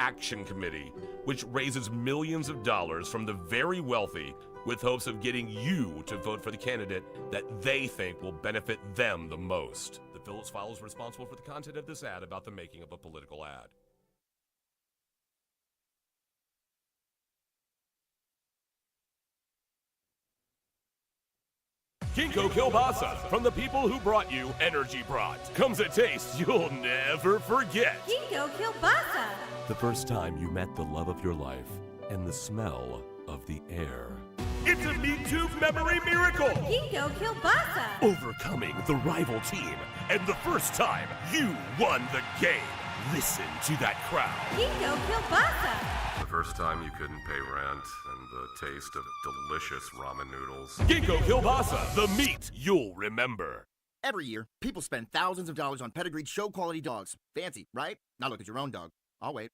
Action Committee, which raises millions of dollars from the very wealthy with hopes of getting you to vote for the candidate that they think will benefit them the most. The Phillips File is responsible for the content of this ad about the making of a political ad. Ginkgo Kielbasa, from the people who brought you Energy Brat, comes a taste you'll never forget. Ginkgo Kielbasa. The first time you met the love of your life and the smell of the air. It's a Meat Tube memory miracle! Ginkgo Kielbasa. Overcoming the rival team, and the first time you won the game. Listen to that crowd. Ginkgo Kielbasa. The first time you couldn't pay rent, and the taste of delicious ramen noodles. Ginkgo Kielbasa, the meat you'll remember. Every year, people spend thousands of dollars on pedigreed show-quality dogs. Fancy, right? Now look at your own dog. I'll wait.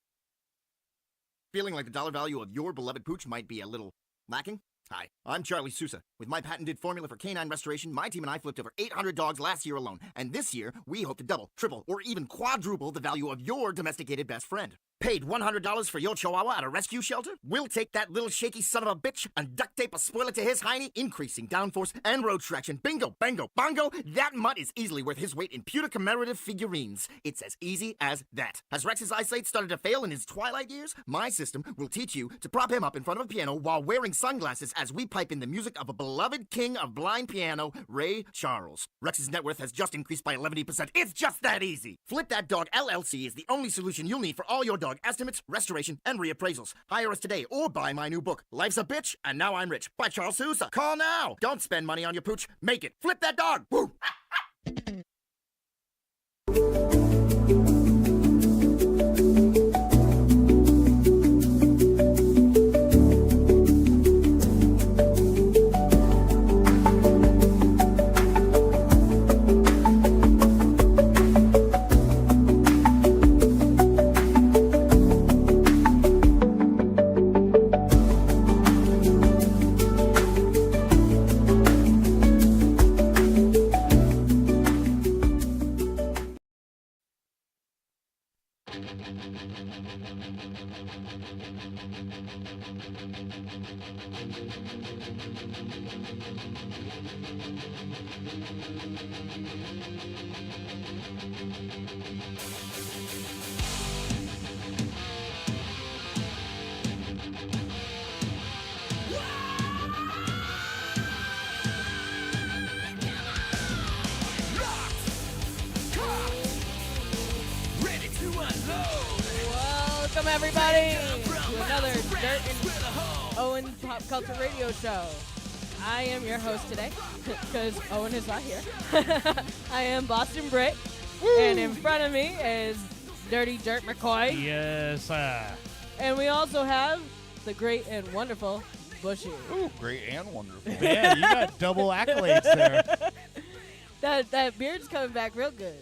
Feeling like the dollar value of your beloved pooch might be a little lacking? Hi, I'm Charlie Sousa. With my patented formula for canine restoration, my team and I flipped over 800 dogs last year alone. And this year, we hope to double, triple, or even quadruple the value of your domesticated best friend. Paid $100 for your chihuahua at a rescue shelter? We'll take that little shaky son of a bitch and duct tape a spoiler to his hiney, increasing downforce and road traction. Bingo, bango, bongo! That mutt is easily worth his weight in pewter commemorative figurines. It's as easy as that. Has Rex's eyesight started to fail in his twilight years? My system will teach you to prop him up in front of a piano while wearing sunglasses as we pipe in the music of a beloved king of blind piano, Ray Charles. Rex's net worth has just increased by 11%. It's just that easy! Flip That Dog LLC is the only solution you'll need for all your dog estimates, restoration, and reappraisals. Hire us today or buy my new book, Life's a Bitch, and Now I'm Rich, by Charles Sousa. Call now! Don't spend money on your pooch. Make it. Flip that dog! Woo! Welcome everybody to another Dirt and Owen Pop Culture Radio Show. I am your host today because Owen is not here. I am Boston Britt, and in front of me is Dirty Dirt McCoy. Yes, And we also have the great and wonderful Bushy. Ooh, great and wonderful. man, you got double accolades there. That beard's coming back real good.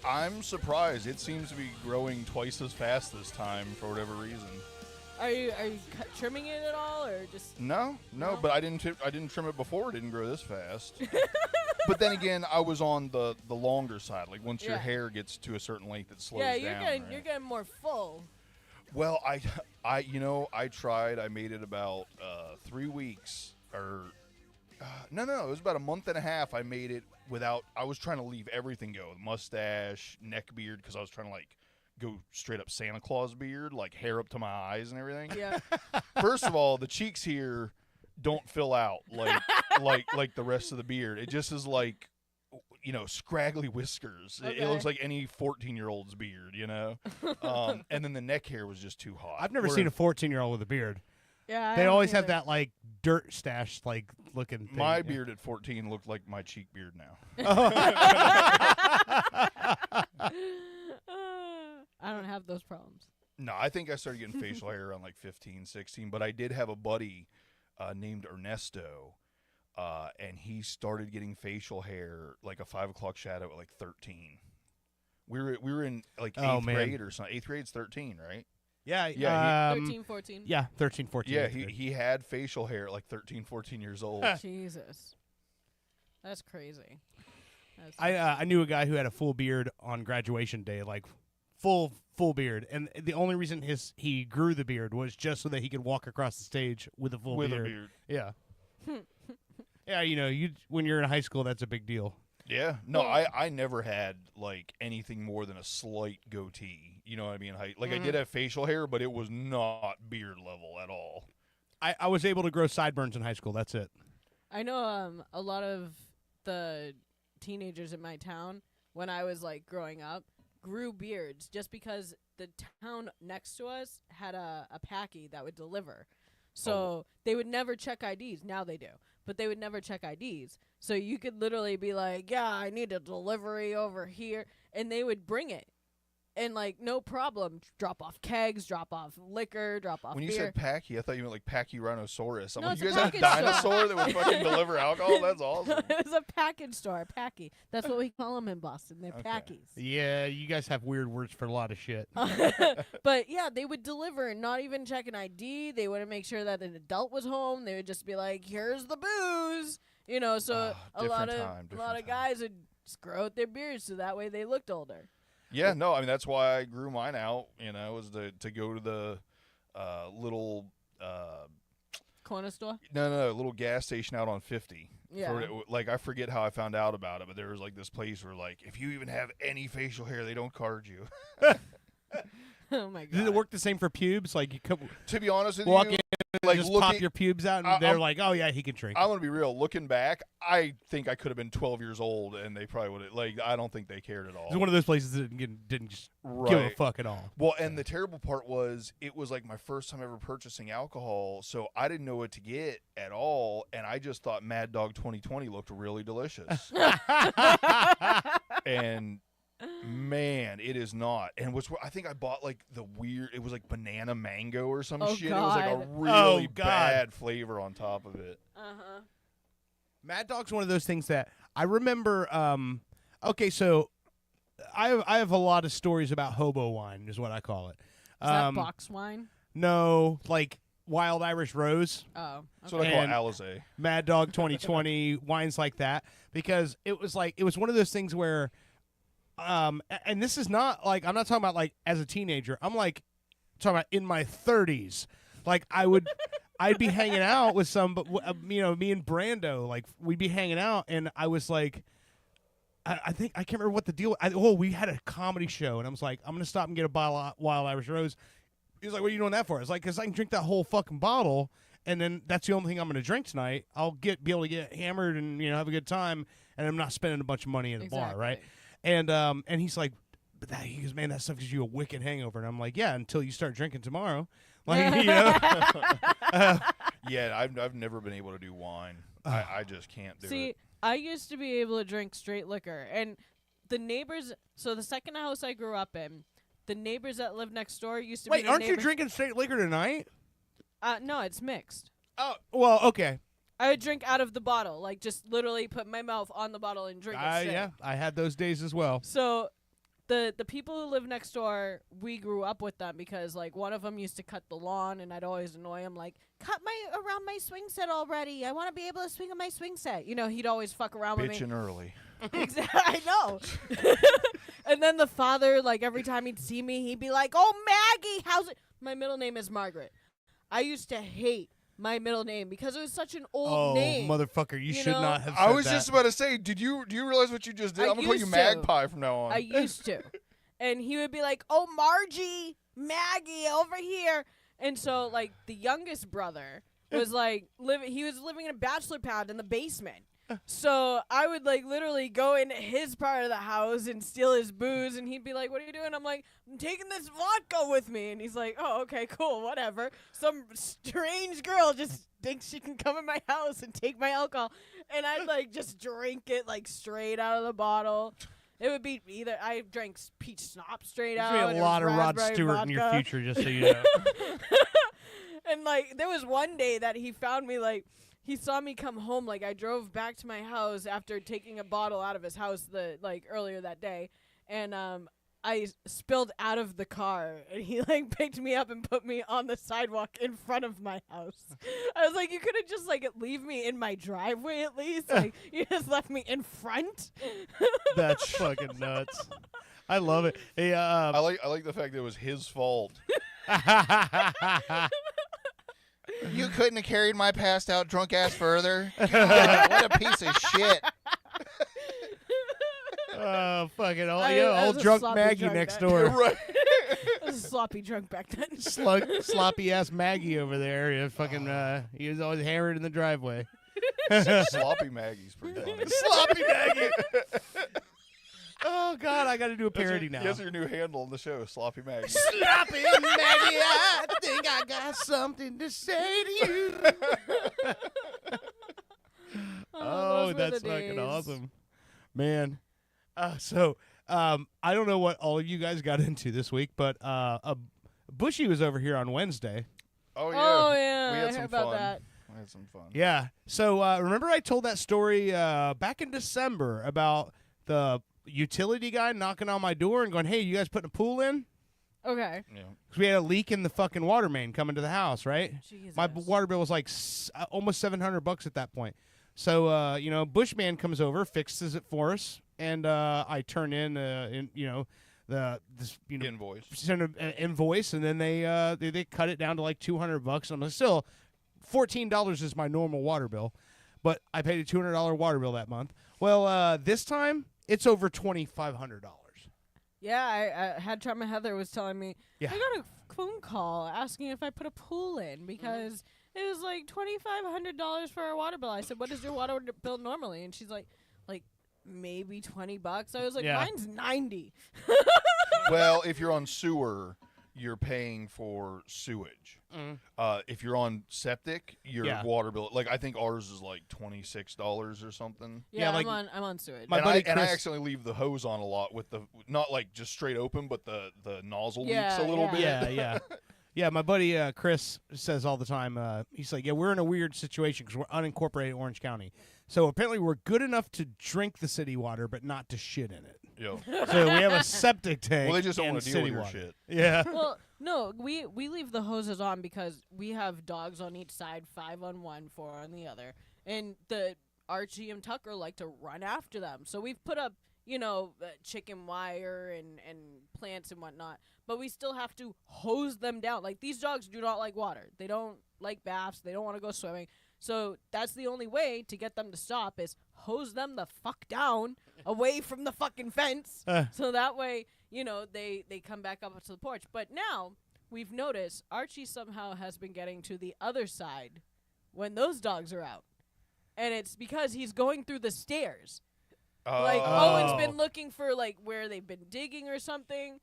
I'm surprised. It seems to be growing twice as fast this time for whatever reason. Are you trimming it at all, or just? No, but I didn't trim it before. It didn't grow this fast. But then again, I was on the longer side. Like once your hair gets to a certain length, it slows down. Yeah, you're getting more full. Well, I tried. I made it about 3 weeks, or no, it was about a month and a half. I made it without. I was trying to leave everything go: mustache, neck beard, because I was trying to go straight up Santa Claus beard, like hair up to my eyes and everything. Yeah. First of all, the cheeks here don't fill out like the rest of the beard. It just is like, scraggly whiskers. Okay. It looks like any 14-year-old's beard, And then the neck hair was just too hot. I've never seen a 14-year-old with a beard. Yeah. They always have that dirt stash looking thing. My beard at 14 looked like my cheek beard now. I don't have those problems. No, I think I started getting facial hair around 15, 16, but I did have a buddy named Ernesto, and he started getting facial hair like a 5 o'clock shadow at 13. We were in 8th grade or something. 8th grade's 13, right? Yeah. 13, 14. Yeah, 13, 14. Yeah, he had facial hair at 13, 14 years old. Jesus. That's crazy. I knew a guy who had a full beard on graduation day, full beard, and the only reason he grew the beard was just so that he could walk across the stage with a full with beard. a beard. Yeah. Yeah, when you're in high school, that's a big deal. Yeah, no, I never had like anything more than a slight goatee. You know what I mean? I did have facial hair, but it was not beard level at all. I was able to grow sideburns in high school. That's it. I know a lot of the teenagers in my town, when I was like growing up, grew beards just because the town next to us had a packy that would deliver. So they would never check IDs. Now they do. But they would never check IDs. So you could literally be like, yeah, I need a delivery over here. And they would bring it. And, like, no problem. Drop off kegs, drop off liquor, drop off When beer. you said Packy, I thought you meant like Pachyrhinosaurus. I'm No, like, it's you a guys have a package store. dinosaur that would fucking deliver alcohol? That's awesome. It was a package store, packy. That's what we call them in Boston. They're Okay. packies. Yeah, you guys have weird words for a lot of shit. But yeah, they would deliver and not even check an ID. They wouldn't make sure that an adult was home. They would just be like, "Here's the booze," So a lot of guys would just grow out their beards so that way they looked older. Yeah, no, I mean that's why I grew mine out. Was to go to the little Corner store. little gas station out on 50. Yeah. I forget how I found out about it, but there was like this place where like if you even have any facial hair, they don't card you. Oh my god. Did it work the same for pubes? Like you come To be honest with walk you, in, like just looking, pop your pubes out, and I- they're I'm- like, "Oh yeah, he can drink." I'm gonna be real. Looking back, I think I could have been 12 years old, and they probably would have. I don't think they cared at all. It's one of those places that didn't just give a Right. fuck at all. Well, and the terrible part was it was like my first time ever purchasing alcohol, so I didn't know what to get at all, and I just thought Mad Dog 2020 looked really delicious. And man, it is not. And I think I bought like it was like banana mango or some Oh, shit. It was like a God. really Oh, God. bad flavor on top of it. Uh-huh. Mad Dog's one of those things that I remember. Okay, so I have a lot of stories about hobo wine, is what I call it. Is that box wine? No, like Wild Irish Rose, Oh. That's what I call And- Alizé. Mad Dog 2020, wines like that, because it was one of those things where, and this is not like, I'm not talking about like as a teenager. I'm like talking about in my 30s. Like I'd be hanging out with me and Brando, like we'd be hanging out, and I was like, I think I can't remember what the deal. We had a comedy show, and I was like, I'm gonna stop and get a bottle of Wild Irish Rose. He was like, "What are you doing that for?" I was like, "Cause I can drink that whole fucking bottle, and then that's the only thing I'm gonna drink tonight. I'll be able to get hammered and have a good time, and I'm not spending a bunch of money at a bar, right?" And he's like, he goes, "Man, that stuff gives you a wicked hangover." And I'm like, "Yeah, until you start drinking tomorrow." Like, Yeah, I've never been able to do wine. I just can't do See, it. I used to be able to drink straight liquor, and the neighbors. So the second house I grew up in, the neighbors that lived next door used to be. Wait, the aren't you neighbor- drinking straight liquor tonight? No, it's mixed. Oh, well, okay. I would drink out of the bottle, like just literally put my mouth on the bottle and drink it straight. Yeah, I had those days as well. So the people who live next door, we grew up with them because like one of them used to cut the lawn, and I'd always annoy him like, "Cut around my swing set already. I want to be able to swing on my swing set." He'd always fuck around with me. Bitching early. Exactly, I know. And then the father, like every time he'd see me, he'd be like, "Oh, Maggie, how's it?" My middle name is Margaret. I used to hate my middle name because it was such an old name. Motherfucker, you You should know? not have said I was that. just about to say, do you realize what you just did? I I'm gonna call you used to. Magpie from now on. I used to. And he would be like, "Oh, Margie, Maggie, over here." And so, like, the youngest brother was like he was living in a bachelor pad in the basement. So I would like literally go in his part of the house and steal his booze, and he'd be like, "What are you doing?" I'm like, "I'm taking this vodka with me." And he's like, "Oh, okay, cool, whatever." Some strange girl just thinks she can come in my house and take my alcohol, and I'd like just drink it like straight out of the bottle. It would be either I drank peach schnapps straight There's out. gonna and be it a lot was of Rod raspberry Stewart in your vodka. future, just so you know. And like there was one day that he found me, like he saw me come home, like I drove back to my house after taking a bottle out of his house earlier that day, and I spilled out of the car, and he like picked me up and put me on the sidewalk in front of my house. I was like, "You could have just like leave me in my driveway at least. Like you just left me in front." That's fucking nuts. I love it. Hey, I like the fact that it was his fault. You couldn't have carried my passed out drunk ass further. God, what a piece of shit. Fucking I old was a drunk sloppy Maggie drunk next back- door. Right. I was a sloppy drunk back then. Sloppy ass Maggie over there. He was always hammered in the driveway. Sloppy Maggie's pretty funny. Sloppy Maggie. Oh God, I got to do a parody now. That's your new handle on the show, Sloppy Maggie. Sloppy Maggie, I think I got something to say to you. Oh, those were that's the fucking days. awesome, man. I don't know what all of you guys got into this week, but Bushy was over here on Wednesday. Oh yeah. Oh yeah, We had I some heard about fun. that. We had some fun. Yeah. So remember I told that story back in December about the utility guy knocking on my door and going, "Hey, you guys putting a pool in?" Okay. Yeah. Because we had a leak in the fucking water main coming to the house, right? Jesus. My water bill was like almost $700 at that point. So Bushman comes over, fixes it for us, and I turn in Invoice. send an invoice, and then they cut it down to like $200. I'm like, still $14 is my normal water bill, but I paid a $200 water bill that month. Well, this time it's over $2,500. Yeah, I had Charma Heather was telling me Yeah. I got a phone call asking if I put a pool in because it was like $2,500 for our water bill. I said, "What is your water bill normally?" And she's like maybe $20. I was like, Yeah. "Mine's 90." Well, if you're on sewer, you're paying for sewage. If you're on septic, your Yeah. water bill, like I think ours is like $26 or something. Yeah, like I'm on sewage. my and buddy I Chris- accidentally leave the hose on a lot with the not like just straight open, but the nozzle leaks Yeah, a little yeah. bit. Yeah. Yeah, my buddy Chris says all the time, he's like, yeah, we're in a weird situation because we're unincorporated Orange County. So apparently we're good enough to drink the city water, but not to shit in it. Yeah. So we have a septic tank Well, they just don't and want to deal city with your water. shit. Yeah. Well, no, we leave the hoses on because we have dogs on each side, 5 on one, 4 on the other, and the Archie and Tucker like to run after them. So we've put up, chicken wire and plants and whatnot, but we still have to hose them down. Like, these dogs do not like water. They don't like baths. They don't want to go swimming. So that's the only way to get them to stop is hose them the fuck down away from the fucking fence. So that way, they come back up to the porch. But now we've noticed Archie somehow has been getting to the other side when those dogs are out. And it's because he's going through the stairs. Like, Owen's been looking for, like, where they've been digging or something.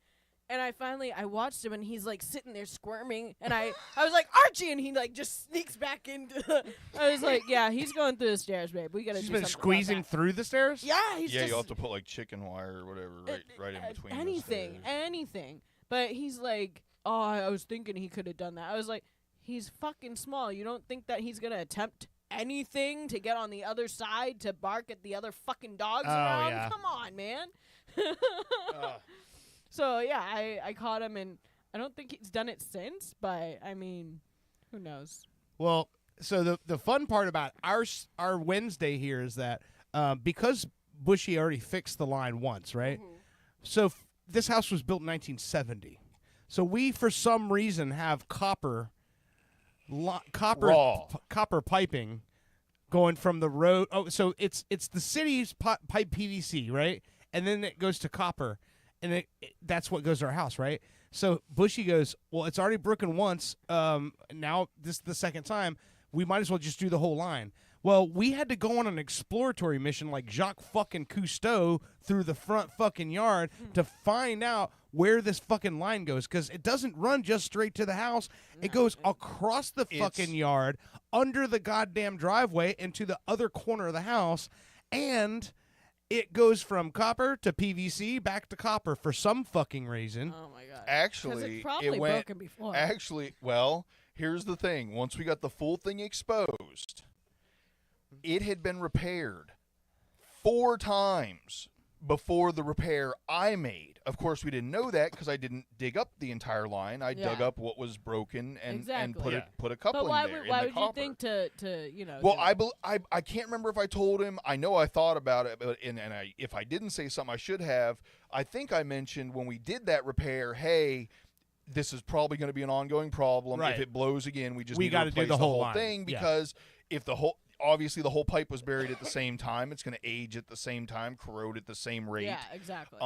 And I watched him, and he's, like, sitting there squirming. And I was like, "Archie!" And he, like, just sneaks back into I was like, yeah, he's going through the stairs, babe. We got to do She's something been about squeezing that. through the stairs? Yeah, he's Yeah, just... you'll have to put like chicken wire or whatever right in between. anything. The stairs. But he's like, "Oh, I was thinking he could have done that." I was like, he's fucking small. You don't think that he's going to attempt anything to get on the other side to bark at the other fucking dogs around? yeah. Come on, man. So, yeah, I caught him, and I don't think he's done it since, but, I mean, who knows? Well, so the fun part about our Wednesday here is that because Bushy already fixed the line once, right? So this house was built in 1970. So we, for some reason, have copper Raw. copper piping going from the road. Oh, so it's the city's pipe PVC, right? And then it goes to copper, and that's what goes to our house, right? So Bushy goes, well, it's already broken once. Now this is the second time. We might as well just do the whole line. Well, we had to go on an exploratory mission like Jacques fucking Cousteau through the front fucking yard to find out where this fucking line goes, because it doesn't run just straight to the house. It goes across the fucking yard, under the goddamn driveway, into the other corner of the house, and it goes from copper to PVC back to copper for some fucking reason. Oh, my God. Actually, it's probably it went. broken before. Actually, well, here's the thing. Once we got the full thing exposed, it had been repaired 4 times before the repair I made. Of course, we didn't know that because I didn't dig up the entire line. I dug Yeah. up what was broken and Exactly. put Yeah. put a coupling But why there. would, why in the would you copper. think to Well, do that? I can't remember if I told him. I know I thought about it, but if I didn't say something I should have, I think I mentioned when we did that repair, hey, this is probably going to be an ongoing problem. Right. If it blows again, we We need gotta to do replace the whole line. thing Yeah. because if obviously the whole pipe was buried at the same time, it's going to age at the same time, corrode at the same rate. Yeah, exactly.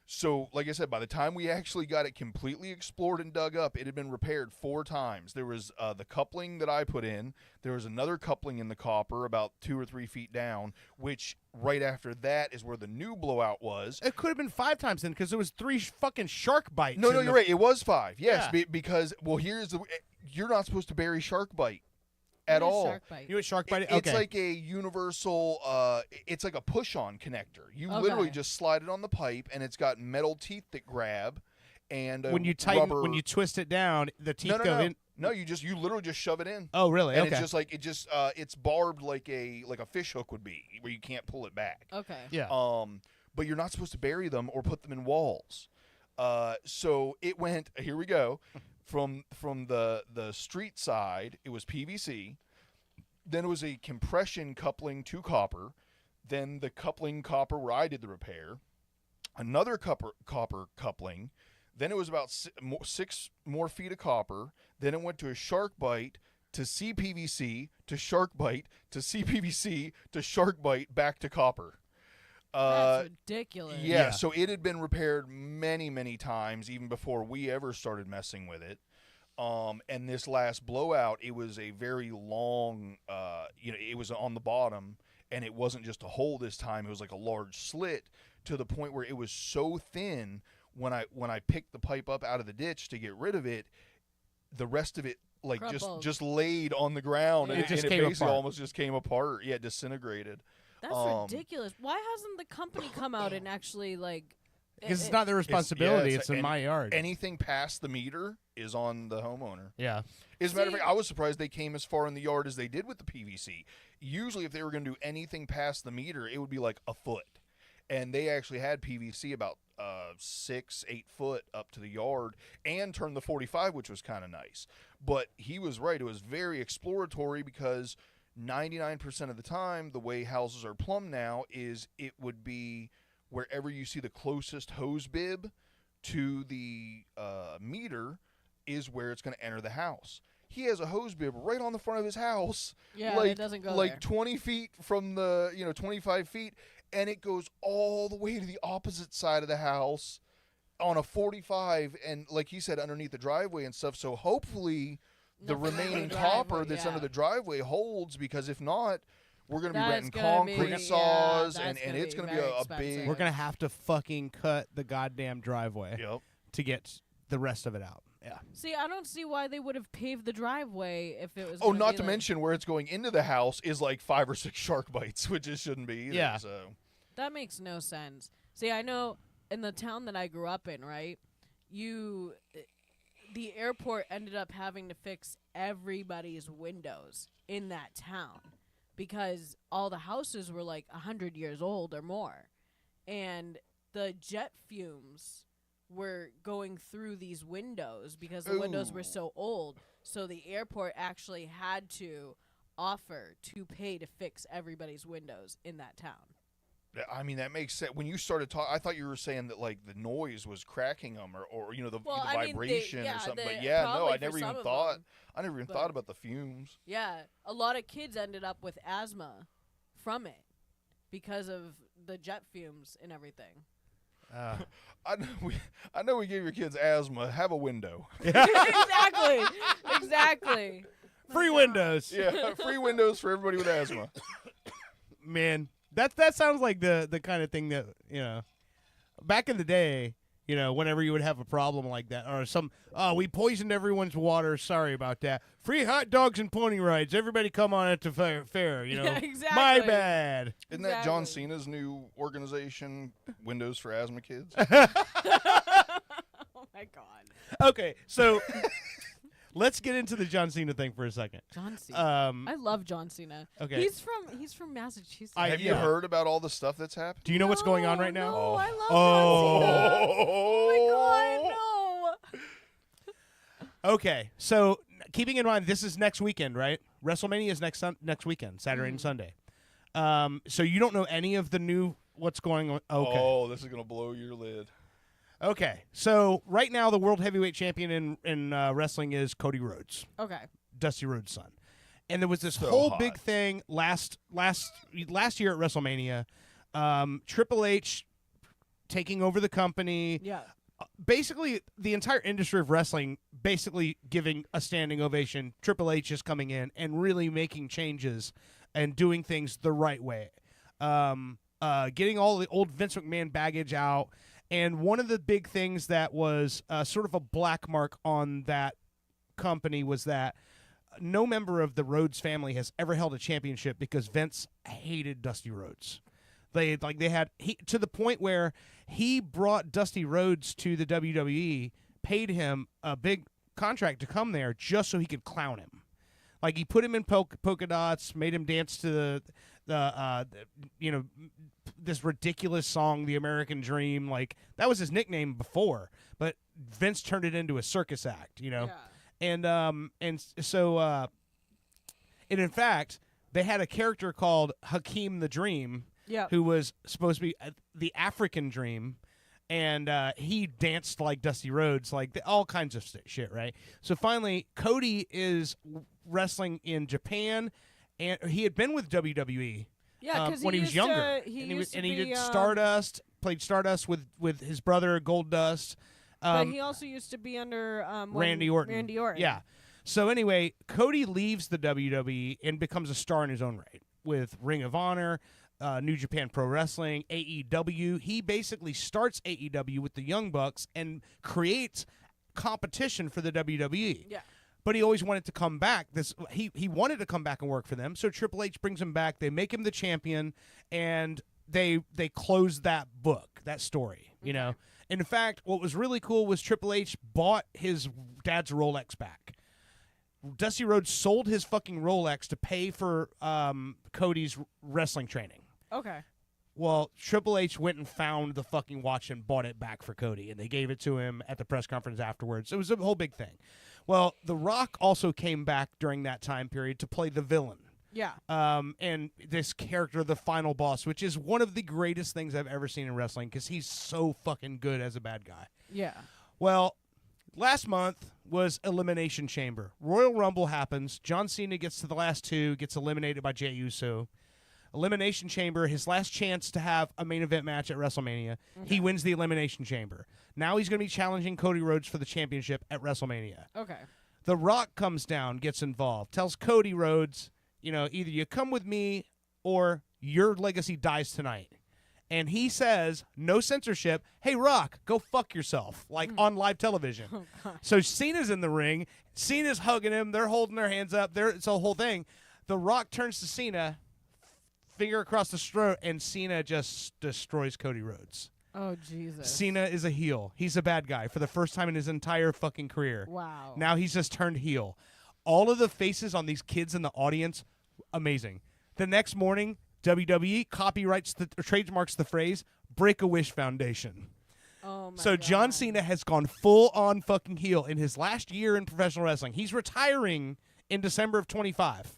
So, like I said, by the time we actually got it completely explored and dug up, it had been repaired 4 times. There was the coupling that I put in. There was another coupling in the copper about 2 or 3 feet down, which right after that is where the new blowout was. It could have been 5 times then because there was 3 fucking shark bites. No, in you're the- right. It was 5. Yes, Yeah. because, well, you're not supposed to bury shark bite at What is all. Shark bite? You know what shark bite? It's Okay. like a universal, it's like a push-on connector. You Okay. literally just slide it on the pipe, and it's got metal teeth that grab, and when you tighten, rubber. when you twist it down, the teeth no, go no. in. No, you literally just shove it in, Oh, really? and Okay. it's it's barbed like a fish hook would be, where you can't pull it back. Okay. yeah. But you're not supposed to bury them or put them in walls. So it went. Here we go. From the street side, it was PVC. Then it was a compression coupling to copper. Then the coupling copper where I did the repair. Another copper coupling. Then it was about 6 more feet of copper. Then it went to a shark bite to CPVC to shark bite to CPVC to shark bite back to copper. That's ridiculous. Yeah, so it had been repaired many, many times even before we ever started messing with it. And this last blowout, it was a very long, it was on the bottom, and it wasn't just a hole this time. It was like a large slit to the point where it was so thin when I picked the pipe up out of the ditch to get rid of it, the rest of it like Crumbled. just laid on the ground, Yeah. and It just and came basically apart. almost just came apart. Yeah, it disintegrated. That's ridiculous. Why hasn't the company come out and actually like? Because it's not their responsibility. yeah, It's in my yard. Anything past the meter is on the homeowner. yeah. As a matter of See- fact, I was surprised they came as far in the yard as they did with the PVC. Usually, if they were going to do anything past the meter, it would be like a foot. And they actually had PVC about 6-8 foot up to the yard and turned the 45, which was kind of nice. But he was right. It was very exploratory because 99% of the time, the way houses are plumbed now is it would be wherever you see the closest hose bib to the meter is where it's going to enter the house. He has a hose bib right on the front of his house. Yeah, like, it doesn't go like there. 20 feet from the 25 feet, and it goes all the way to the opposite side of the house on a 45, and like you said, underneath the driveway and stuff. So hopefully the Nothing under remaining the copper driveway, that's yeah. under the driveway holds, because if not, we're going to be That's renting gonna be- concrete yeah, saws, that's and gonna it's be going to be very a expensive. big. We're going to have to fucking cut the goddamn driveway Yep. to get the rest of it out. Yeah. See, I don't see why they would have paved the driveway if it was. Oh, gonna not be to like- mention where it's going into the house is like 5 or 6 shark bites, which it shouldn't be either. Yeah. So That makes no sense. See, I know in the town that I grew up in, right? The airport ended up having to fix everybody's windows in that town because all the houses were like 100 years old or more. And the jet fumes were going through these windows because the windows were Ooh. so old. So the airport actually had to offer to pay to fix everybody's windows in that town. I mean, that makes sense. When you started talking, I thought you were saying that like the noise was cracking them, or the Well, the I mean, vibration yeah, or something. the- But yeah, no, probably I for never some even of thought. them, I never even but- thought about the fumes. Yeah, a lot of kids ended up with asthma from it because of the jet fumes and everything. I know we gave your kids asthma. Have a window. Exactly. Free windows. Yeah, free windows for everybody with asthma. Man, that sounds like the kind of thing that, back in the day, whenever you would have a problem like that, or we poisoned everyone's water, sorry about that. Free hot dogs and pony rides. Everybody come on at the fair, Yeah, exactly. My bad. Isn't that John Exactly. Cena's new organization, Windows for Asthma Kids? Oh my god. Okay, so let's get into the John Cena thing for a second. John Cena. Um, I love John Cena. Okay. He's from Massachusetts. Have you yeah. heard about all the stuff that's happened? do you know what's going on right now? No, I love Oh. John Cena. Oh my God, no. Okay, so keeping in mind this is next weekend, right? WrestleMania is next weekend, Saturday and Sunday. So you don't know any of the new what's going on. Okay. Oh, this is gonna blow your lid. Okay. So right now the world heavyweight champion in wrestling is Cody Rhodes, Okay. Dusty Rhodes' son. And there was this So whole hot. big thing last year at WrestleMania. Triple H taking over the company. Yeah. Basically, the entire industry of wrestling basically giving a standing ovation. Triple H is coming in and really making changes and doing things the right way. Getting all the old Vince McMahon baggage out. And one of the big things that was sort of a black mark on that company was that no member of the Rhodes family has ever held a championship because Vince hated Dusty Rhodes. They had to the point where he brought Dusty Rhodes to the WWE, paid him a big contract to come there just so he could clown him. Like he put him in polka dots, made him dance to this ridiculous song, "The American Dream." Like that was his nickname before, but Vince turned it into a circus act, Yeah. And in fact, they had a character called Hakeem the Dream, Yeah. who was supposed to be the African Dream, and he danced like Dusty Rhodes, like all kinds of shit, right? So finally, Cody is wrestling in Japan, and he had been with WWE Yeah, because when he was younger, and he did Stardust, played Stardust with his brother Goldust. But he also used to be under Randy Orton. Randy Orton. Yeah. So anyway, Cody leaves the WWE and becomes a star in his own right with Ring of Honor, New Japan Pro Wrestling, AEW. He basically starts AEW with the Young Bucks and creates competition for the WWE. Yeah. But he always wanted to come back. He wanted to come back and work for them. So Triple H brings him back. They make him the champion, and they close that book, that story. You know. In fact, what was really cool was Triple H bought his dad's Rolex back. Dusty Rhodes sold his fucking Rolex to pay for Cody's wrestling training. Okay. Well, Triple H went and found the fucking watch and bought it back for Cody, and they gave it to him at the press conference afterwards. It was a whole big thing. Well, The Rock also came back during that time period to play the villain. Yeah. And this character, the final boss, which is one of the greatest things I've ever seen in wrestling because he's so fucking good as a bad guy. Yeah. Well, last month was Elimination Chamber. Royal Rumble happens. John Cena gets to the last two, gets eliminated by Jey Uso. Elimination Chamber, his last chance to have a main event match at WrestleMania. He wins the Elimination Chamber. Now he's going to be challenging Cody Rhodes for the championship at WrestleMania. Okay. The Rock comes down, gets involved, tells Cody Rhodes, either you come with me or your legacy dies tonight. And he says, no censorship, hey, Rock, go fuck yourself, like on live television. So Cena's in the ring. Cena's hugging him. They're holding their hands up. It's a whole thing. The Rock turns to Cena, finger across the throat, and Cena just destroys Cody Rhodes. Oh, Jesus. Cena is a heel. He's a bad guy for the first time in his entire fucking career. Wow. Now he's just turned heel. All of the faces on these kids in the audience, amazing. The next morning, WWE copyrights or trademarks the phrase Break-A-Wish Foundation. Oh, my So God. John Cena has gone full on fucking heel in his last year in professional wrestling. He's retiring in December of 25.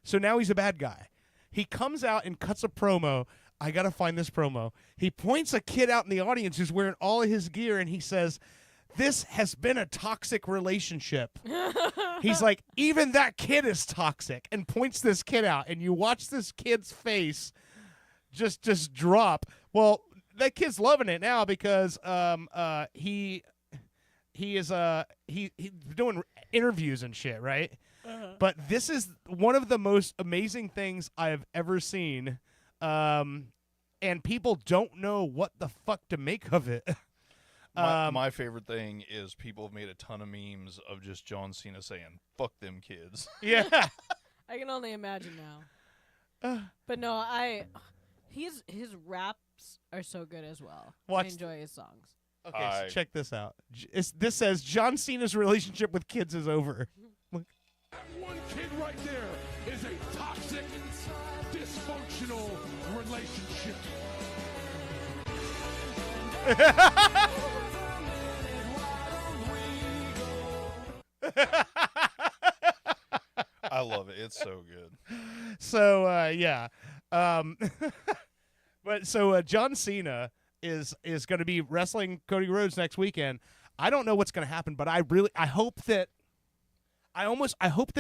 So now he's a bad guy. He comes out and cuts a promo. I got to find this promo. He points a kid out in the audience who's wearing all of his gear, and he says, this has been a toxic relationship. He's like, even that kid is toxic, and points this kid out. And you watch this kid's face just drop. Well, that kid's loving it now because he's doing interviews and shit, right? But this is one of the most amazing things I have ever seen. And people don't know what the fuck to make of it. My favorite thing is people have made a ton of memes of just John Cena saying, fuck them kids. Yeah. I can only imagine now. But no, his raps are so good as well. Watch- I enjoy his songs. Okay, so check this out. This says John Cena's relationship with kids is over. One kid right there is a toxic, dysfunctional relationship. I love it. It's so good. So yeah, but so John Cena is going to be wrestling Cody Rhodes next weekend. I don't know what's going to happen, but I hope that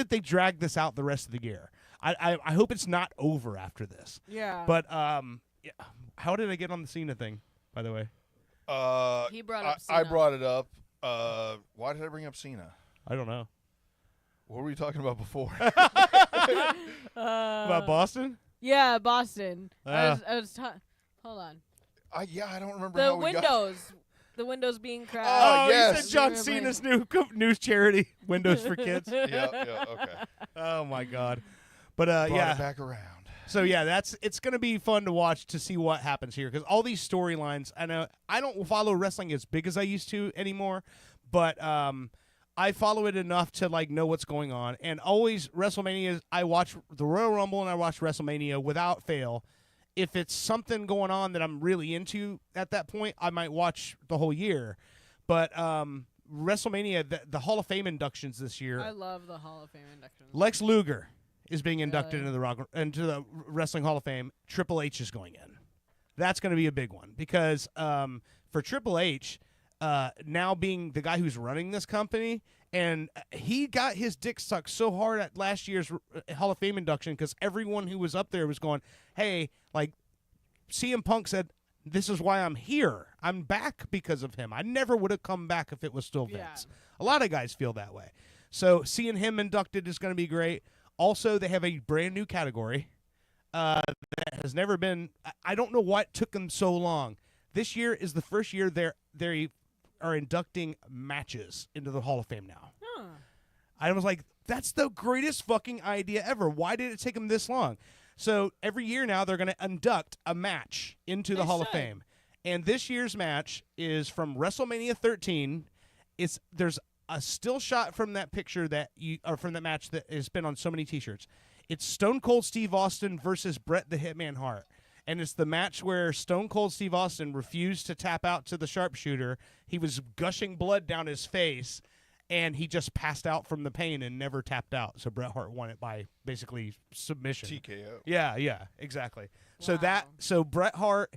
they drag this out the rest of the year. I hope it's not over after this. Yeah. But yeah. How did I get on the Cena thing, by the way? He brought up I Cena. brought it up. Why did I bring up Cena? I don't know. What were you talking about before? About Boston? Yeah, Boston. Uh. Hold on. Yeah, I don't remember The how we got. windows. The windows being crashed. Oh, You yes. said John Cena's new charity, Windows for Kids. Yeah, okay. Oh my God. But Brought yeah. it back around. So yeah, it's gonna be fun to watch to see what happens here because all these storylines. I know I don't follow wrestling as big as I used to anymore, but I follow it enough to like know what's going on. And always WrestleMania, I watch the Royal Rumble and I watch WrestleMania without fail. If it's something going on that I'm really into at that point, I might watch the whole year. But WrestleMania, the Hall of Fame inductions this year. I love the Hall of Fame inductions. Lex Luger is being inducted Really? into the Wrestling Hall of Fame. Triple H is going in. That's going to be a big one because for Triple H, now being the guy who's running this company, and he got his dick sucked so hard at last year's Hall of Fame induction because everyone who was up there was going, "Hey, like CM Punk said, this is why I'm here. I'm back because of him. I never would have come back if it was still Vince." Yeah. A lot of guys feel that way. So seeing him inducted is going to be great. Also, they have a brand new category that has never been. I don't know what took them so long. This year is the first year they are inducting matches into the Hall of Fame now. Huh. I was like, that's the greatest fucking idea ever. Why did it take them this long? So every year now they're going to induct a match into the They Hall of should. Fame. And this year's match is from WrestleMania 13. There's a still shot from that picture from that match that has been on so many t-shirts. It's Stone Cold Steve Austin versus Bret the Hitman Hart. And it's the match where Stone Cold Steve Austin refused to tap out to the sharpshooter. He was gushing blood down his face, and he just passed out from the pain and never tapped out. So Bret Hart won it by basically submission. TKO. Yeah, exactly. Wow. So Bret Hart,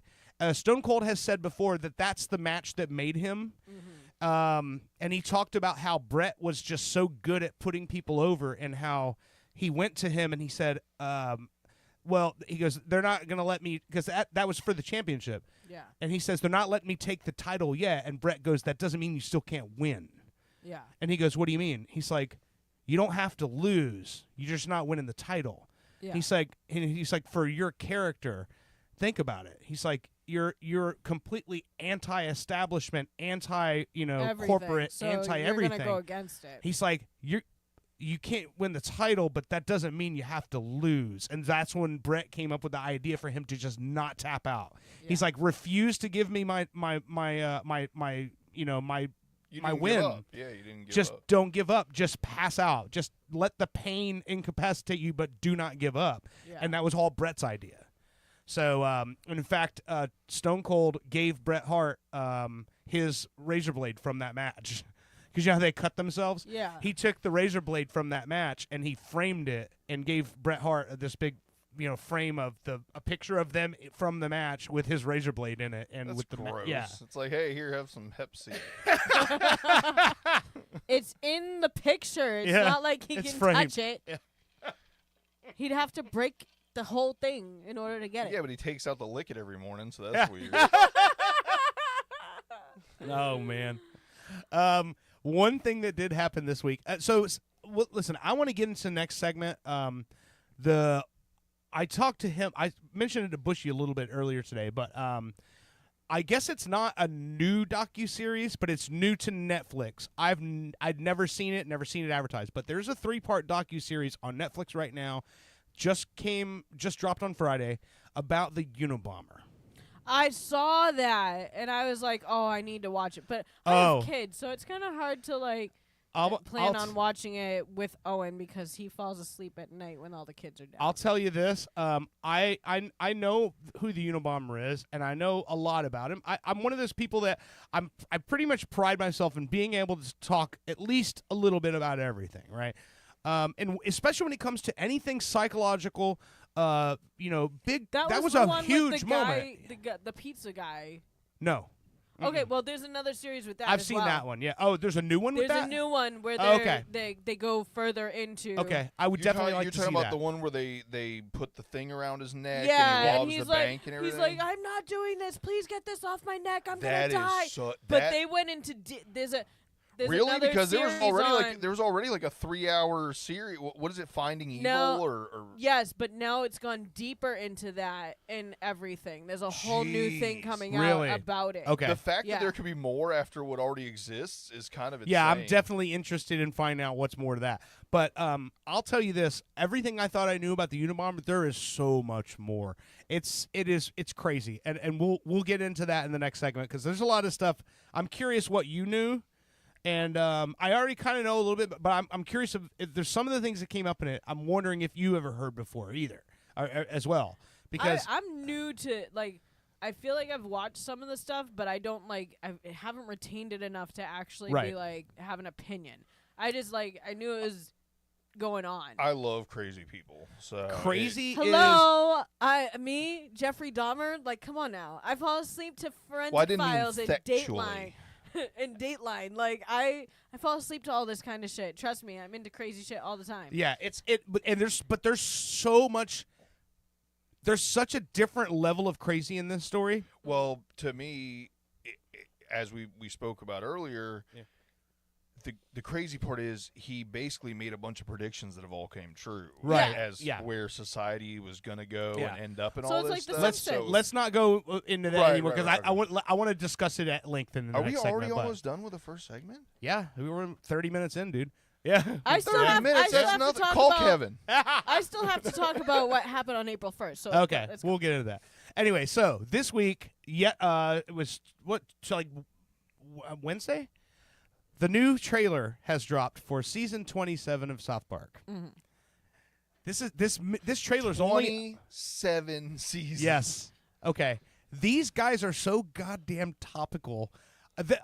Stone Cold has said before that that's the match that made him. And he talked about how Bret was just so good at putting people over, and how he went to him and he said, well, he goes, they're not going to let me, because that was for the championship. Yeah. And he says, they're not letting me take the title yet. And Bret goes, that doesn't mean you still can't win. Yeah. And he goes, what do you mean? He's like, you don't have to lose. You're just not winning the title. Yeah. He's like, for your character, think about it. He's like, you're completely anti-establishment, Everything. corporate, So anti-everything. You're gonna go against it. He's like, you can't win the title, but that doesn't mean you have to lose. And that's when Bret came up with the idea for him to just not tap out. He's like, refuse to give me my You my didn't win. Give up. Yeah, you didn't give Just up. don't give up. Just pass out. Just let the pain incapacitate you, but do not give up. Yeah. And that was all Bret's idea. So, in fact, Stone Cold gave Bret Hart his razor blade from that match. Because you know how they cut themselves? Yeah. He took the razor blade from that match and he framed it and gave Bret Hart this big, frame of a picture of them from the match with his razor blade in it. And That's with the gross. yeah. It's like, hey, here, have some Hep C. It's in the picture. It's Yeah, not like he it's can framed. touch it. He'd have to break the whole thing in order to get it. Yeah, but he takes out the liquid every morning, so that's weird. Oh man. One thing that did happen this week. Listen, I want to get into the next segment. I talked to him. I mentioned it to Bushy a little bit earlier today, but I guess it's not a new docuseries, but it's new to Netflix. I'd never seen it advertised, but there's a 3-part docuseries on Netflix right now. Just dropped on Friday about the Unabomber. I saw that, and I was like, "Oh, I need to watch it." But I Oh. have kids, so it's kind of hard to like I'll on watching it with Owen because he falls asleep at night when all the kids are down. I'll tell you this. I know who the Unabomber is, and I know a lot about him. I'm one of those people that I pretty much pride myself in being able to talk at least a little bit about everything, right? And especially when it comes to anything psychological, big. That was the a one huge with the moment. guy, the pizza guy. No. Okay, well, there's another series with that. I've as seen well. that one. Yeah. Oh, there's a new one with There's that? a new one where Oh, okay. they go further into. Okay, I would definitely like You're to talking see about that. the one where they put the thing around his neck Yeah, and he he's robs the like, bank and everything. he's like, I'm not doing this. Please get this off my neck. I'm That gonna is die. so- but that- they went into there's really? another Because there was series already on- like a 3-hour series. What is it? Finding Evil No. or Yes, but now it's gone deeper into that and everything. There's a whole new thing Jeez. coming Really? out about it. Okay. the fact Yeah. that there could be more after what already exists is kind of insane. Yeah, I'm definitely interested in finding out what's more to that. But I'll tell you this: everything I thought I knew about the Unabomber, there is so much more. It's crazy, and we'll get into that in the next segment because there's a lot of stuff. I'm curious what you knew, and I already kind of know a little bit, but I'm curious if there's some of the things that came up in it. I'm wondering if you ever heard before either, as well, because I'm new to like. I feel like I've watched some of the stuff, but I don't I haven't retained it enough to actually Right. be like have an opinion. I just I knew it was going on. I love crazy people. So crazy is Hello, Jeffrey Dahmer. Like, come on now. I fall asleep to Forensic Well, I didn't mean Files and sexually. Dateline. And Dateline. Like, I fall asleep to all this kind of shit. Trust me, I'm into crazy shit all the time. yeah, there's so much. There's such a different level of crazy in this story. Well, to me, as we spoke about earlier, Yeah. the crazy part is he basically made a bunch of predictions that have all came true. Right. As Yeah. where society was going to go Yeah. and end up and So all it's this like the stuff. Simpsons. So Let's not go into that Right, anymore right, because right, I want to discuss it at length in the are next we segment. already but- almost done with the first segment? Yeah, we were 30 minutes in, dude. Yeah. I still 30 have, I minutes, still that's have to nothing. talk Call about, Kevin. I still have to talk about what happened on April 1st. So Okay, let's we'll get into that. Anyway, so this week, it was Wednesday. The new trailer has dropped for season 27 of South Park. Mm-hmm. This trailer's only 27 seasons. yes. Okay, these guys are so goddamn topical.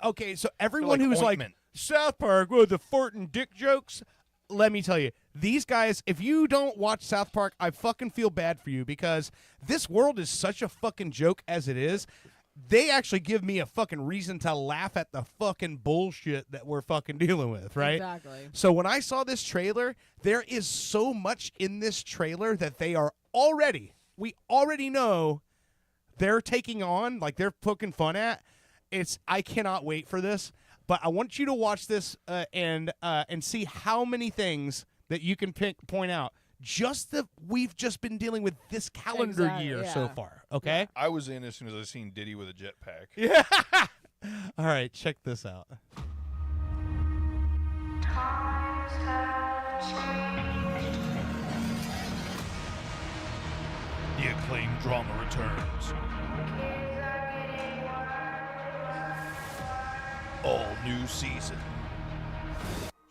Okay, so everyone like who's ointment. like South Park with the fart and dick jokes. Let me tell you, these guys, if you don't watch South Park, I fucking feel bad for you because this world is such a fucking joke as it is. They actually give me a fucking reason to laugh at the fucking bullshit that we're fucking dealing with, right? Exactly. So when I saw this trailer, there is so much in this trailer that we already know they're taking on, like they're poking fun at. I cannot wait for this. But I want you to watch this and see how many things that you can point out. We've just been dealing with this calendar Exactly, year yeah. so far. Okay. I was in as soon as I seen Diddy with a jetpack. Yeah. All right. Check this out. The acclaimed drama returns. All new season.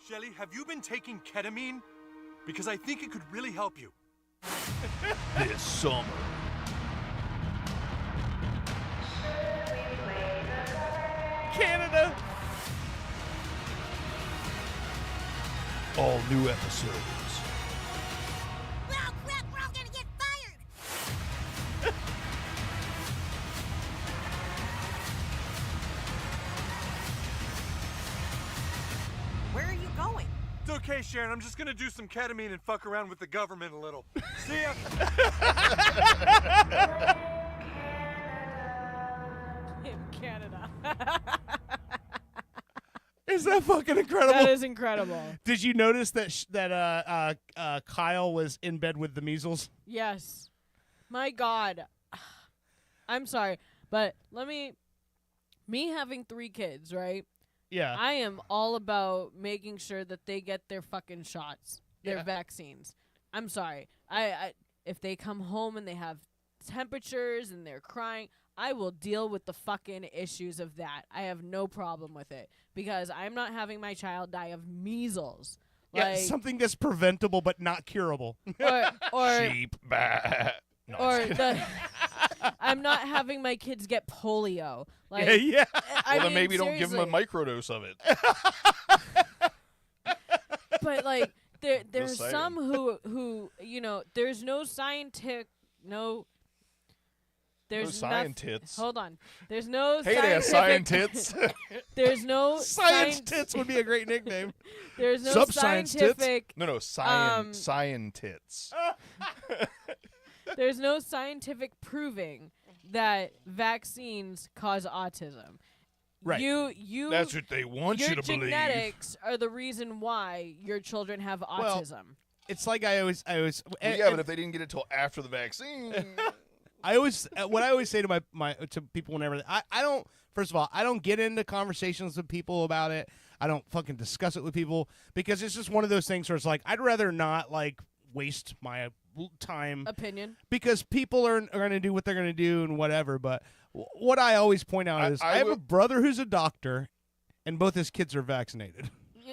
Shelly, have you been taking ketamine? Because I think it could really help you. This summer. Canada. All new episodes. Well, crap, we're all gonna get fired! Where are you going? It's okay, Sharon. I'm just gonna do some ketamine and fuck around with the government a little. See ya. In Canada. Is that fucking incredible? That is incredible. Did you notice that Kyle was in bed with the measles? Yes. My God. I'm sorry, but me having 3 kids, right? Yeah. I am all about making sure that they get their fucking shots, their Yeah. vaccines. I'm sorry. I if they come home and they have temperatures and they're crying, I will deal with the fucking issues of that. I have no problem with it because I'm not having my child die of measles. Yeah, Like, something that's preventable but not curable. or Sheep. Bah. No, I'm or just kidding. I'm not having my kids get polio. Like, yeah. I Well, then mean, maybe don't give them a seriously. microdose of it. But like there's saying. some who there's no scientific there's No noth- scientits. Hold on. There's no Hey there, scientific scientits. There's no Science tits would be a great nickname. There's no Sub-science tits? scientific No, scientits. there's no scientific proving that vaccines cause autism. Right. You That's what they want your you to believe. genetics are the reason why your children have Well, autism. It's like I always Well, and- yeah, but and if they didn't get it till after the vaccine, I always what I always say to my to people whenever I don't, first of all, I don't get into conversations with people about it. I don't fucking discuss it with people because it's just one of those things where it's like I'd rather not like waste my time Opinion. because people are going to do what they're going to do and whatever. But what I always point out is I have a will- brother who's a doctor, and both his kids are vaccinated.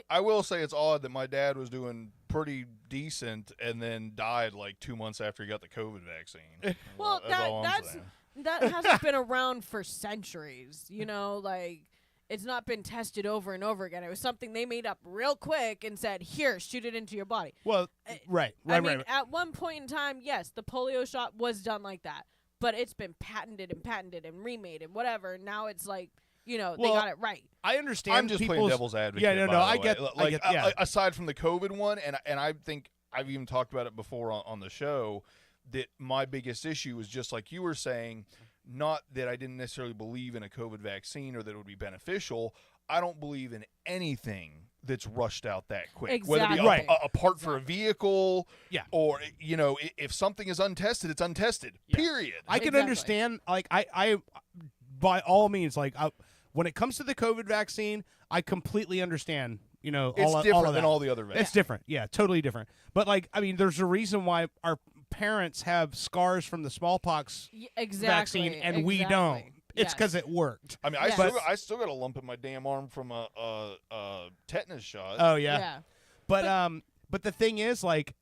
I will say it's odd that my dad was doing pretty decent and then died like 2 months after he got the COVID vaccine. Well, that's all I'm that's saying. that hasn't been around for centuries. Like it's not been tested over and over again. It was something they made up real quick and said, "Here, shoot it into your body." Well, right. I mean, at one point in time, yes, the polio shot was done like that, but it's been patented and remade and whatever. Now it's like, they Well, got it right. I understand. I'm just playing people's- devil's advocate. Yeah, no, by no, the I way. get, Like, I get, yeah. aside from the COVID one, and I think I've even talked about it before on the show, that my biggest issue is just like you were saying, not that I didn't necessarily believe in a COVID vaccine or that it would be beneficial. I don't believe in anything that's rushed out that quick. Whether it be Exactly. a part for a vehicle, Yeah. or if something is untested, it's untested. Yeah. Period. I can Exactly. understand, like, I by all means, like, when it comes to the COVID vaccine, I completely understand, It's all different of than that. all the other vaccines. It's different. Yeah, totally different. But, like, I mean, there's a reason why our parents have scars from the smallpox Exactly. vaccine and we don't. It's Yes. because it worked. I mean, Yes. I still got a lump in my damn arm from a tetanus shot. Oh, yeah. Yeah. But the thing is, like,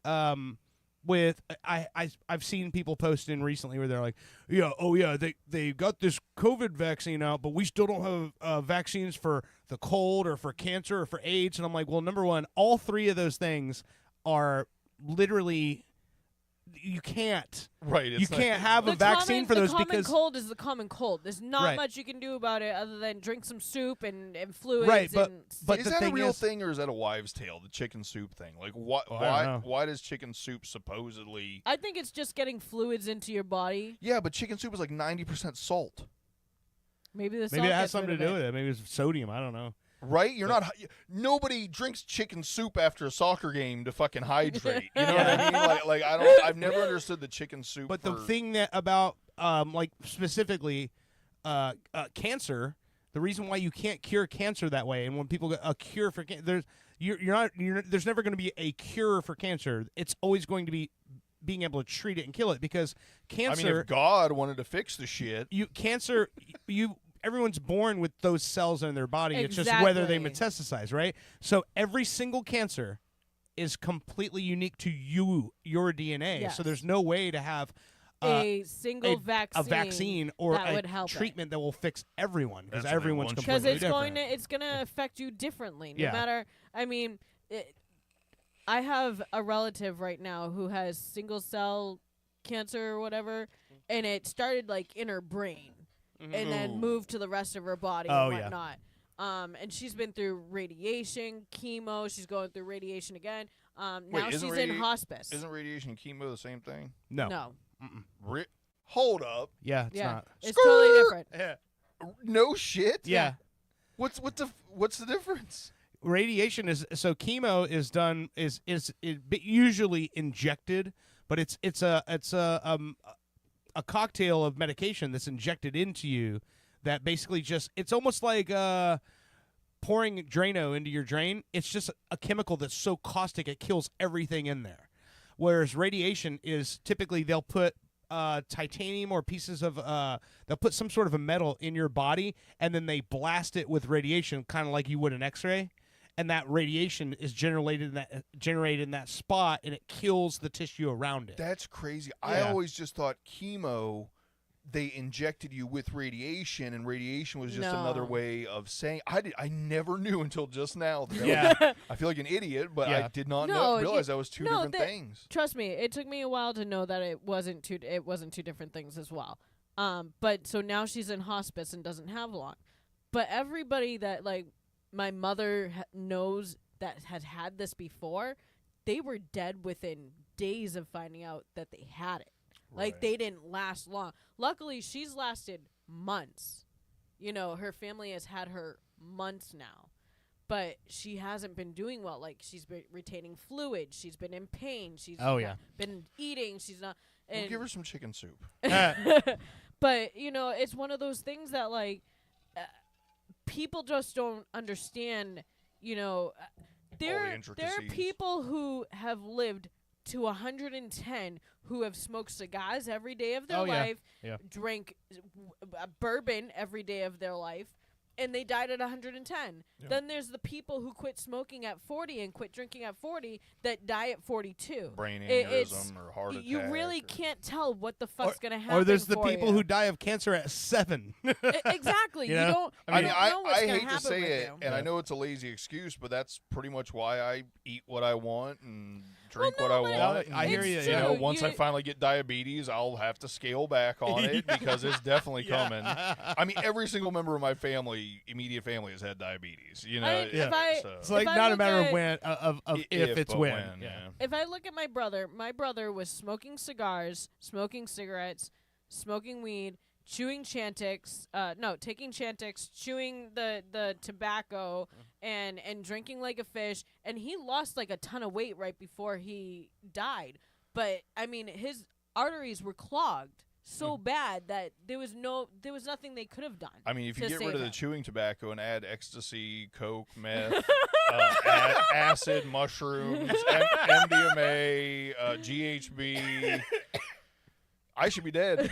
with I've seen people posting recently where they're like, they got this COVID vaccine out, but we still don't have vaccines for the cold or for cancer or for AIDS. And I'm like, well, number one, all three of those things are literally you can't Right. you can't have a vaccine for those the common because cold is the common cold. There's not Right. much you can do about it other than drink some soup and fluids. Right, but- and but is the that a thing real is- thing or is that a wives' tale? The chicken soup thing. Like, Oh, I don't know. why does chicken soup supposedly? I think it's just getting fluids into your body. Yeah, but chicken soup is like 90% salt. Maybe the maybe salt it has gets something rid to do of with it. Maybe it's sodium. I don't know. Right? You're not. Nobody drinks chicken soup after a soccer game to fucking hydrate. You know what I mean? Like I don't. I've never understood the chicken soup. But the for- thing that about like specifically cancer, the reason why you can't cure cancer that way, and when people get a cure for cancer, there's never going to be a cure for cancer. It's always going to be being able to treat it and kill it because I mean, cancer, if God wanted to fix the shit, everyone's born with those cells in their body. It's just whether they Exactly. metastasize, right? So every single cancer is completely unique to your DNA. Yes. So there's no way to have a single a vaccine or that a would help treatment that will fix everyone because That's what they everyone's want you to because completely it's different. it's going to affect you differently. No Yeah. matter. I mean, I have a relative right now who has single cell cancer or whatever, and it started like in her brain. And then moved to the rest of her body Oh, and yeah. whatnot. And she's been through radiation, chemo. She's going through radiation again. Now isn't she's in hospice. isn't radiation and chemo the same thing? No. No. Hold up. Yeah, it's Yeah. not. It's totally different. Yeah. No shit. Yeah. What's the difference? Radiation is so chemo is done is usually injected, but it's a cocktail of medication that's injected into you that basically just it's almost like pouring Drano into your drain. It's just a chemical that's so caustic it kills everything in there. Whereas radiation is typically they'll put titanium or pieces of they'll put some sort of a metal in your body, and then they blast it with radiation, kind of like you would an X-ray. And that radiation is generated in that spot, and it kills the tissue around it. That's crazy. I Yeah. always just thought chemo, they injected you with radiation, and radiation was just another No. way of saying. I never knew until just now. That Yeah. I feel like an idiot, but Yeah. I did not No, realize that was two different that- things. Trust me, it took me a while to know that it wasn't two different things as well. But so now she's in hospice and doesn't have long. But everybody that like my mother knows that has had this before, they were dead within days of finding out that they had it. Like Right. they didn't last long. Luckily, she's lasted months. You know, her family has had her months now. But she hasn't been doing well. Like she's been retaining fluid. She's been in pain. She's Oh, not yeah. been eating. She's not. We'll And give her some chicken soup. but you know, it's one of those things that like people just don't understand. You know, there are intricacies. people who have lived to 110 who have smoked cigars every day of their Oh, yeah. life, Yeah. drank bourbon every day of their life, and they died at 110. Then there's the people who quit smoking at 40 and quit drinking at 40 that die at 42. Brain It's- aneurysm or heart attack. You really or- can't tell what the fuck's gonna happen. Or there's the for people you. who die of cancer at 7. Exactly. You You, know? don't. I I You mean, don't know what's I gonna hate to happen say with it, you. and I know it's a lazy excuse, but that's pretty much why I eat what I want and drink no, what I but want. I hear and, you, You know, true. once I You- finally get diabetes, I'll have to scale back on it because it's definitely coming. I mean, every single member of my family, immediate family, has had diabetes. You know, if I- so- It's like I not a look matter of at- when, of if it's but when. yeah. If I look at my brother was smoking cigars, smoking cigarettes, smoking weed, chewing Chantix, taking Chantix, chewing the tobacco, and drinking like a fish, and he lost like a ton of weight right before he died. But I mean, his arteries were clogged so bad that there was nothing they could have done. I mean, if you to get rid save of the him. chewing tobacco and add ecstasy, coke, meth, acid, mushrooms, MDMA, GHB, I should be dead.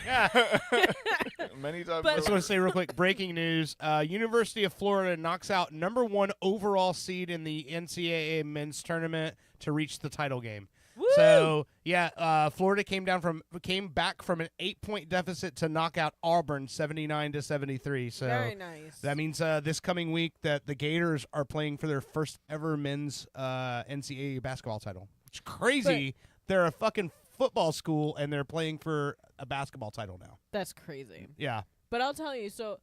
Many times. But- I just want to say real quick, breaking news. University of Florida knocks out #1 overall seed in the NCAA men's tournament to reach the title game. Woo! So, yeah, Florida came back from an 8-point deficit to knock out Auburn 79-73. So Very nice. that means this coming week that the Gators are playing for their first ever men's NCAA basketball title. It's crazy. They're a fucking football school and they're playing for a basketball title now. That's crazy. Yeah. But I'll tell you, so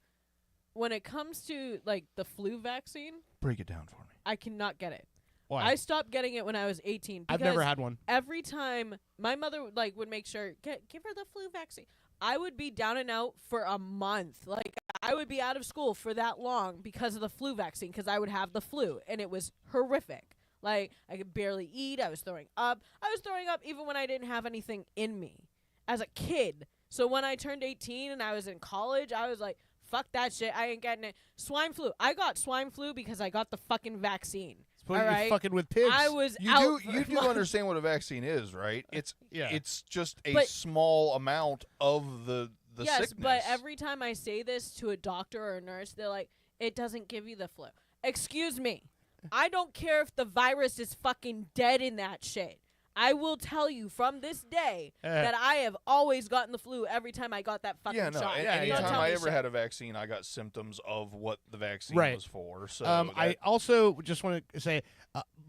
when it comes to like the flu vaccine, Break it down for me. I cannot get it. Why? I stopped getting it when I was 18. I've never because had one. Every time my mother would make sure give her the flu vaccine. I would be down and out for a month. Like I would be out of school for that long because of the flu vaccine because I would have the flu and it was horrific. Like I could barely eat. I was throwing up. I was throwing up even when I didn't have anything in me as a kid. So when I turned 18 and I was in college, I was like, fuck that shit. I ain't getting it. Swine flu. I got swine flu because I got the fucking vaccine. Supposed All to be right? fucking with pigs. I was You out do for you do months. understand what a vaccine is, right? It's Yeah. it's just a But- small amount of the Yes, sickness. but every time I say this to a doctor or a nurse, they're like, it doesn't give you the flu. Excuse me. I don't care if the virus is fucking dead in that shit. I will tell you from this day that I have always gotten the flu every time I got that fucking yeah, no. shot. a- Yeah, anytime Don't tell I me ever shit. had a vaccine, I got symptoms of what the vaccine Right. was for. So I that- also just want to say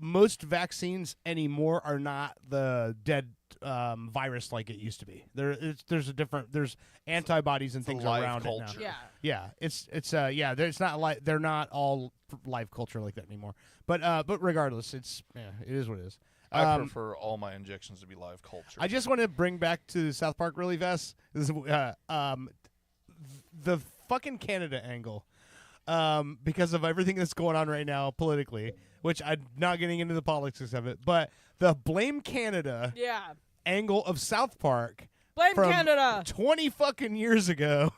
most vaccines anymore are not the dead virus like it used to be. There's antibodies and the things live around culture. it now. Yeah. Yeah, there's not like they're not all live culture like that anymore. But regardless, it is what it is. I prefer all my injections to be live culture. I just want to bring back to South Park really fast. This is, the fucking Canada angle, because of everything that's going on right now politically, which I'm not getting into the politics of it, but the blame Canada Yeah. angle of South Park Blame from Canada. 20 fucking years ago.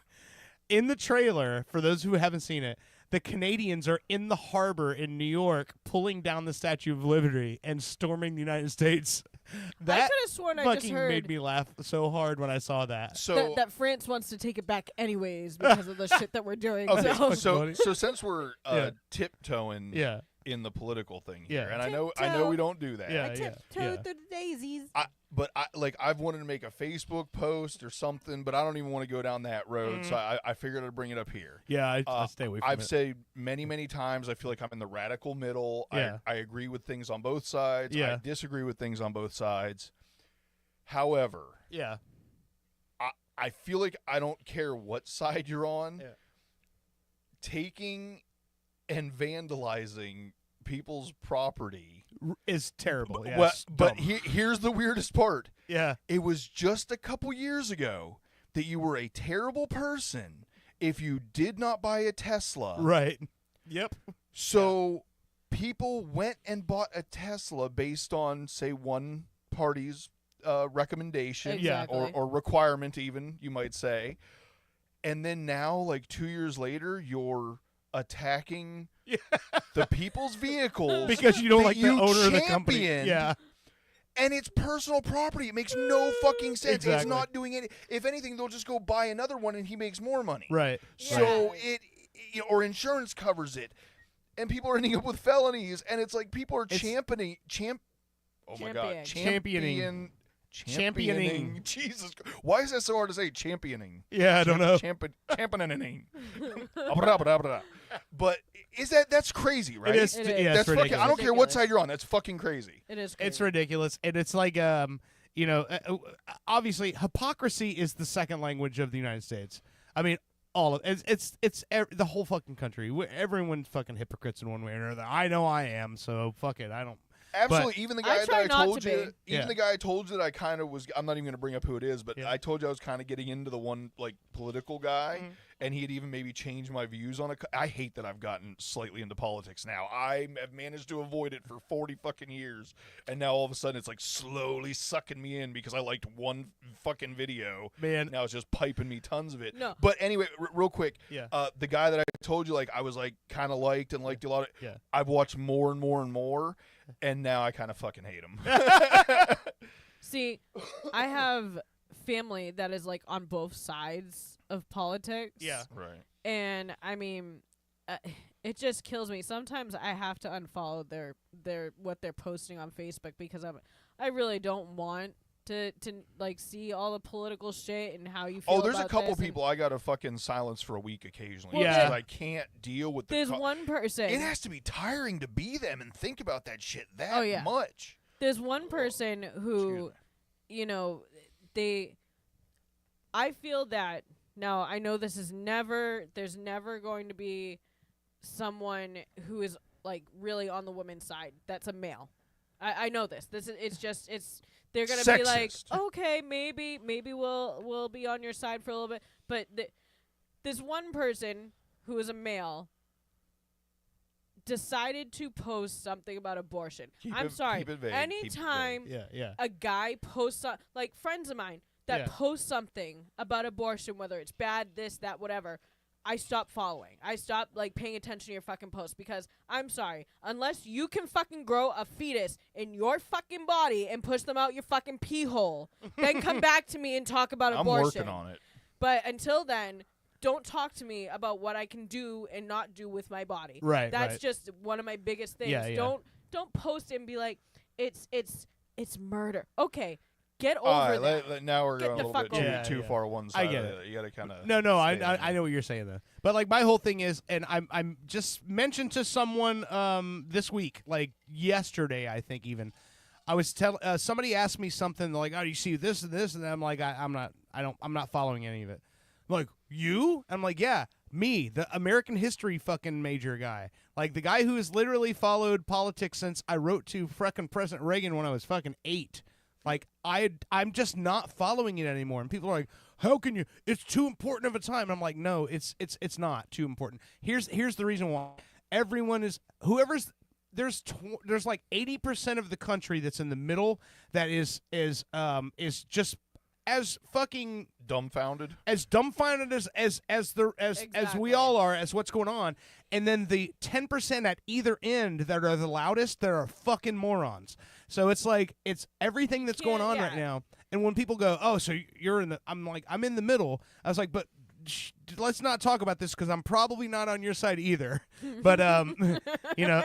In the trailer, for those who haven't seen it, the Canadians are in the harbor in New York pulling down the Statue of Liberty and storming the United States. That could have sworn I fucking just heard made me laugh so hard when I saw that. So that France wants to take it back anyways because of the shit that we're doing. okay, So. so since we're Yeah. tiptoeing Yeah. in the political thing here, Yeah. and I know we don't do that. Yeah, I tiptoed through the daisies. But I've wanted to make a Facebook post or something, but I don't even want to go down that road. So I figured I'd bring it up here. Yeah, I stay away from I've it. said many times I feel like I'm in the radical middle. Yeah. I agree with things on both sides. Yeah. I disagree with things on both sides. However, Yeah. I feel like I don't care what side you're on. Yeah. Taking and vandalizing people's property. Is terrible. Yeah, Well, it's but dumb. here's the weirdest part. Yeah. It was just a couple years ago that you were a terrible person if you did not buy a Tesla. Right. Yep. So people went and bought a Tesla based on, say, one party's recommendation Exactly. or requirement, even, you might say. And then now, like 2 years later, you're attacking the people's vehicles Because you don't that like the you owner of the company. championed. Yeah. And it's personal property. It makes no fucking sense. It's Exactly. not doing any. If anything, they'll just go buy another one and he makes more money. Right. So or insurance covers it, and people are ending up with felonies. And it's like people are championing. Oh my god, Championing. championing. Jesus, why is that so hard to say? Championing. Yeah, I don't know. Championing. But that's crazy, right? It is. It is. Yeah, That's it's fucking. ridiculous. I don't care what Ridiculous. side you're on. That's fucking crazy. It is. Crazy. It's ridiculous, and it's like obviously hypocrisy is the second language of the United States. I mean, all of it's the whole fucking country. Everyone's fucking hypocrites in one way or another. I know I am, so fuck it. I don't. Absolutely. Even the guy try that I not told to you, be. even Yeah. the guy I told you that I kind of was. I'm not even going to bring up who it is, but Yeah. I told you I was kind of getting into the one like political guy, Mm-hmm. and he had even maybe changed my views on it. I hate that I've gotten slightly into politics now. I have managed to avoid it for 40 fucking years, and now all of a sudden it's like slowly sucking me in because I liked one fucking video. Man. Now it's just piping me tons of it. No. But anyway, real quick, Yeah. the guy that I told you, like I was like kind of liked a lot of. Yeah. I've watched more and more and more, and now I kind of fucking hate him. See, I have family that is like on both sides of politics. Yeah. Right. And I mean, it just kills me. Sometimes I have to unfollow their what they're posting on Facebook because I really don't want to like see all the political shit and how you feel. Oh, there's a about couple this and people I gotta fucking silence for a week occasionally. Well, Yeah. because I can't deal with the. There's one person. It has to be tiring to be them and think about that shit that Oh, yeah. much. There's one person who, you know, I feel that, now I know there's never going to be someone who is like really on the women's side that's a male. I know this. They're going to be like, Sexist. okay, maybe we'll be on your side for a little bit. But this one person who is a male decided to post something about abortion. I'm sorry. Keep it vague. Keep it Anytime vague. Yeah. Yeah. a guy posts like friends of mine that Yeah. post something about abortion, whether it's bad, this, that, whatever, I stop following. I stop like paying attention to your fucking posts because I'm sorry, unless you can fucking grow a fetus in your fucking body and push them out your fucking pee hole, then come back to me and talk about I'm abortion. working on it. But until then, don't talk to me about what I can do and not do with my body. Right, That's right. just one of my biggest things. Yeah, yeah. Don't post it and be like, it's murder. Okay, get over All that. right, now we're Get going the a little bit fuck too, over it. too Yeah, far one I side. get of it. You gotta kind of. No, I know what you're saying though. But like my whole thing is, and I'm just mentioned to someone this week, like yesterday, I think even. I was somebody asked me something like, "Oh, you see this and this," and I'm like, I'm not following any of it. Like, you? I'm like, yeah, me, the American history fucking major guy. Like the guy who has literally followed politics since I wrote to frickin' President Reagan when I was fucking 8. Like I'm just not following it anymore. And people are like, how can you? It's too important of a time. And I'm like, no, it's not too important. Here's the reason why. Everyone is there's like 80% of the country that's in the middle that is just as fucking Dumbfounded. as dumbfounded as we Exactly. all are as what's going on, and then the 10% at either end that are the loudest, that are fucking morons. So it's like it's everything that's going on right Yeah. now. And when people go, "Oh, so you're in the," I'm like, I'm in the middle. I was like, but let's not talk about this because I'm probably not on your side either. But you know,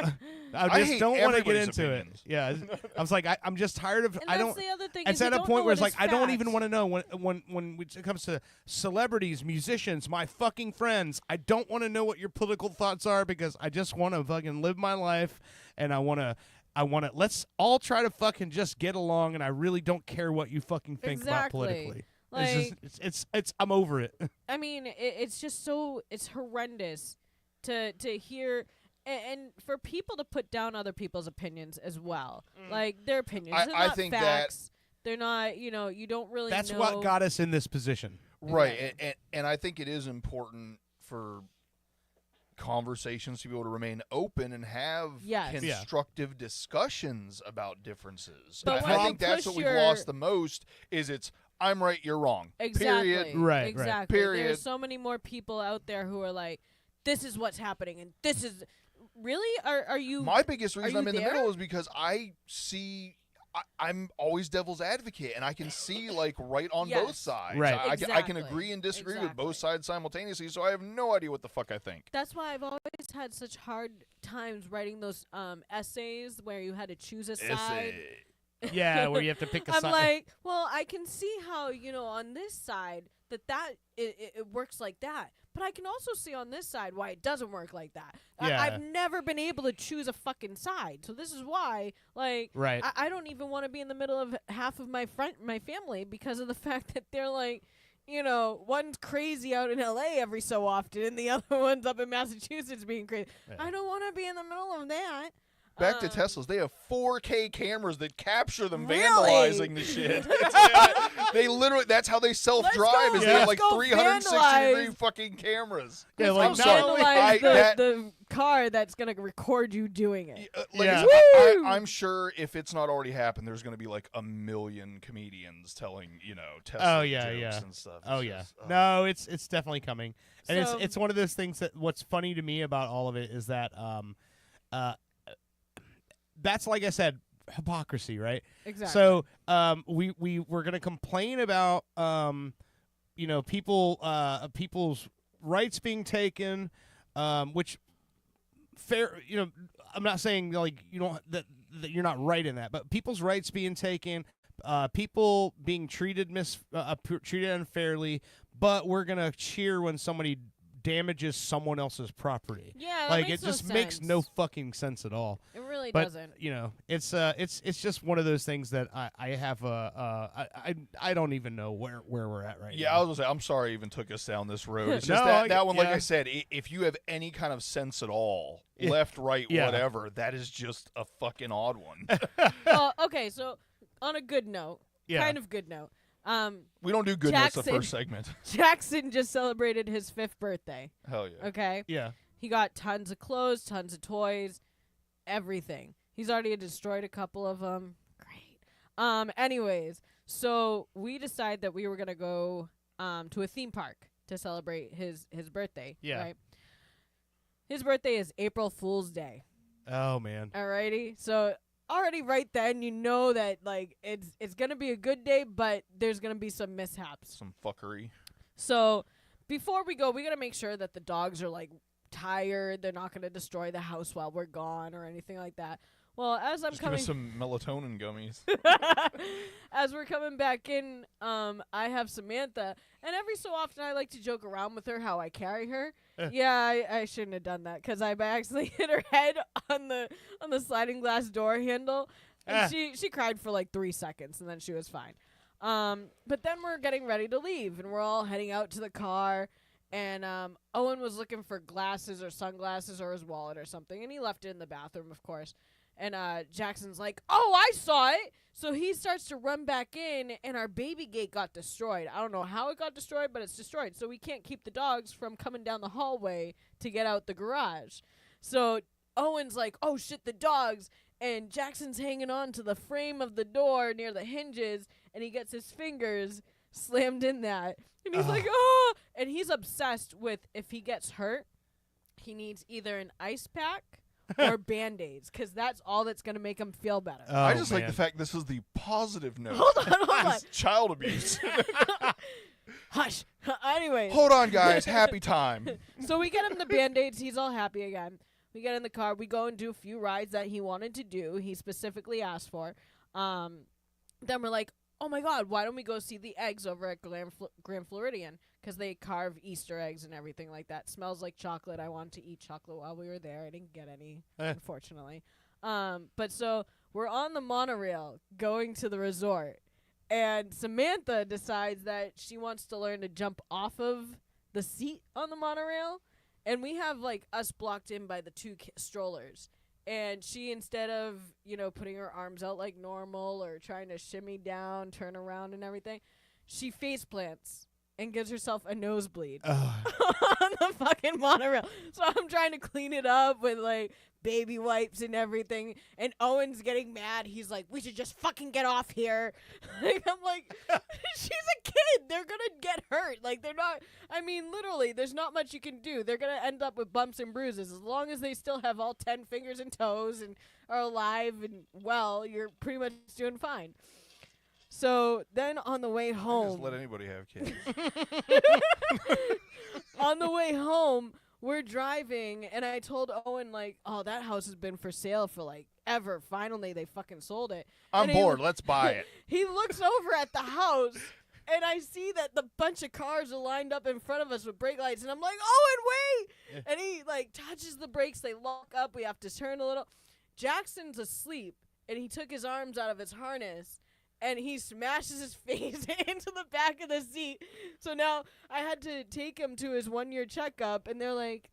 I I just hate don't want to get everybody's into opinions. it. Yeah, I was like, I'm just tired of. And I that's don't. the other thing. It's is you at a don't point know where it's what like is I don't even fact. want to know when it comes to celebrities, musicians, my fucking friends. I don't want to know what your political thoughts are because I just want to fucking live my life, and I want to. Let's all try to fucking just get along, and I really don't care what you fucking think about Exactly. politically. Like, It's I'm over it. I mean, it's just it's horrendous to hear, and for people to put down other people's opinions as well. Like their opinions, they're I not think that- facts. They're not, you don't really. That's know. what got us in this position. Right, and I think it is important for conversations to be able to remain open and have Yes. Yeah. constructive discussions about differences. But And when I you think that's push what we've your- lost the most is it's I'm right, you're wrong. Exactly. Period. Right, Exactly. Period. There's so many more people out there who are like, this is what's happening, and this is really. Are you? My biggest reason you I'm in there? the middle is because I see I'm always devil's advocate, and I can see like right on both Yes. sides. Right. I can Exactly. agree and disagree with Exactly. both sides simultaneously, so I have no idea what the fuck I think. That's why I've always had such hard times writing those essays where you had to choose a side. Yeah, where you have to pick a I'm side. like, well, I can see how on this side that it works like that, but I can also see on this side why it doesn't work like that. Yeah. I've never been able to choose a fucking side, so this is why, like, Right. I don't even want to be in the middle of half of my family because of the fact that they're like, one's crazy out in LA every so often, and the other one's up in Massachusetts being crazy. I don't want to be in the middle of that. Back to Teslas, they have 4K cameras that capture them Really? vandalizing the shit. They literally, that's how they self-drive, go. is they have Let's like go 360-degree vandalize. fucking cameras. Yeah, like, I'm sorry. Vandalize the car that's gonna record you doing it. Like, Yeah. I'm sure if it's not already happened, there's going to be like a million comedians telling, Tesla Oh yeah, jokes yeah. and stuff. Oh It's yeah. just, No, it's definitely coming, and So- it's one of those things that what's funny to me about all of it is that that's like I said, hypocrisy, right? Exactly. So we were gonna complain about people's rights being taken, which fair. I'm not saying like you don't that you're not right in that, but people's rights being taken, people being treated treated unfairly, but we're gonna cheer when somebody damages someone else's property. Yeah, that like makes it no just makes no sense. fucking sense at all. It really But doesn't. it's just one of those things that I have I don't even know where we're at right Yeah, now. I was going to say, I'm sorry I even took us down this road. It's No, just that one, like yeah. I said, if you have any kind of sense at all, Yeah. left, right, Yeah. whatever, that is just a fucking odd one. Well, okay, so on a good note, Yeah. kind of good note, We don't do good notes the Jackson. first segment. Jackson just celebrated his 5th birthday. Hell yeah. Okay, Yeah. he got tons of clothes, tons of toys, everything. He's already destroyed a couple of them. Great. Anyways, so we decided that we were gonna go to a theme park to celebrate his birthday. Yeah. Right. His birthday is April Fool's Day. Oh man. Alrighty, so already right then you know that like it's gonna be a good day, but there's gonna be some mishaps. Some fuckery. So before we go, we gotta make sure that the dogs are like tired. They're not gonna destroy the house while we're gone or anything like that. Well, as I'm Just give coming, us some melatonin gummies. as we're coming back in, I have Samantha, and every so often I like to joke around with her how I carry her. Yeah, I shouldn't have done that because I accidentally hit her head on the sliding glass door handle, and she cried for like 3 seconds, and then she was fine. But then we're getting ready to leave, and we're all heading out to the car. And Owen was looking for glasses or sunglasses or his wallet or something, and he left it in the bathroom, of course. And Jackson's like, "Oh, I saw it!" So he starts to run back in, and our baby gate got destroyed. I don't know how it got destroyed, but it's destroyed. So we can't keep the dogs from coming down the hallway to get out the garage. So Owen's like, "Oh shit, the dogs!" And Jackson's hanging on to the frame of the door near the hinges, and he gets his fingers slammed in that. And he's like, oh! And he's obsessed with if he gets hurt, he needs either an ice pack or Band-Aids, because that's all that's going to make him feel better. Oh, I just like man. the fact this is the positive note. Hold on. This child abuse. Hush. Anyways. Hold on, guys. Happy time. So we get him the Band-Aids. He's all happy again. We get in the car. We go and do a few rides that he wanted to do. He specifically asked for. Then we're like, oh, my God, why don't we go see the eggs over at Grand Floridian? Because they carve Easter eggs and everything like that. Smells like chocolate. I wanted to eat chocolate while we were there. I didn't get any, unfortunately. But so we're on the monorail going to the resort. And Samantha decides that she wants to learn to jump off of the seat on the monorail. And we have, like, us blocked in by the two strollers. And she, instead of, putting her arms out like normal or trying to shimmy down, turn around and everything, she face plants and gives herself a nosebleed on the fucking monorail. So I'm trying to clean it up with, like, baby wipes and everything. And Owen's getting mad. He's like, we should just fucking get off here. Like, I'm like, she's a kid. They're going to get hurt. Like, they're not, literally, there's not much you can do. They're going to end up with bumps and bruises. As long as they still have all 10 fingers and toes and are alive and well, you're pretty much doing fine. So then on the way home. Just let anybody have kids. On the way home, we're driving, and I told Owen, like, oh, that house has been for sale for, like, ever. Finally, they fucking sold it. I'm And bored. Let's buy it. He looks over at the house, and I see that the bunch of cars are lined up in front of us with brake lights, and I'm like, Owen, wait! And he, like, touches the brakes. They lock up. We have to turn a little. Jackson's asleep, and he took his arms out of his harness, and he smashes his face into the back of the seat. So now I had to take him to his 1-year checkup, and they're like,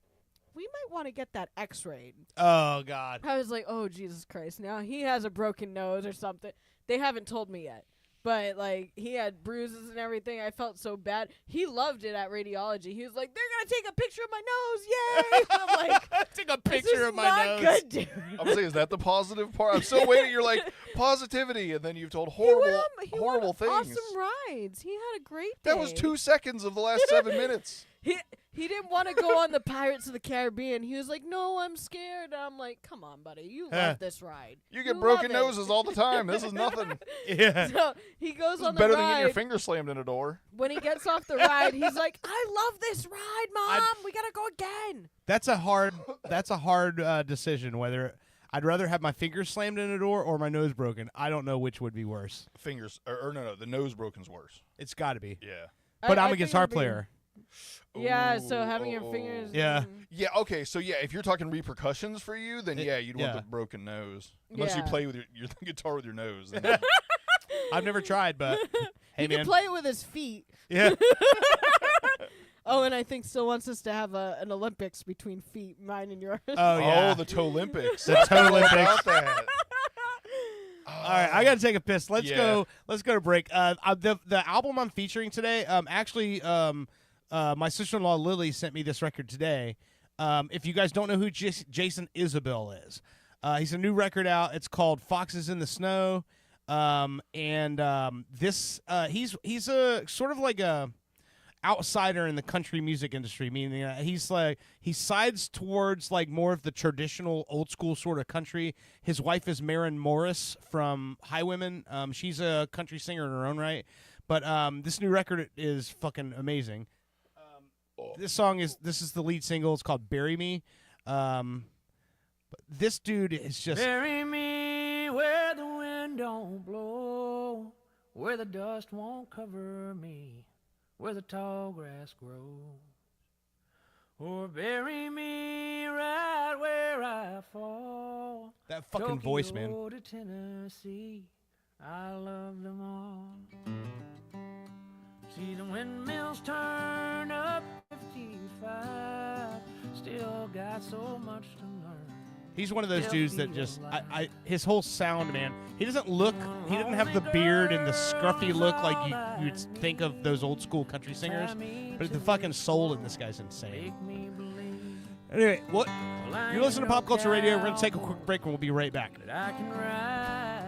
we might want to get that x-rayed. Oh, God. I was like, oh, Jesus Christ. Now he has a broken nose or something. They haven't told me yet. But, like, he had bruises and everything. I felt so bad. He loved it at radiology. He was like, they're going to take a picture of my nose. Yay! I'm like, take a this picture is of my not nose. good, dude. I'm gonna say, is that the positive part? I'm still waiting. You're like positivity, and then you've told He went horrible on things. awesome rides. He had a great day. That was 2 seconds of the last 7 minutes. He didn't want to go on the Pirates of the Caribbean. He was like, no, I'm scared. And I'm like, come on, buddy. You love this ride. You get love broken it. noses all the time. This is nothing. Yeah. So he goes This is on the better ride. than getting your finger slammed in a door. When he gets off the ride, he's like, I love this ride, Mom. We got to go again. That's a hard decision, whether I'd rather have my fingers slammed in a door or my nose broken. I don't know which would be worse. Fingers, or no, the nose broken's worse. It's got to be. Yeah. But I'm a think guitar it'd be- player. Yeah, so having your fingers. Yeah. Yeah, okay, so yeah, if you're talking repercussions for you, then yeah, you'd want yeah. the broken nose. Unless you Yeah. play with your guitar with your nose. Then I've never tried, but hey, He man. can play it with his feet. Yeah. Oh, and I think still wants us to have an Olympics between feet, mine and yours. Oh, yeah. Oh, the Toe Olympics. The Toe Olympics. About that. All right, I gotta take a piss. Let's Yeah. go. Let's go to break. The album I'm featuring today, my sister-in-law Lily sent me this record today. If you guys don't know who Jason Isabel is, he's a new record out. It's called Foxes in the Snow, he's a sort of like a outsider in the country music industry, meaning he sides towards like more of the traditional old school sort of country. His wife is Maren Morris from Highwomen. She's a country singer in her own right, but this new record is fucking amazing. This is the lead single. It's called Bury Me. But this dude is just Bury me where the wind don't blow, where the dust won't cover me, where the tall grass grows. Or bury me right where I fall. that fucking voice, man. Tokyo to Tennessee, I love them all. See the windmills turn up 55, still got so much to learn. He's one of those dudes that just, his whole sound, man. He doesn't have the beard and the scruffy look like you'd think of those old school country singers. But the fucking soul in this guy's insane. Anyway, you're listening to Pop Culture Radio. We're going to take a quick break and we'll be right back. That I can ride,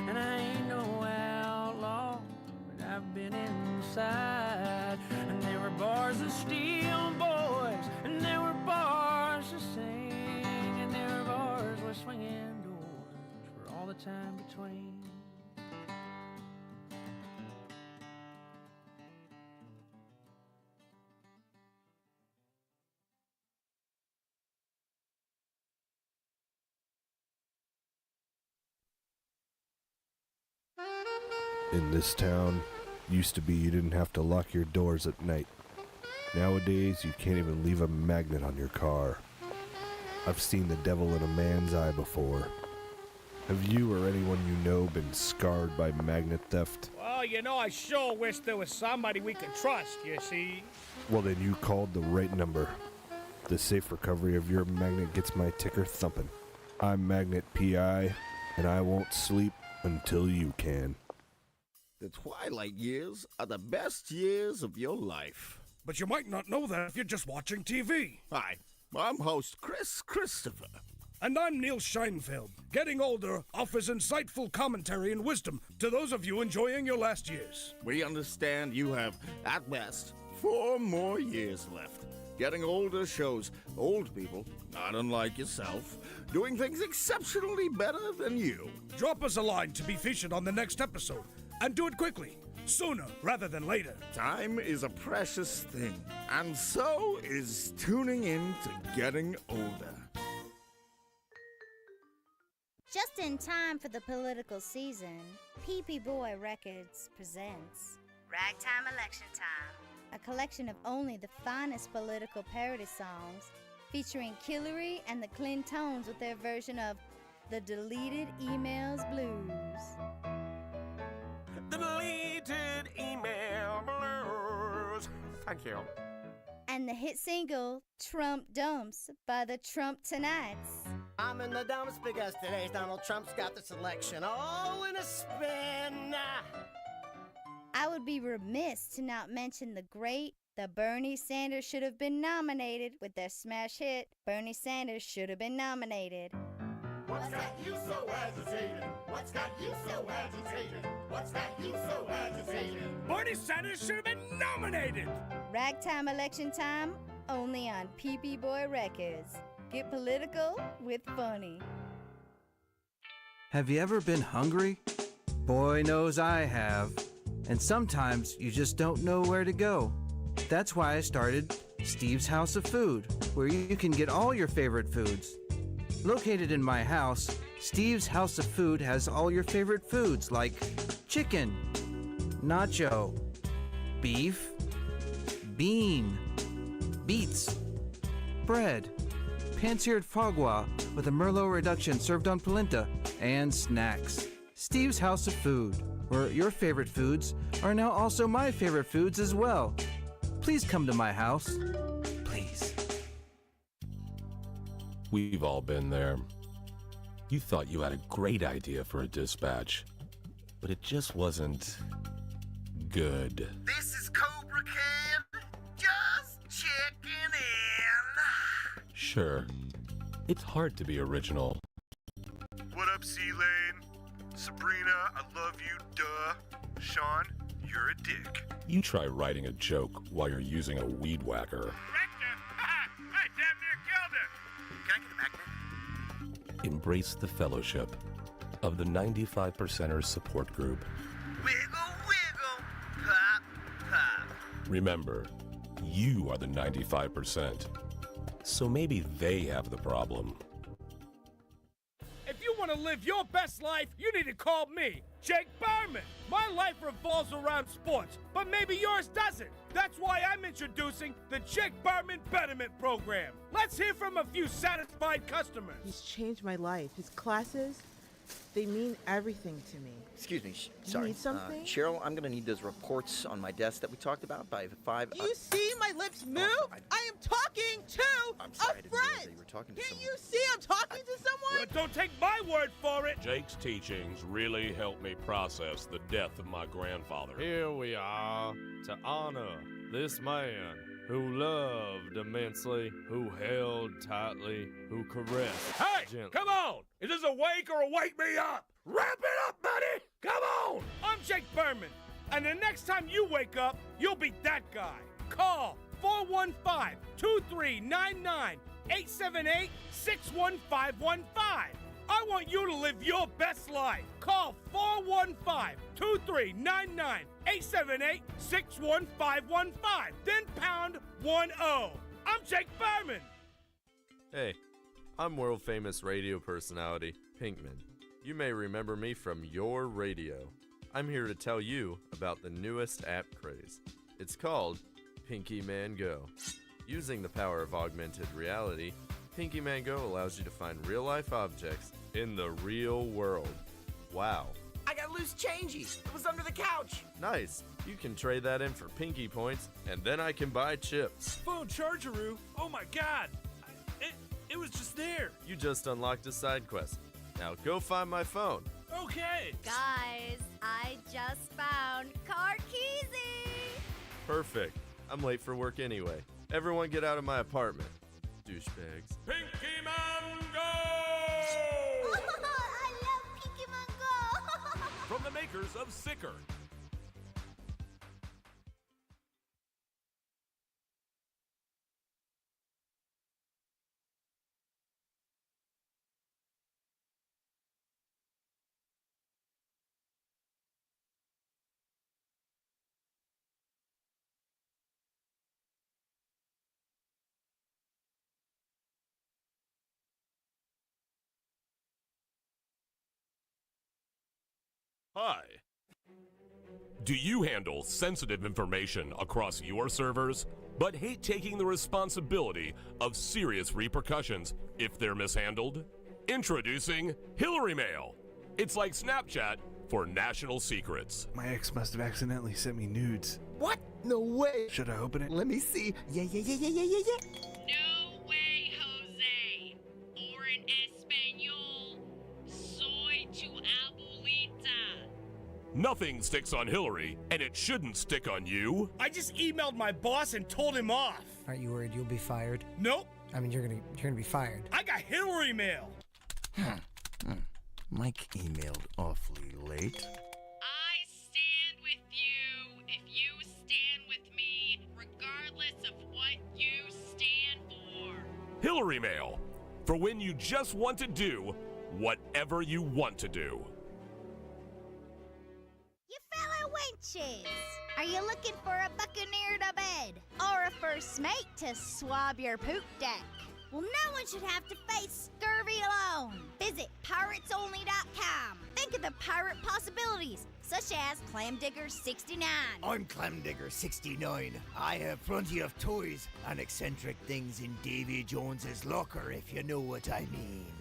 and I ain't no outlaw, but I've been in side. And there were bars of steel, boys, and there were bars to sing, and there were bars where swinging doors for all the time between. In this town, used to be you didn't have to lock your doors at night. Nowadays, you can't even leave a magnet on your car. I've seen the devil in a man's eye before. Have you or anyone you know been scarred by magnet theft? Well, you know, I sure wish there was somebody we could trust, you see. Well, then you called the right number. The safe recovery of your magnet gets my ticker thumping. I'm Magnet PI, and I won't sleep until you can. The twilight years are the best years of your life. But you might not know that if you're just watching TV. Hi, I'm host Chris Christopher. And I'm Neil Scheinfeld. Getting older offers insightful commentary and wisdom to those of you enjoying your last years. We understand you have, at best, 4 more years left. Getting older shows old people, not unlike yourself, doing things exceptionally better than you. Drop us a line to be featured on the next episode. And do it quickly, sooner rather than later. Time is a precious thing, and so is tuning in to Getting Older. Just in time for the political season, PP Boy Records presents Ragtime Election Time, a collection of only the finest political parody songs featuring Killary and the Clintones with their version of the Deleted Emails Blues. The deleted email blues. Thank you. And the hit single Trump Dumps by the Trump Tonights. I'm in the dumps because today's Donald Trump's got this election all in a spin. I would be remiss to not mention the Bernie Sanders should have been nominated with their smash hit, Bernie Sanders should have been nominated. What's got you so agitated? What's got you so agitated? What's got you so agitated? Bernie Sanders should have been nominated! Ragtime Election Time, only on PP Boy Records. Get political with funny. Have you ever been hungry? Boy knows I have. And sometimes you just don't know where to go. That's why I started Steve's House of Food, where you can get all your favorite foods. Located in my house, Steve's House of Food has all your favorite foods like chicken, nacho, beef, bean, beets, bread, pan-seared foie gras with a Merlot reduction served on polenta, and snacks. Steve's House of Food, where your favorite foods are now also my favorite foods as well. Please come to my house. Please. We've all been there. You thought you had a great idea for a dispatch, but it just wasn't good. This is Cobra Cam, just checking in. Sure, it's hard to be original. What up, C-Lane? Sabrina, I love you, duh. Sean, you're a dick. You try writing a joke while you're using a weed whacker. I damn near killed him! Can I get a magnet? Embrace the fellowship of the 95%ers support group. Wiggle, wiggle, pop, pop. Remember, you are the 95%. So maybe they have the problem. If you want to live your best life, you need to call me, Jake Berman. My life revolves around sports, but maybe yours doesn't. That's why I'm introducing the Jake Berman Betterment Program. Let's hear from a few satisfied customers. He's changed my life. His classes, they mean everything to me. Excuse me, You sorry. need something? Cheryl, I'm gonna need those reports on my desk that we talked about by 5. Do you see my lips move? I am talking to I'm sorry, I a didn't realize friend. that you were talking to Can't someone. you see I'm talking to someone? But don't take my word for it. Jake's teachings really helped me process the death of my grandfather. Here we are to honor this man who loved immensely, who held tightly, who caressed. Hey, gently. come on! Is this a wake or a wake me up? Wrap it up, buddy! Come on! I'm Jake Berman, And the next time you wake up, you'll be that guy. Call 415-239-9878-61515. I want you to live your best life. Call 415-239-9878-61515. Then pound 10. I'm Jake Berman. Hey, I'm world famous radio personality Pinkman. You may remember me from your radio. I'm here to tell you about the newest app craze. It's called Pinky Man Go. Using the power of augmented reality, Pinky Man Go allows you to find real-life objects in the real world. Wow. I got loose changes. It was under the couch. Nice. You can trade that in for Pinky points, and then I can buy chips. Phone chargeroo. Oh my God. It was just there. You just unlocked a side quest. Now go find my phone. Okay. Guys, I just found Carkeezy. Perfect. I'm late for work anyway. Everyone get out of my apartment. Douchebags. Pinky Man Go! I love Pinky Man Go. From the makers of Sicker. Hi. Do you handle sensitive information across your servers, but hate taking the responsibility of serious repercussions if they're mishandled? Introducing Hillary Mail. It's like Snapchat for national secrets. My ex must have accidentally sent me nudes. What? No way. Should I open it? Let me see. Yeah. No way, Jose. Or en español, soy tu abuelita. Nothing sticks on Hillary, and it shouldn't stick on you. I just emailed my boss and told him off. Aren't you worried you'll be fired? Nope. I mean, you're gonna be fired. I got Hillary Mail. Mike emailed awfully late. I stand with you if you stand with me, regardless of what you stand for. Hillary Mail. For when you just want to do whatever you want to do. You fellow wenches, are you looking for a buccaneer to bed? Or a first mate to swab your poop deck? Well, no one should have to face scurvy alone. Visit piratesonly.com. Think of the pirate possibilities, such as Clamdigger 69. I'm Clamdigger 69. I have plenty of toys and eccentric things in Davy Jones's locker, if you know what I mean.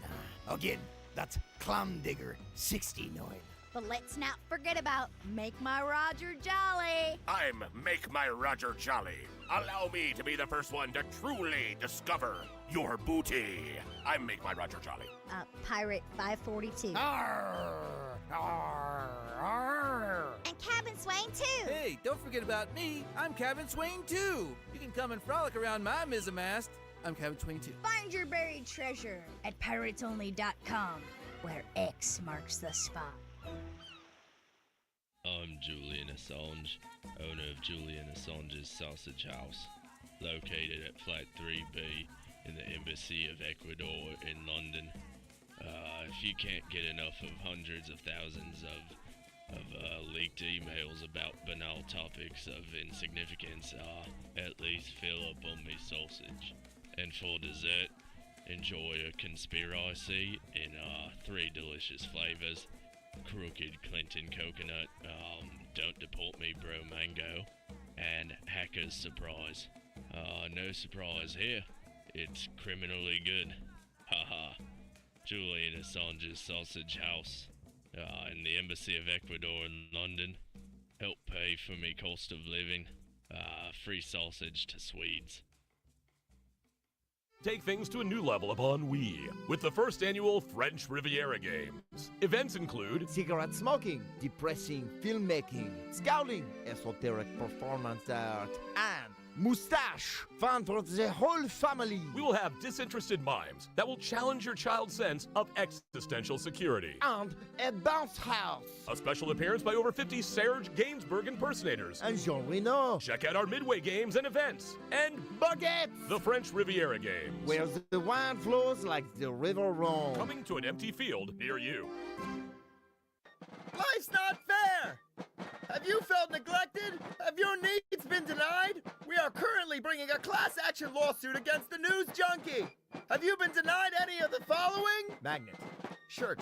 Again, that's Clamdigger 69. But let's not forget about Make My Roger Jolly. I'm Make My Roger Jolly. Allow me to be the first one to truly discover your booty. I'm Make My Roger Jolly. Pirate 542. And Cabin Swain too. Hey, don't forget about me. I'm Cabin Swain too. You can come and frolic around my mizzenmast. I'm Cabin Swain too. Find your buried treasure at piratesonly.com, where X marks the spot. I'm Julian Assange, owner of Julian Assange's Sausage House, located at Flat 3B in the Embassy of Ecuador in London. If you can't get enough of hundreds of thousands of leaked emails about banal topics of insignificance, at least fill up on me sausage. And for dessert, enjoy a conspiracy in 3 delicious flavors. Crooked Clinton coconut, don't deport me bro mango, and hacker's surprise. No surprise here, it's criminally good. Haha. Julian Assange's Sausage House, in the Embassy of Ecuador in London. Help pay for me cost of living. Free sausage to Swedes. Take things to a new level upon Wii with the first annual French Riviera Games. Events include cigarette smoking, depressing filmmaking, scouting, esoteric performance art, and Moustache, fun for the whole family. We will have disinterested mimes that will challenge your child's sense of existential security. And a bounce house. A special appearance by over 50 Serge Gainsbourg impersonators. And Jean Reno. Check out our Midway games and events. And Baguettes. the French Riviera games. Where the wine flows like the river Rhone. Coming to an empty field near you. Life's not fair! Have you felt neglected? Have your needs been denied? We are currently bringing a class action lawsuit against the news junkie. Have you been denied any of the following? Magnet, shirt,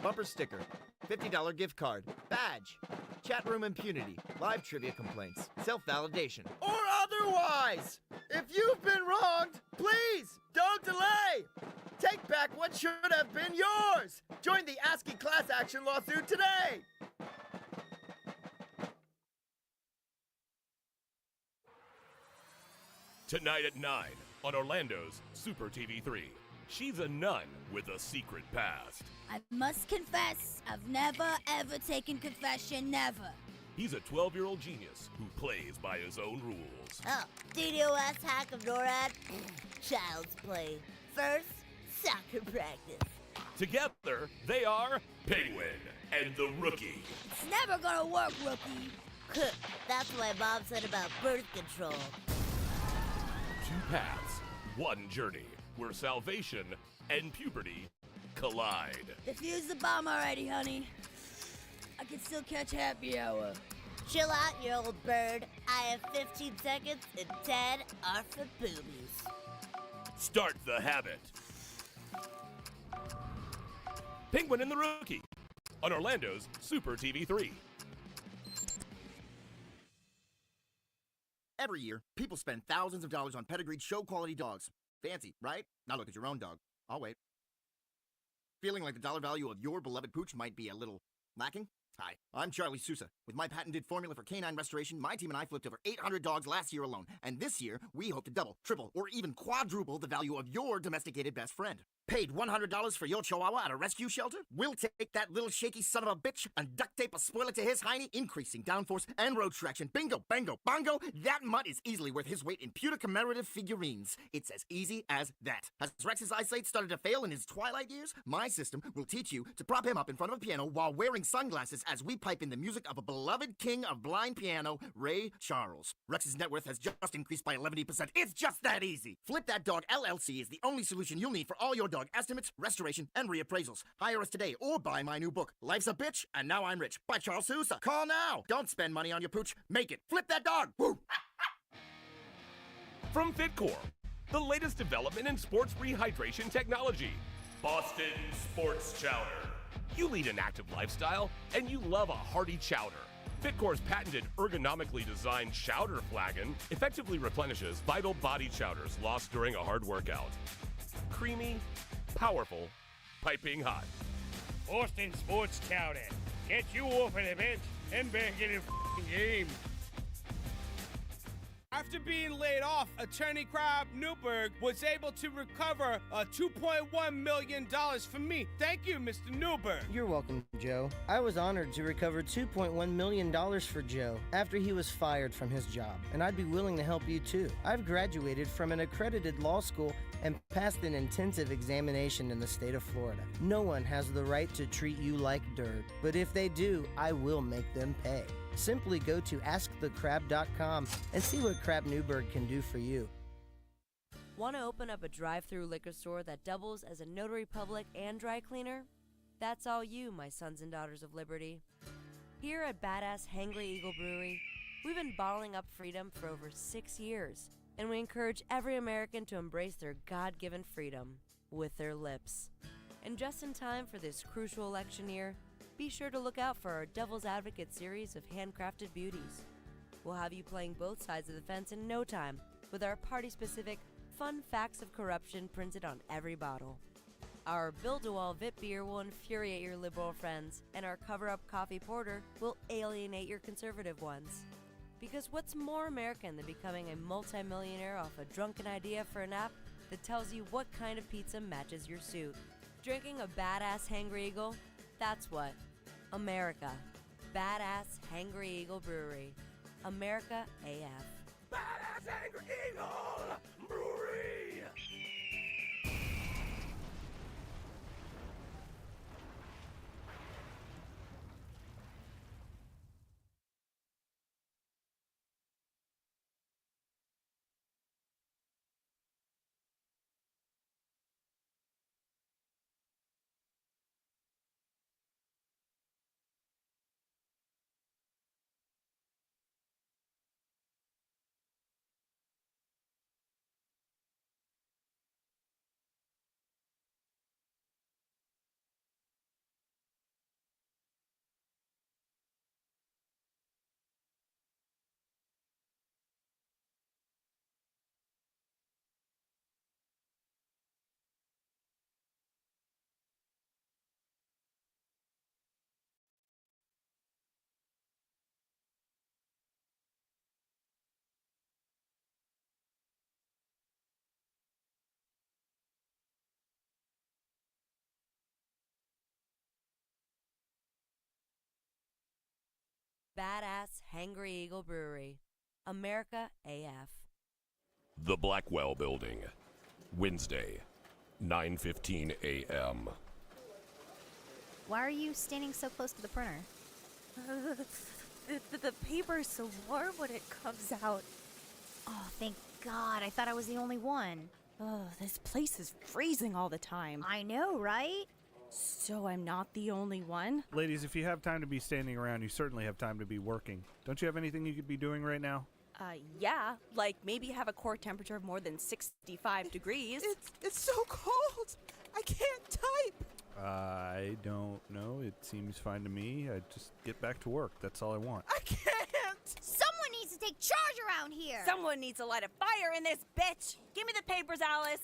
bumper sticker, $50 gift card, badge, chat room impunity, live trivia complaints, self-validation. Or otherwise! If you've been wronged, please don't delay! Take back what should have been yours! Join the ASCII class action lawsuit today! Tonight at 9 on Orlando's Super TV 3. She's a nun with a secret past. I must confess, I've never ever taken confession, never. He's a 12-year-old genius who plays by his own rules. Oh, DDoS hack of NORAD? Child's play. First, soccer practice. Together, they are Penguin and the Rookie. It's never gonna work, rookie. That's what my mom said about birth control. Two paths, one journey, where salvation and puberty collide. Defuse the bomb already, honey. I can still catch happy hour. Chill out, you old bird. I have 15 seconds and 10 are for boobies. Start the habit. Penguin and the Rookie on Orlando's Super TV 3. Every year, people spend thousands of dollars on pedigreed show-quality dogs. Fancy, right? Now look at your own dog. I'll wait. Feeling like the dollar value of your beloved pooch might be a little lacking? Hi, I'm Charlie Sousa. With my patented formula for canine restoration, my team and I flipped over 800 dogs last year alone. And this year, we hope to double, triple, or even quadruple the value of your domesticated best friend. Paid $100 for your chihuahua at a rescue shelter? We'll take that little shaky son of a bitch and duct tape a spoiler to his hiney, increasing downforce and road traction. Bingo, bango, bongo. That mutt is easily worth his weight in pewter commemorative figurines. It's as easy as that. Has Rex's eyesight started to fail in his twilight years? My system will teach you to prop him up in front of a piano while wearing sunglasses as we pipe in the music of a beloved king of blind piano, Ray Charles. Rex's net worth has just increased by 11%. It's just that easy. Flip That Dog LLC is the only solution you'll need for all your dog estimates, restoration, and reappraisals. Hire us today or buy my new book, Life's a Bitch, and Now I'm Rich, by Charles Sousa. Call now. Don't spend money on your pooch. Make it. Flip that dog. Woo! From Fitcore, the latest development in sports rehydration technology. Boston Sports Chowder. You lead an active lifestyle, and you love a hearty chowder. Fitcore's patented ergonomically designed chowder flagon effectively replenishes vital body chowders lost during a hard workout. Creamy, powerful, piping hot. Boston Sports Chowder. Get you off of the bench and back in the game. After being laid off, attorney Crab Newberg was able to recover $2.1 million from me. Thank you, Mr. Newberg. You're welcome, Joe. I was honored to recover $2.1 million for Joe after he was fired from his job, and I'd be willing to help you too. I've graduated from an accredited law school and passed an intensive examination in the state of Florida. No one has the right to treat you like dirt, but if they do, I will make them pay. Simply go to AskTheCrab.com and see what Crab Newberg can do for you. Want to open up a drive-through liquor store that doubles as a notary public and dry cleaner? That's all you, my sons and daughters of liberty. Here at Badass Hangry Eagle Brewery, we've been bottling up freedom for over 6 years, and we encourage every American to embrace their God-given freedom with their lips. And just in time for this crucial election year, be sure to look out for our Devil's Advocate series of handcrafted beauties. We'll have you playing both sides of the fence in no time with our party-specific fun facts of corruption printed on every bottle. Our Build-A-Wall VIP beer will infuriate your liberal friends, and our cover-up coffee porter will alienate your conservative ones. Because what's more American than becoming a multimillionaire off a drunken idea for an app that tells you what kind of pizza matches your suit? Drinking a Badass Hangry Eagle? That's what. America. Badass Hangry Eagle Brewery. America AF. Badass Badass Angry Eagle Brewery! Badass Hangry Eagle Brewery. America AF. The Blackwell Building, Wednesday, 9:15 a.m. Why are you standing so close to the printer? The paper is so warm when it comes out. Oh, thank God. I thought I was the only one. Oh, this place is freezing all the time. I know, right? So I'm not the only one? Ladies, if you have time to be standing around, you certainly have time to be working. Don't you have anything you could be doing right now? Yeah, like maybe have a core temperature of more than 65 degrees. It's so cold. I can't type. I don't know. It seems fine to me. I just get back to work. That's all I want. I can't. Someone needs to take charge around here. Someone needs to light a fire in this bitch. Give me the papers, Alice.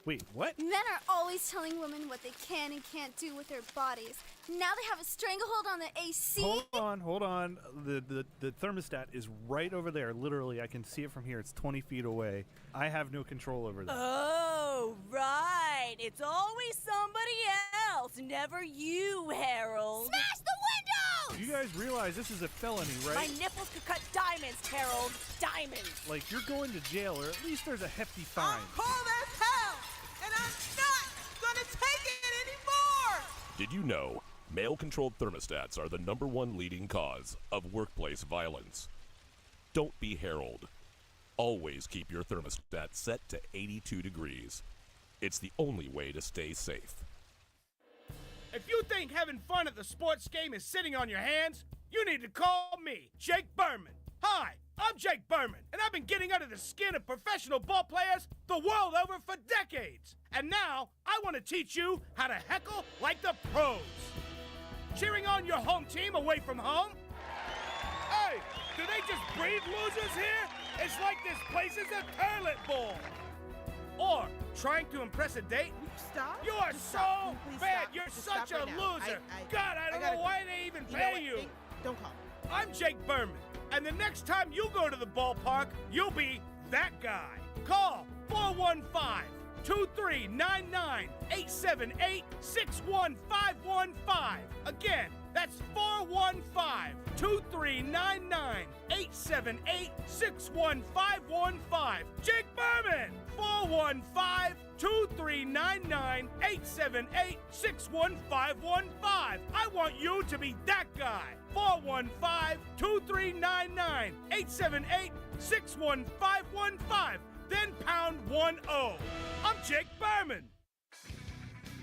Wait, what? Men are always telling women what they can and can't do with their bodies. Now they have a stranglehold on the AC. Hold on. The thermostat is right over there. Literally, I can see it from here. It's 20 feet away. I have no control over that. Oh, right. It's always somebody else, never you, Harold. Smash the windows! You guys realize this is a felony, right? My nipples could cut diamonds, Harold. Diamonds. Like, you're going to jail, or at least there's a hefty fine. Cold as hell, and I'm not gonna take it anymore! Did you know male-controlled thermostats are the #1 leading cause of workplace violence? Don't be Harold. Always keep your thermostat set to 82 degrees. It's the only way to stay safe. If you think having fun at the sports game is sitting on your hands, you need to call me, Jake Berman. Hi, I'm Jake Berman, and I've been getting under the skin of professional ball players the world over for decades. And now, I want to teach you how to heckle like the pros. Cheering on your home team away from home? Hey, do they just breed losers here? It's like this place is a toilet bowl. Or trying to impress a date? Stop. You are Just so stop. Please bad. stop. You're Just such stop a right now. loser. God, I don't know why they even pay you. Don't call. I'm Jake Berman, and the next time you go to the ballpark, you'll be that guy. Call 415-239-878-61515. Again, that's 415-239-878-61515. Jake Berman, 415-239-878-61515. I want you to be that guy. 415-239-878-61515. Then pound 10. I'm Jake Berman.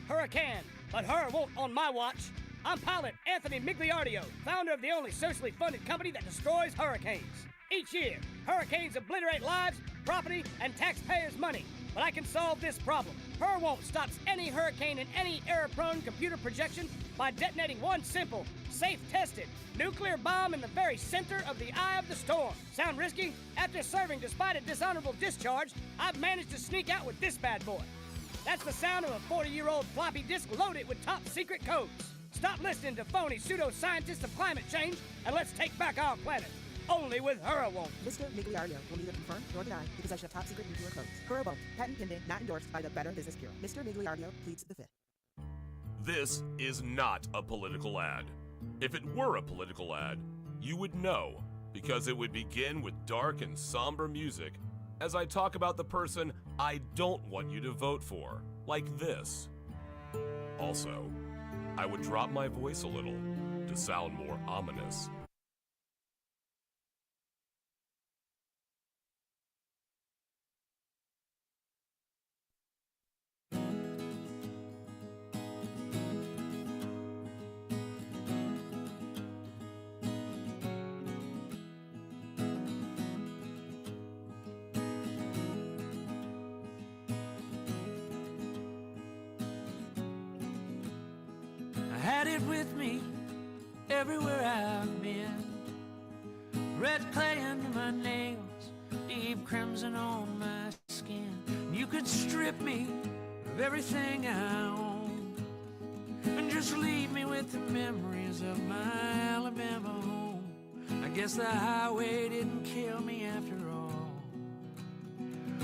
Hurricane, but her won't on my watch. I'm pilot Anthony Migliardio, founder of the only socially funded company that destroys hurricanes. Each year, hurricanes obliterate lives, property, and taxpayers' money. But I can solve this problem. Her won't stops any hurricane in any error-prone computer projection by detonating one simple, safe-tested nuclear bomb in the very center of the eye of the storm. Sound risky? After serving despite a dishonorable discharge, I've managed to sneak out with this bad boy. That's the sound of a 40-year-old floppy disk loaded with top-secret codes. Stop listening to phony pseudoscientists of climate change, and let's take back our planet. Only with Hura won't. Mr. Migliario will neither confirm nor deny the possession of top-secret nuclear codes. Hura won't. Patent pending, not endorsed by the Better Business Bureau. Mr. Migliario pleads the fifth. This is not a political ad. If it were a political ad, you would know, because it would begin with dark and somber music as I talk about the person I don't want you to vote for, like this. Also, I would drop my voice a little to sound more ominous. I had it with me everywhere I've been. Red clay under my nails, deep crimson on my skin. You could strip me of everything I own and just leave me with the memories of my Alabama home. I guess the highway didn't kill me after all.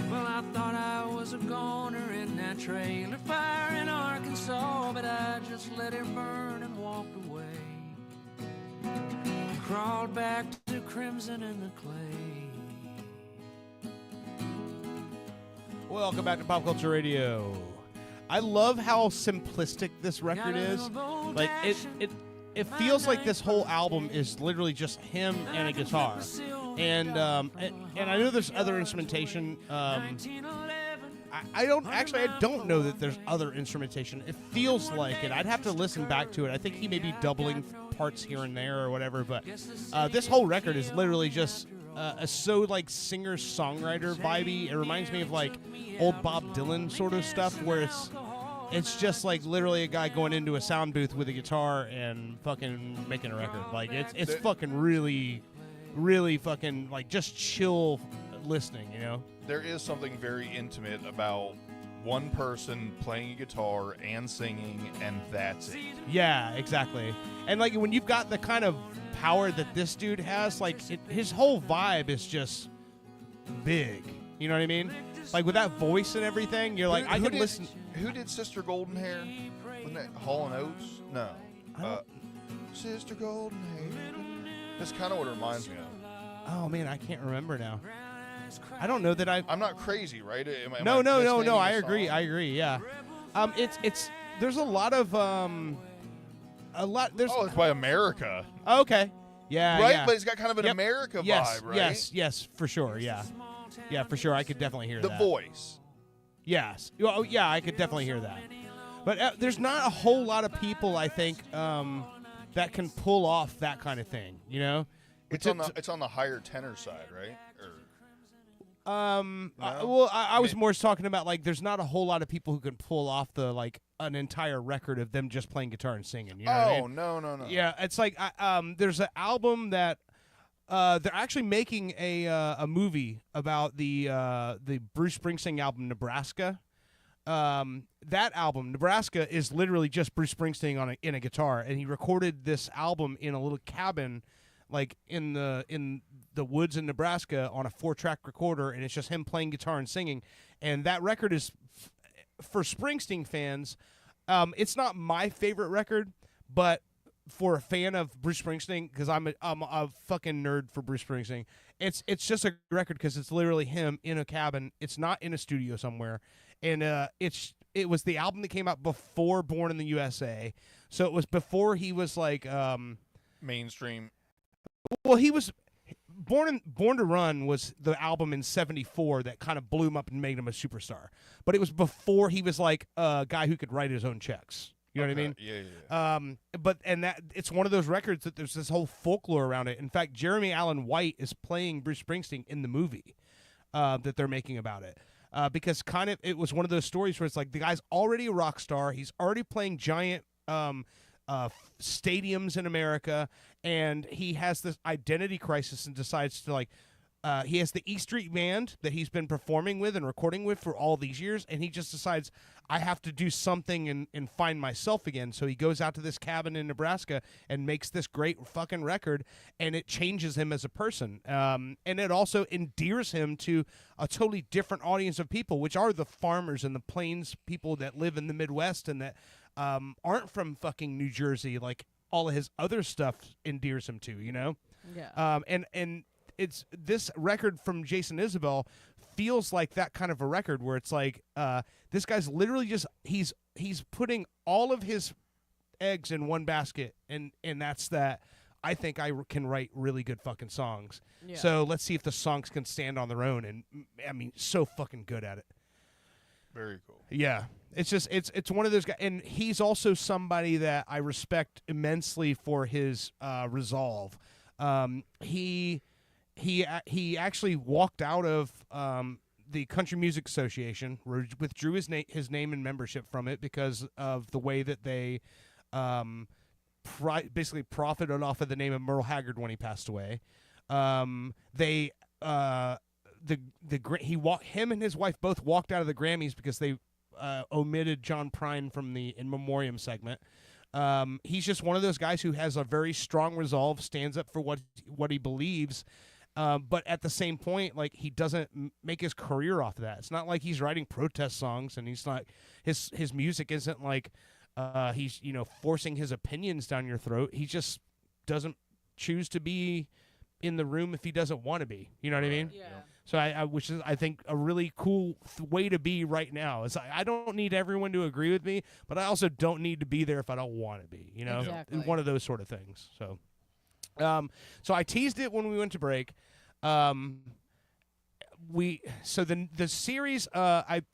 Well, I thought I was a goner in that trailer fire in Arkansas, but I just let it burn and walked away. Crawled back to crimson in the clay. Welcome back to Pop Culture Radio. I love how simplistic this record is. Like it feels like this whole album is literally just him and a guitar. And I know there's other instrumentation. I don't know that there's other instrumentation. It feels like it. I'd have to listen back to it. I think he may be doubling parts here and there or whatever. But this whole record is literally just so like singer-songwriter vibey. It reminds me of like old Bob Dylan sort of stuff, where it's just like literally a guy going into a sound booth with a guitar and fucking making a record. Like it's fucking really fucking like just chill listening, you know? There is something very intimate about one person playing a guitar and singing, and that's it. Yeah, exactly. And like when you've got the kind of power that this dude has, like his whole vibe is just big. You know what I mean? Like with that voice and everything, you're like, I could listen. Who did Sister Golden Hair? Wasn't that Hall & Oates? No. Sister Golden Hair. That's kind of what it reminds me of. Oh man, I can't remember now. I don't know that I'm not crazy, right? No. I agree. Yeah. It's there's a lot. There's. Oh, it's by America. Okay. Yeah. Right, yeah. but it's got kind of an America vibe, right? Yes, for sure. Yeah. Yeah, for sure. I could definitely hear the that. voice. Yes. Oh, yeah. I could definitely hear that. But there's not a whole lot of people, I think, that can pull off that kind of thing. You know. It's on the higher tenor side, right? No? I was more talking about like there's not a whole lot of people who can pull off the like an entire record of them just playing guitar and singing. You know what I mean? No. Yeah, it's like there's an album that they're actually making a movie about the Bruce Springsteen album Nebraska. That album Nebraska is literally just Bruce Springsteen in a guitar, and he recorded this album in a little cabin, like in the woods in Nebraska on a 4-track recorder, and it's just him playing guitar and singing. And that record is for Springsteen fans. It's not my favorite record, but for a fan of Bruce Springsteen, because I'm a fucking nerd for Bruce Springsteen, it's just a record because it's literally him in a cabin. It's not in a studio somewhere, and it was the album that came out before Born in the USA, so it was before he was like mainstream. Well, he was Born to Run was the album in '74 that kind of blew him up and made him a superstar. But it was before he was like a guy who could write his own checks. You know what I mean? Yeah. That it's one of those records that there's this whole folklore around it. In fact, Jeremy Allen White is playing Bruce Springsteen in the movie that they're making about it. Because kind of it was one of those stories where it's like the guy's already a rock star. He's already playing giant stadiums in America, and he has this identity crisis and decides to like he has the E Street Band that he's been performing with and recording with for all these years, and he just decides I have to do something and find myself again. So he goes out to this cabin in Nebraska and makes this great fucking record, and it changes him as a person. And it also endears him to a totally different audience of people, which are the farmers and the plains people that live in the Midwest and that aren't from fucking New Jersey, like all of his other stuff endears him to, you know? Yeah. And it's this record from Jason Isbell feels like that kind of a record where it's like this guy's literally just he's putting all of his eggs in one basket, and that's that. I think I can write really good fucking songs. Yeah. So let's see if the songs can stand on their own. And I mean, so fucking good at it. Very cool. Yeah, it's just it's one of those guys, and he's also somebody that I respect immensely for his resolve. He actually walked out of the Country Music Association, withdrew his name and membership from it because of the way that they basically profited off of the name of Merle Haggard when he passed away. Him and his wife both walked out of the Grammys because they omitted John Prine from the In Memoriam segment. He's just one of those guys who has a very strong resolve, stands up for what he believes, but at the same point, like, he doesn't make his career off of that. It's not like he's writing protest songs, and he's not his music isn't like he's forcing his opinions down your throat. He just doesn't choose to be in the room if he doesn't want to be. You know what I mean? Yeah. So which is, I think, a really cool way to be right now. Is I don't need everyone to agree with me, but I also don't need to be there if I don't want to be. Exactly. One of those sort of things. So, so I teased it when we went to break. The series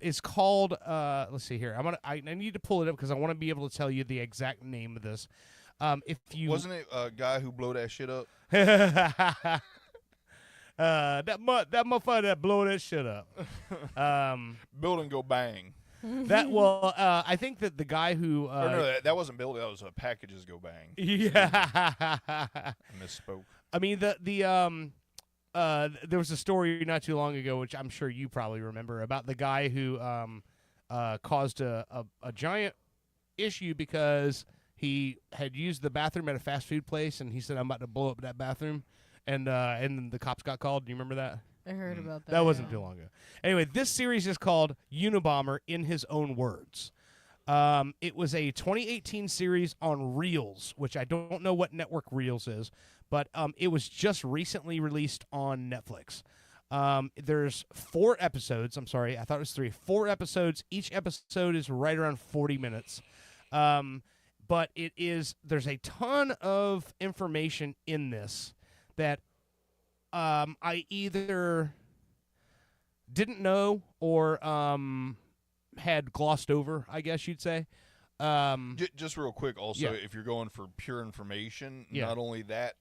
is called let's see here. I need to pull it up because I want to be able to tell you the exact name of this. If you Wasn't it a guy who blew that shit up? that motherfucker that blow that shit up. Building go bang. I think that the guy who Or no, that wasn't building. That was packages go bang. Yeah, I misspoke. I mean there was a story not too long ago, which I'm sure you probably remember, about the guy who caused a giant issue because he had used the bathroom at a fast food place, and he said, "I'm about to blow up that bathroom," and then the cops got called. Do you remember that? I heard about that. That wasn't too long ago. Anyway, this series is called Unabomber in his own words. It was a 2018 series on Reels, which I don't know what network Reels is, but it was just recently released on Netflix. There's 4 episodes. I'm sorry, I thought it was 3. 4 episodes. Each episode is right around 40 minutes. But there's a ton of information in this that I either didn't know or had glossed over, I guess you'd say. Just real quick, also, Yeah. if you're going for pure information, Yeah. not only that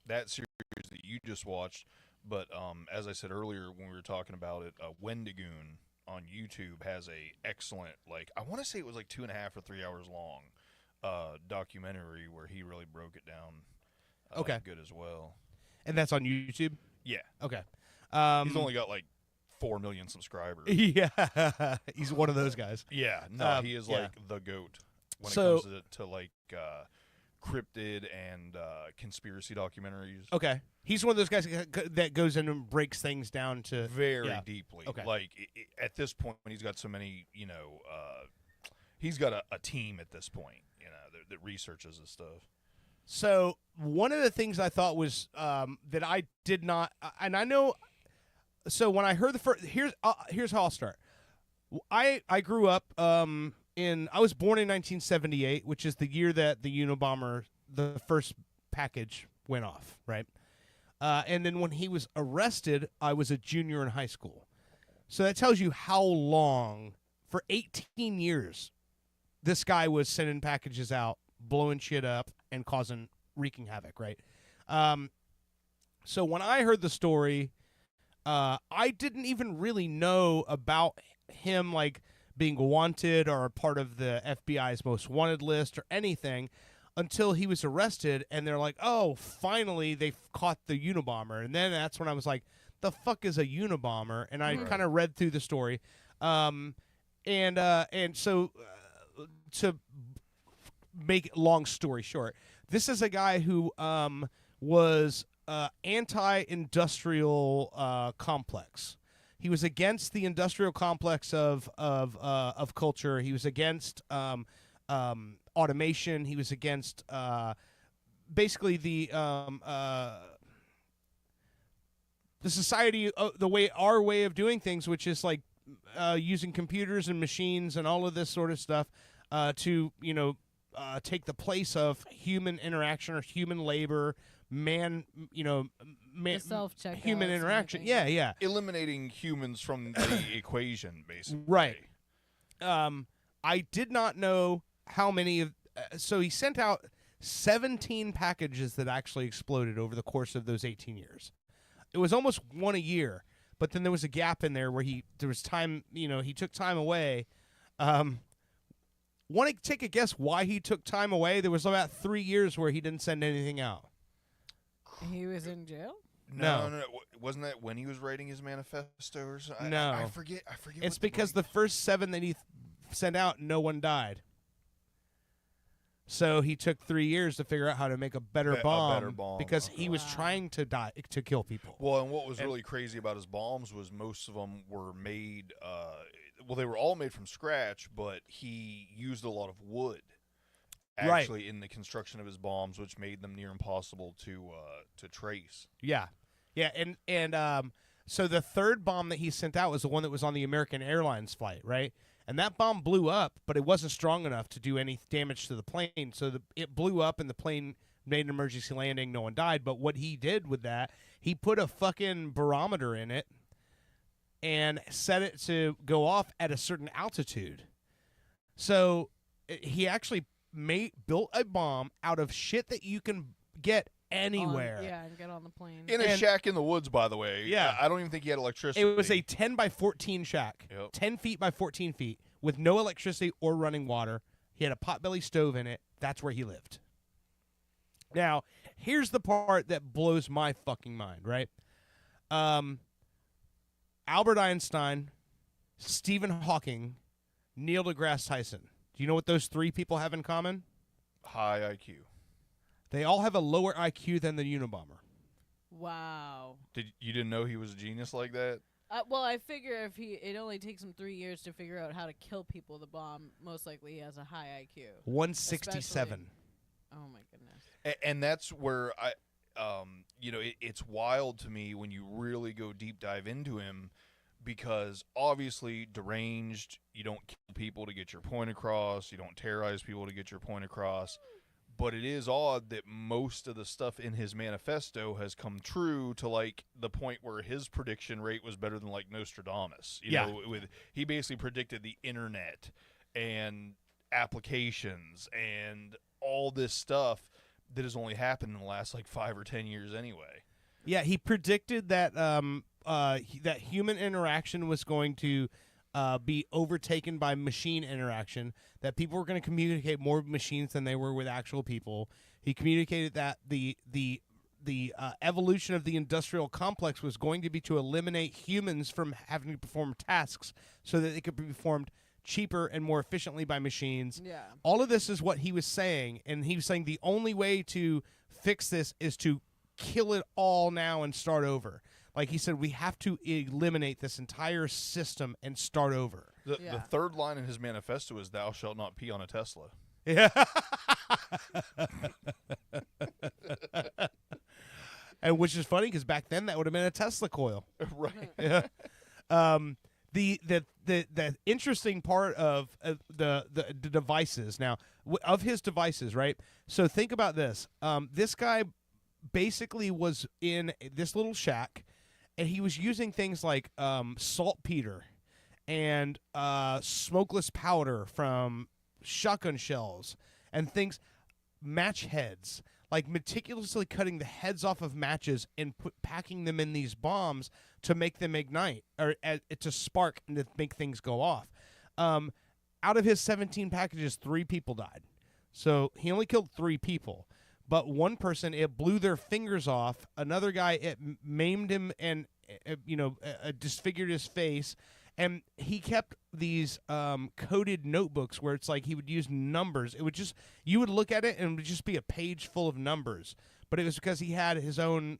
that series that you just watched, but as I said earlier when we were talking about it, Wendigoon on YouTube has a excellent, I want to say it was 2.5 or 3 hours long documentary where he really broke it down. Okay. Good as well. And that's on YouTube? Yeah. Okay. He's only got 4 million subscribers. Yeah. He's one of those guys. Yeah. No, he is yeah. The GOAT when So- it comes to cryptid and conspiracy documentaries. Okay. He's one of those guys that goes in and breaks things down to Very yeah. deeply. Okay. At this point, when he's got so many, he's got a team at this point, that researches this stuff. So one of the things I thought was that I did not, and I know. So when I heard the first, here's how I'll start. I grew up I was born in 1978, which is the year that the Unabomber, the first package went off, right? And then when he was arrested, I was a junior in high school. So that tells you how long, for 18 years, this guy was sending packages out, blowing shit up, and wreaking havoc, right? So when I heard the story, I didn't even really know about him, being wanted or a part of the FBI's most wanted list or anything until he was arrested, and they're like, oh, finally they caught the Unabomber. And then that's when I was like, the fuck is a Unabomber? And I kind of read through the story. And so to make long story short, this is a guy who was anti-industrial complex. He was against the industrial complex of culture. He was against automation. He was against the society, our way of doing things, which is like using computers and machines and all of this sort of stuff to, take the place of human interaction or human labor, self-checkout human interaction. Yeah. Eliminating humans from the equation, basically. Right. I did not know how many of. So he sent out 17 packages that actually exploded over the course of those 18 years. It was almost one a year, but then there was a gap in there where there was time. He took time away. Want to take a guess why he took time away? There was about 3 years where he didn't send anything out. He was in jail? No. Wasn't that when he was writing his manifesto or something? No. I forget. It's because the first 7 that he sent out, no one died. So he took 3 years to figure out how to make a better bomb because he was trying to kill people. Well, and what was really crazy about his bombs was most of them were made. They were all made from scratch, but he used a lot of wood. Actually, in the construction of his bombs, which made them near impossible to trace. Yeah, and so the third bomb that he sent out was the one that was on the American Airlines flight, right? And that bomb blew up, but it wasn't strong enough to do any damage to the plane. So it blew up, and the plane made an emergency landing. No one died. But what he did with that, he put a fucking barometer in it and set it to go off at a certain altitude. So he actually built a bomb out of shit that you can get anywhere. And get on the plane. In a shack in the woods, by the way. Yeah. I don't even think he had electricity. It was a 10 by 14 shack. Yep. 10 feet by 14 feet with no electricity or running water. He had a potbelly stove in it. That's where he lived. Now, here's the part that blows my fucking mind, right? Albert Einstein, Stephen Hawking, Neil deGrasse Tyson. Do you know what those 3 people have in common? High IQ. They all have a lower IQ than the Unabomber. Wow. You didn't know he was a genius like that? Well, I figure it only takes him 3 years to figure out how to kill people with a bomb. Most likely, he has a high IQ. 167. Oh my goodness. And that's where it's wild to me when you really go deep dive into him, because obviously deranged, you don't kill people to get your point across, you don't terrorize people to get your point across. But it is odd that most of the stuff in his manifesto has come true to like the point where his prediction rate was better than like Nostradamus. You know, he basically predicted the internet and applications and all this stuff that has only happened in the last like 5 or 10 years anyway. Yeah, he predicted that that human interaction was going to be overtaken by machine interaction, that people were going to communicate more with machines than they were with actual people. He communicated that the evolution of the industrial complex was going to be to eliminate humans from having to perform tasks so that they could be performed cheaper and more efficiently by machines. Yeah. All of this is what he was saying, and he was saying the only way to fix this is to kill it all now and start over. Like he said, we have to eliminate this entire system and start over. The third line in his manifesto is, "Thou shalt not pee on a Tesla." Yeah. And which is funny because back then that would have been a Tesla coil. Right. Yeah. The interesting part of the devices now of his devices, right? So think about this. This guy basically was in this little shack, and he was using things like saltpeter and smokeless powder from shotgun shells and things, match heads, like meticulously cutting the heads off of matches and packing them in these bombs to make them ignite or to spark and to make things go off. Out of his 17 packages, 3 people died. So he only killed 3 people. But one person, it blew their fingers off. Another guy, it maimed him and, disfigured his face. And he kept these coded notebooks where it's like he would use numbers. It would just, you would look at it and it would just be a page full of numbers. But it was because he had his own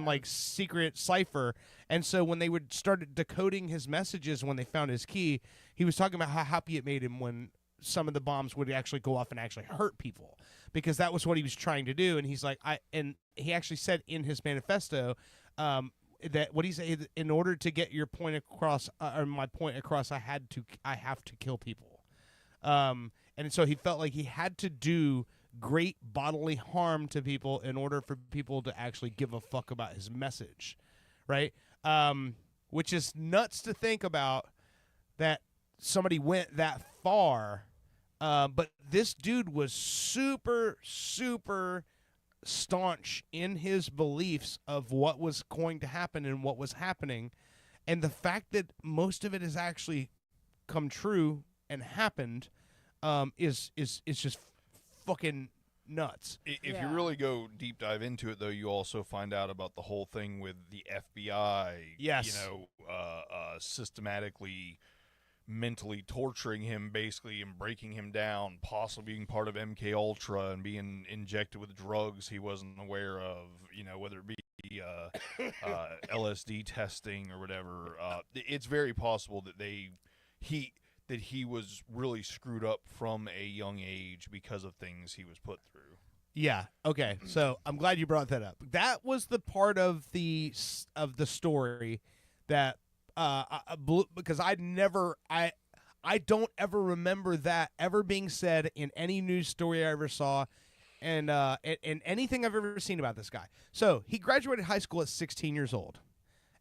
like secret cipher. And so when they would start decoding his messages, when they found his key, he was talking about how happy it made him when some of the bombs would actually go off and actually hurt people. because that was what he was trying to do. And he's like, and he actually said in his manifesto that what he said, in order to get your point across, or my point across, I have to kill people. And so he felt like he had to do great bodily harm to people in order for people to actually give a fuck about his message, right? Which is nuts to think about, that somebody went that far. But this dude was super, super staunch in his beliefs of what was going to happen and what was happening. And the fact that most of it has actually come true and happened is just fucking nuts. If you really go deep dive into it, though, you also find out about the whole thing with the FBI. Yes. Systematically mentally torturing him, basically, and breaking him down, possibly being part of MK Ultra and being injected with drugs he wasn't aware of, whether it be LSD testing or whatever. It's very possible that he was really screwed up from a young age because of things he was put through. Yeah. Okay. So I'm glad you brought that up. That was the part of the story that because I don't ever remember that ever being said in any news story I ever saw, and anything I've ever seen about this guy. So he graduated high school at 16 years old,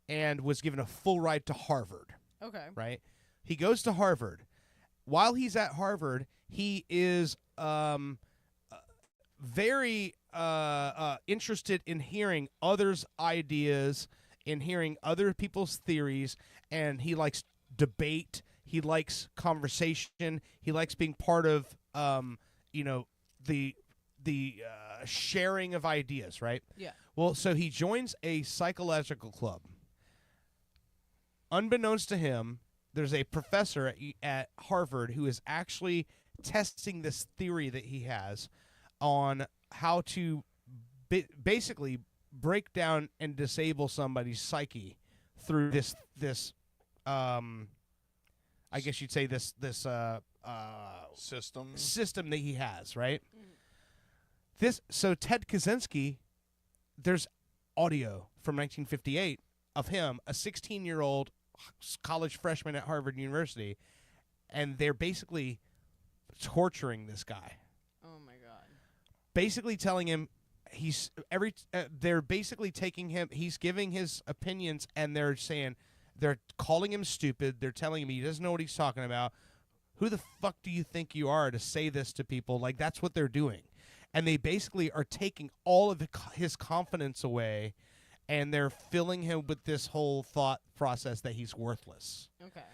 and was given a full ride to Harvard. Okay. Right. He goes to Harvard. While he's at Harvard, he is very interested in hearing others' ideas, in hearing other people's theories, and he likes debate. He likes conversation. He likes being part of, the sharing of ideas, right? Yeah. Well, so he joins a psychological club. Unbeknownst to him, there's a professor at Harvard who is actually testing this theory that he has on how to basically break down and disable somebody's psyche through this I guess you'd say this system that he has, right? So Ted Kaczynski, there's audio from 1958 of him, a 16-year-old college freshman at Harvard University, and they're basically torturing this guy. Oh my god. Basically telling him they're basically taking him, he's giving his opinions, and they're calling him stupid. They're telling him he doesn't know what he's talking about. Who the fuck do you think you are to say this to people? Like, that's what they're doing. And they basically are taking all of his confidence away, and they're filling him with this whole thought process that he's worthless. Okay.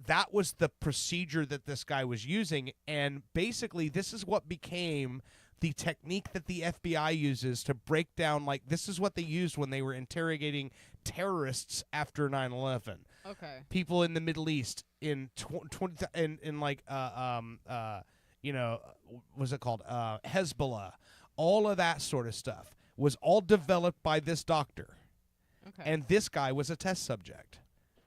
That was the procedure that this guy was using, and basically this is what became the technique that the FBI uses to break down, like, this is what they used when they were interrogating terrorists after 9/11. Okay. People in the Middle East what's it called? Hezbollah. All of that sort of stuff was all developed by this doctor. Okay. And this guy was a test subject.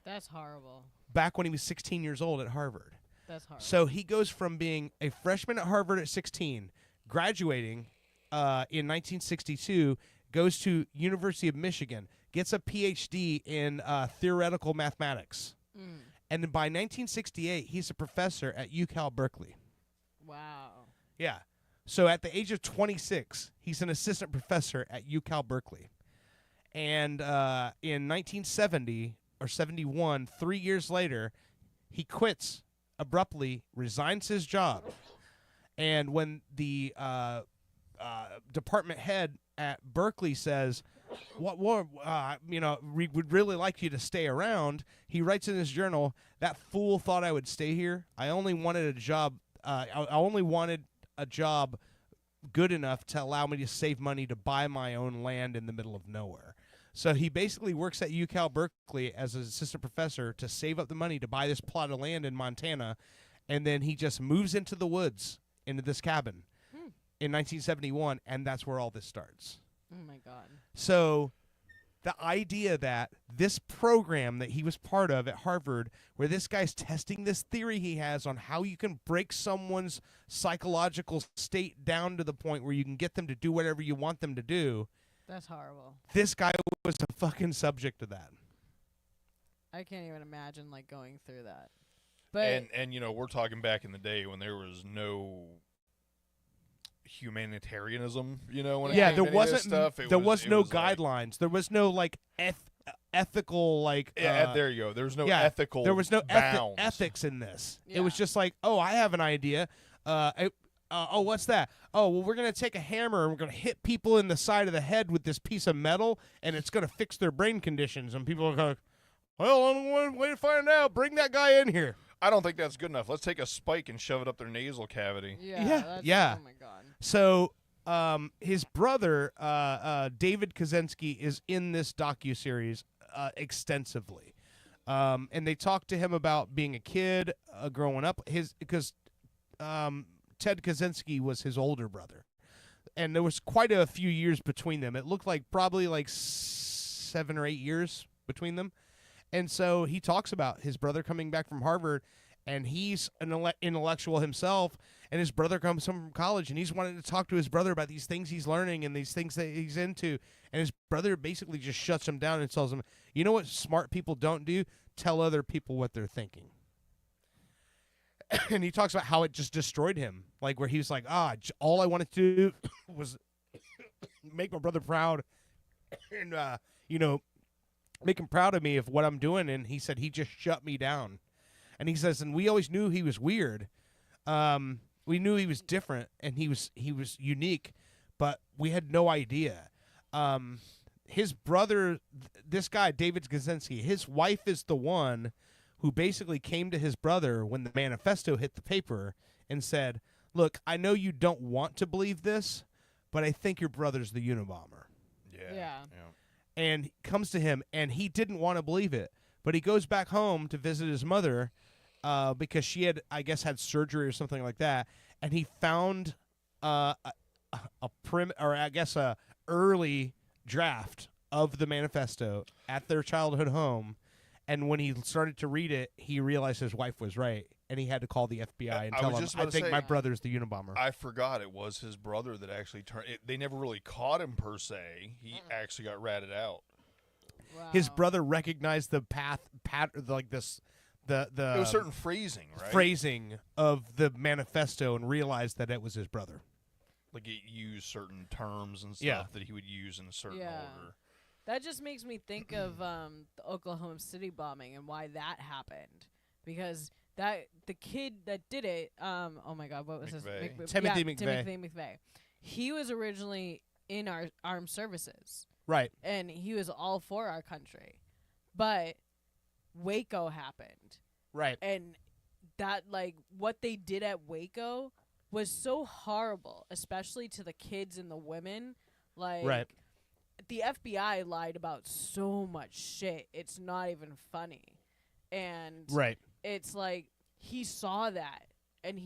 That's horrible. Back when he was 16 years old at Harvard. That's horrible. So he goes from being a freshman at Harvard at 16, graduating in 1962, goes to University of Michigan, gets a PhD in theoretical mathematics. And by 1968, he's a professor at UCal Berkeley. Wow. Yeah. So at the age of 26, he's an assistant professor at UCal Berkeley. And in 1970 or 71, 3 years later, he quits abruptly, resigns his job. And when the department head at Berkeley says, we would really like you to stay around, he writes in his journal, that fool thought I would stay here. I only wanted a job. I only wanted a job good enough to allow me to save money to buy my own land in the middle of nowhere. So he basically works at UCal Berkeley as an assistant professor to save up the money to buy this plot of land in Montana, and then he just moves into the woods, into this cabin in 1971, and that's where all this starts. Oh my god. So the idea that this program that he was part of at Harvard, where this guy's testing this theory he has on how you can break someone's psychological state down to the point where you can get them to do whatever you want them to do. That's horrible. This guy was a fucking subject to that. I can't even imagine like going through that. But and you know, we're talking back in the day when there was no humanitarianism, you know, when it came there to wasn't stuff, there was no guidelines. There was no like ethical like there you go. There was no ethical there was no bounds. ethics in this. It was just like, oh, I have an idea. Oh, what's that? Oh, well, we're going to take a hammer and we're going to hit people in the side of the head with this piece of metal, and it's going to fix their brain conditions. And people are going, well, I'm waiting to find out. Bring that guy in here. I don't think that's good enough. Let's take a spike and shove it up their nasal cavity. Yeah. Oh my god. So, his brother, David Kaczynski, is in this docuseries extensively. And they talk to him about being a kid, growing up. Because Ted Kaczynski was his older brother. And there was quite a few years between them. It looked like probably like 7 or 8 years between them. And so he talks about his brother coming back from Harvard, and he's an intellectual himself, and his brother comes home from college, and he's wanting to talk to his brother about these things he's learning and these things that he's into. And his brother basically just shuts him down and tells him, you know what smart people don't do? Tell other people what they're thinking. And he talks about how it just destroyed him, like where he was like, all I wanted to do was make my brother proud and, make him proud of me of what I'm doing. And he said he just shut me down. And he says, and we always knew he was weird. We knew he was different and he was unique, but we had no idea. His brother, this guy, David Kaczynski, his wife is the one who basically came to his brother when the manifesto hit the paper and said, look, I know you don't want to believe this, but I think your brother's the Unabomber. Yeah. And comes to him, and he didn't want to believe it. But he goes back home to visit his mother because she had, I guess, had surgery or something like that. And he found a early draft of the manifesto at their childhood home. And when he started to read it, he realized his wife was right, and he had to call the FBI and tell them, I think my brother's the Unabomber. I forgot it was his brother that actually turned it. They never really caught him, per se. He actually got ratted out. Wow. His brother recognized the like this, the it was certain phrasing, right? Phrasing of the manifesto and realized that it was his brother. Like it used certain terms and stuff that he would use in a certain order. That just makes me think of the Oklahoma City bombing and why that happened. Because the kid that did it, oh my God, what was his name? Timothy McVeigh. Timothy McVeigh. He was originally in our armed services. Right. And he was all for our country. But Waco happened. Right. And that, like, what they did at Waco was so horrible, especially to the kids and the women. Like, right. The FBI lied about so much shit. It's not even funny. And right. It's like he saw that and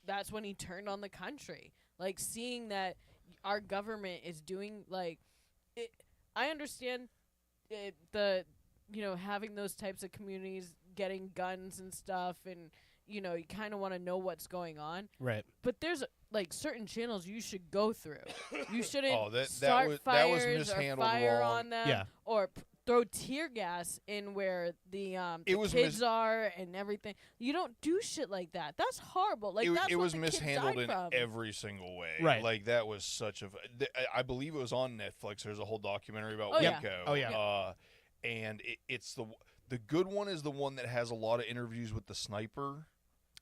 that's when he turned on the country. Like seeing that our government is doing like it, I understand having those types of communities getting guns and stuff and you kind of want to know what's going on. Right. But there's like certain channels you should go through. You shouldn't that start was fires or mishandled fire wrong. on them Yeah. or throw tear gas in where the was kids are and everything. You don't do shit like that. That's horrible. Like that's it what was the kids mishandled died in from. every single way. Right. Like that was such I believe it was on Netflix. There's a whole documentary about Oh, yeah. Waco. Oh, yeah. And it's the good one is the one that has a lot of interviews with the sniper.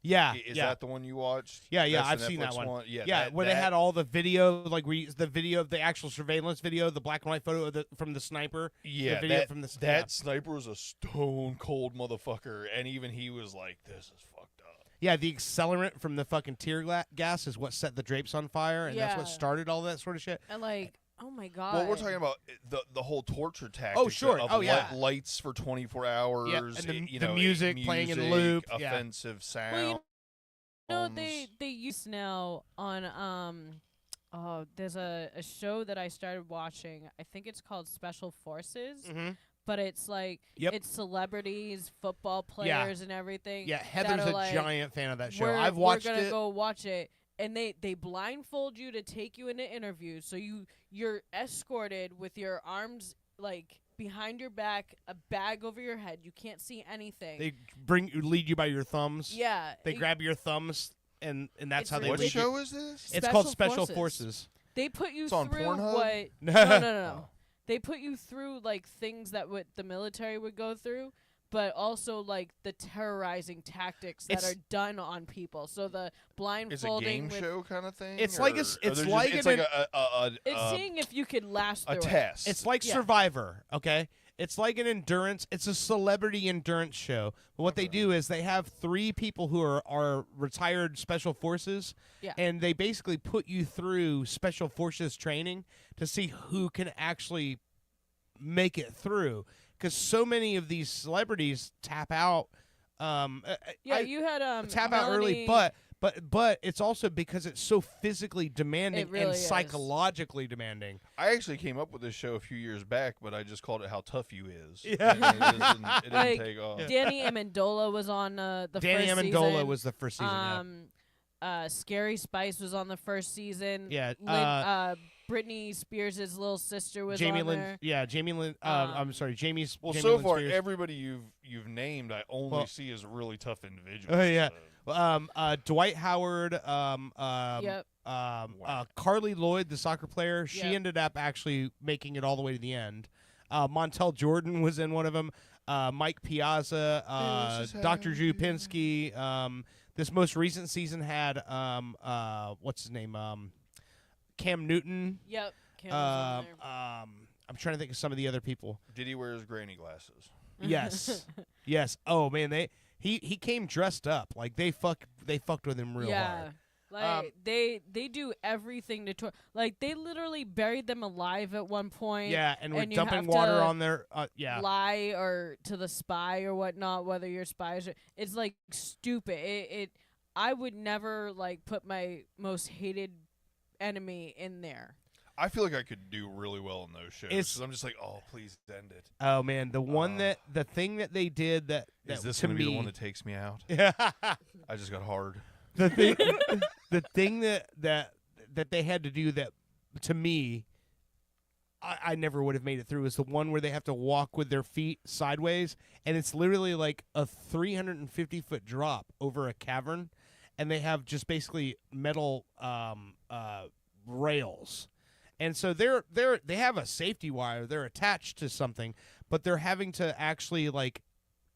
Yeah. Is that the one you watched? Yeah, That's I've the seen that Netflix one. Yeah, where they had all the video, like the video of the actual surveillance video, the black and white photo from the sniper. Yeah, the video that, from the that sniper was a stone cold motherfucker, and even he was like, "This is fucked up." Yeah, the accelerant from the fucking tear gas is what set the drapes on fire, and that's what Yeah. started all that sort of shit. And like, oh my God. Well, we're talking about the whole torture tactic. Oh, sure. Of Oh, yeah. lights for 24 hours. Yeah, and the know, music playing in loop. Yeah. Offensive sound. Well, they use now on Oh, there's a show that I started watching. I think it's called Special Forces. Mhm. But it's like Yep. it's celebrities, football players, and everything. Yeah, that Heather's are a like, giant fan of that show. We're, I've watched We're gonna it. go watch it, and they blindfold you to take you into interviews. So you're escorted with your arms like behind your back, a bag over your head. You can't see anything. They lead you by your thumbs. Yeah, They grab your thumbs, and that's It's how they. What lead you. show is this? It's called Special Forces. They put you It's on through Pornhub? what? No. No. They put you through like things that what the military would go through, but also like the terrorizing tactics that It's- are done on people. So the It's a blindfolding. game with show kind of thing. It's like or- it's or there's like just, an- it's like a It's seeing if you could last a through test. It's like Yeah. Survivor, okay? It's like an endurance. It's a celebrity endurance show. But what they do is they have 3 people who are retired special forces, Yeah. and they basically put you through special forces training to see who can actually make it through. Because so many of these celebrities tap out. Yeah, you had tap out early, Melanie- but it's also because it's so physically demanding It really and is. psychologically demanding. I actually came up with this show a few years back, but I just called it "How Tough You Is." Yeah. And it didn't like take off. Danny Amendola was on the Danny first Amendola season. was the first season, yeah. Scary Spice was on the first season. Yeah, Britney Spears' little sister was Jamie on Lynn, there. yeah, Jamie Lynn. I'm sorry, Jamie's. Well, Jamie so Lynn far, Spears. everybody you've named, I only Well- see as really tough individuals. Oh yeah, so- Dwight Howard. Yep. Carly Lloyd, the soccer player. She Yep. ended up actually making it all the way to the end. Montel Jordan was in one of them. Mike Piazza, Dr. Drew Pinsky. This most recent season had what's his name? Cam Newton. Yep. Cam was on there. I'm trying to think of some of the other people. Did he wear his granny glasses? Yes. Yes. Oh man, he came dressed up. Like they fucked with him real hard. Like they do everything to like they literally buried them alive at one point. Yeah, and we're you dumping have water to on their lie or to the spy or whatnot, whether you're spies or it's like stupid. It I would never like put my most hated enemy in there. I feel like I could do really well in those shows. It's- 'Cause I'm just like, oh, please end it. Oh man, the thing that they did that Is this to going to be the me- one that takes me out? Yeah. I just got hard. the thing the thing that they had to do that to me I never would have made it through is the one where they have to walk with their feet sideways, and it's literally like a 350-foot drop over a cavern, and they have just basically metal rails. And so they have a safety wire. They're attached to something, but they're having to actually like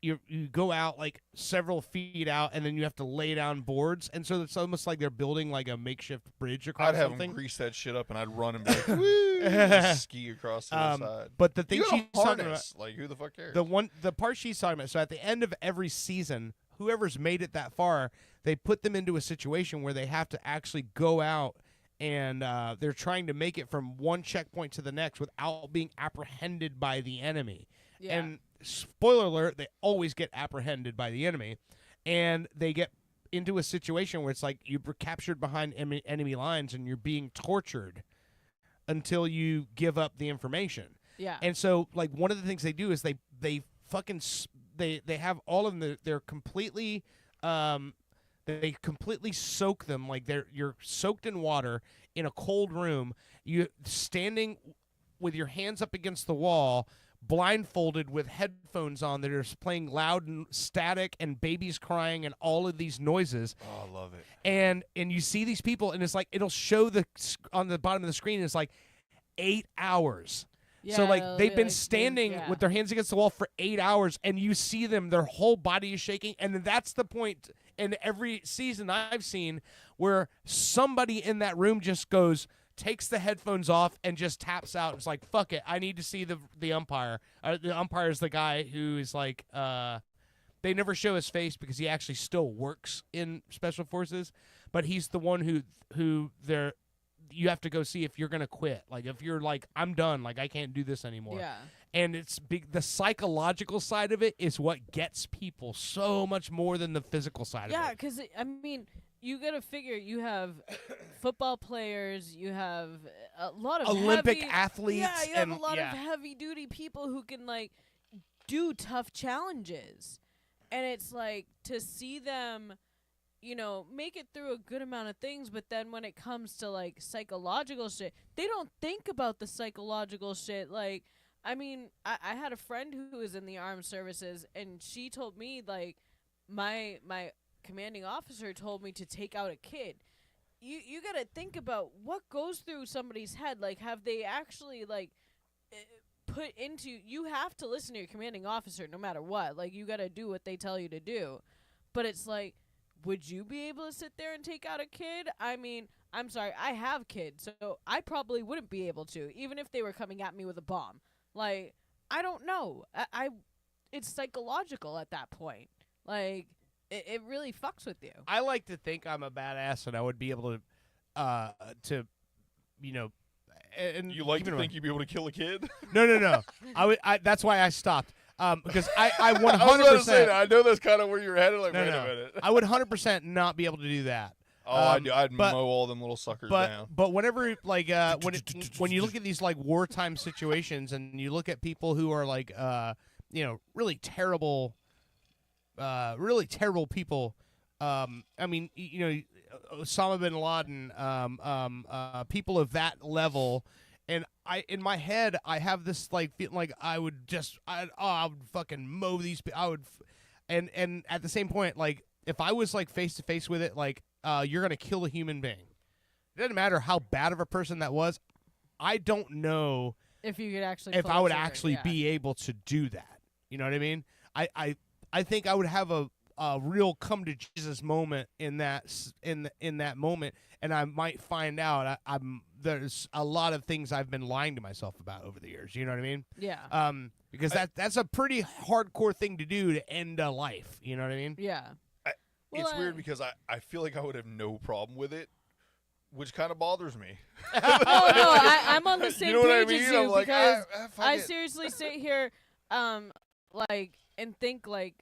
you go out like several feet out, and then you have to lay down boards. And so it's almost like they're building like a makeshift bridge across I'd have something. him grease that shit up, and I'd run and be like, woo, just ski across the other side. But the thing You got a she's talking about, harness. Like, who the fuck cares? the part she's talking about. So at the end of every season, whoever's made it that far, they put them into a situation where they have to actually go out. And they're trying to make it from one checkpoint to the next without being apprehended by the enemy. Yeah. And spoiler alert, they always get apprehended by the enemy. And they get into a situation where it's like you're captured behind enemy lines and you're being tortured until you give up the information. Yeah. And so, like, one of the things they do is they fucking they have all of them. They're completely they completely soak them, like you're soaked in water in a cold room. You standing with your hands up against the wall, blindfolded with headphones on that are playing loud and static and babies crying and all of these noises. Oh, I love it. And you see these people, and it's like it'll show on the bottom of the screen. It's like 8 hours. So Yeah, like it'll they've be, been like, standing yeah. with their hands against the wall for 8 hours, and you see them, their whole body is shaking, and that's the point in every season I've seen where somebody in that room just takes the headphones off and just taps out. It's like, fuck it, I need to see the umpire. The umpire is the guy who is like, they never show his face because he actually still works in Special Forces, but he's the one who you have to go see if you're going to quit. Like, if you're like, I'm done, like, I can't do this anymore. Yeah. And it's the psychological side of it is what gets people so much more than the physical side Yeah, of it. because I mean, you gotta figure you have football players, you have a lot of Olympic heavy, athletes, Yeah, you have and a lot yeah. of heavy duty people who can like do tough challenges, and it's like to see them, you know, make it through a good amount of things, but then when it comes to like psychological shit, they don't think about the psychological shit. Like, I mean, I had a friend who was in the armed services, and she told me like my commanding officer told me to take out a kid. You gotta think about what goes through somebody's head. Like, have they actually like put into? You have to listen to your commanding officer no matter what. Like, you gotta do what they tell you to do. But it's like, would you be able to sit there and take out a kid? I mean, I'm sorry, I have kids, so I probably wouldn't be able to, even if they were coming at me with a bomb. Like, I don't know. It's psychological at that point. Like, it really fucks with you. I like to think I'm a badass and I would be able to, you know, and You like keep to in think mind- you'd be able to kill a kid? No. That's why I stopped. Because I 100%. I was about to say that. I know that's kind of where you're headed. Like, wait a minute. I would 100% not be able to do that. I'd but- mow all them little suckers but, down. But whenever, like, when you look at these, like, wartime situations and you look at people who are, like, you know, really terrible people, I mean, you know, Osama bin Laden, people of that level, and in my head, I have this, like, feeling like I would fucking mow these people. And at the same point, like, if I was, like, face to face with it, like, you're going to kill a human being. It doesn't matter how bad of a person that was. I don't know If you could actually, if pull I the would trigger, actually yeah. be able to do that. You know what I mean? I think I would have a real come to Jesus moment in that moment, and I might find out there's a lot of things I've been lying to myself about over the years. You know what I mean? Yeah. Because that's a pretty hardcore thing to do to end a life. You know what I mean? Yeah. It's weird because I feel like I would have no problem with it, which kind of bothers me. No, I'm on the same You know what I page as mean? you I'm like, because fuck I it. seriously sit here, like, and think like,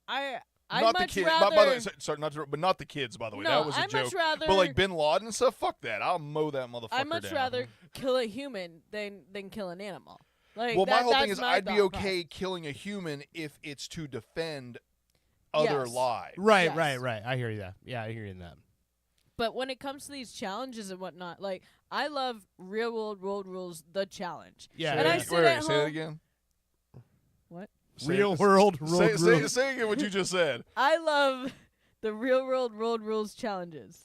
I'd Not the much kid. rather. By the way, sorry, but not the kids. By the way, No, that was a I'd joke. much rather- But like Bin Laden and stuff, fuck that. I'll mow that motherfucker I'd much down. rather kill a human than kill an animal. Like, Well, my whole thing that's is my I'd be thought okay killing a human if it's to defend other Yes. lives. Right. Yes. I hear you that. Yeah, I hear you in that. But when it comes to these challenges and whatnot, like, I love Real World Road Rules, the challenge. Yeah. And I Wait, sit wait, at say that home- again. What? Real world road rules. Say again what you just said. I love the Real World Road Rules challenges.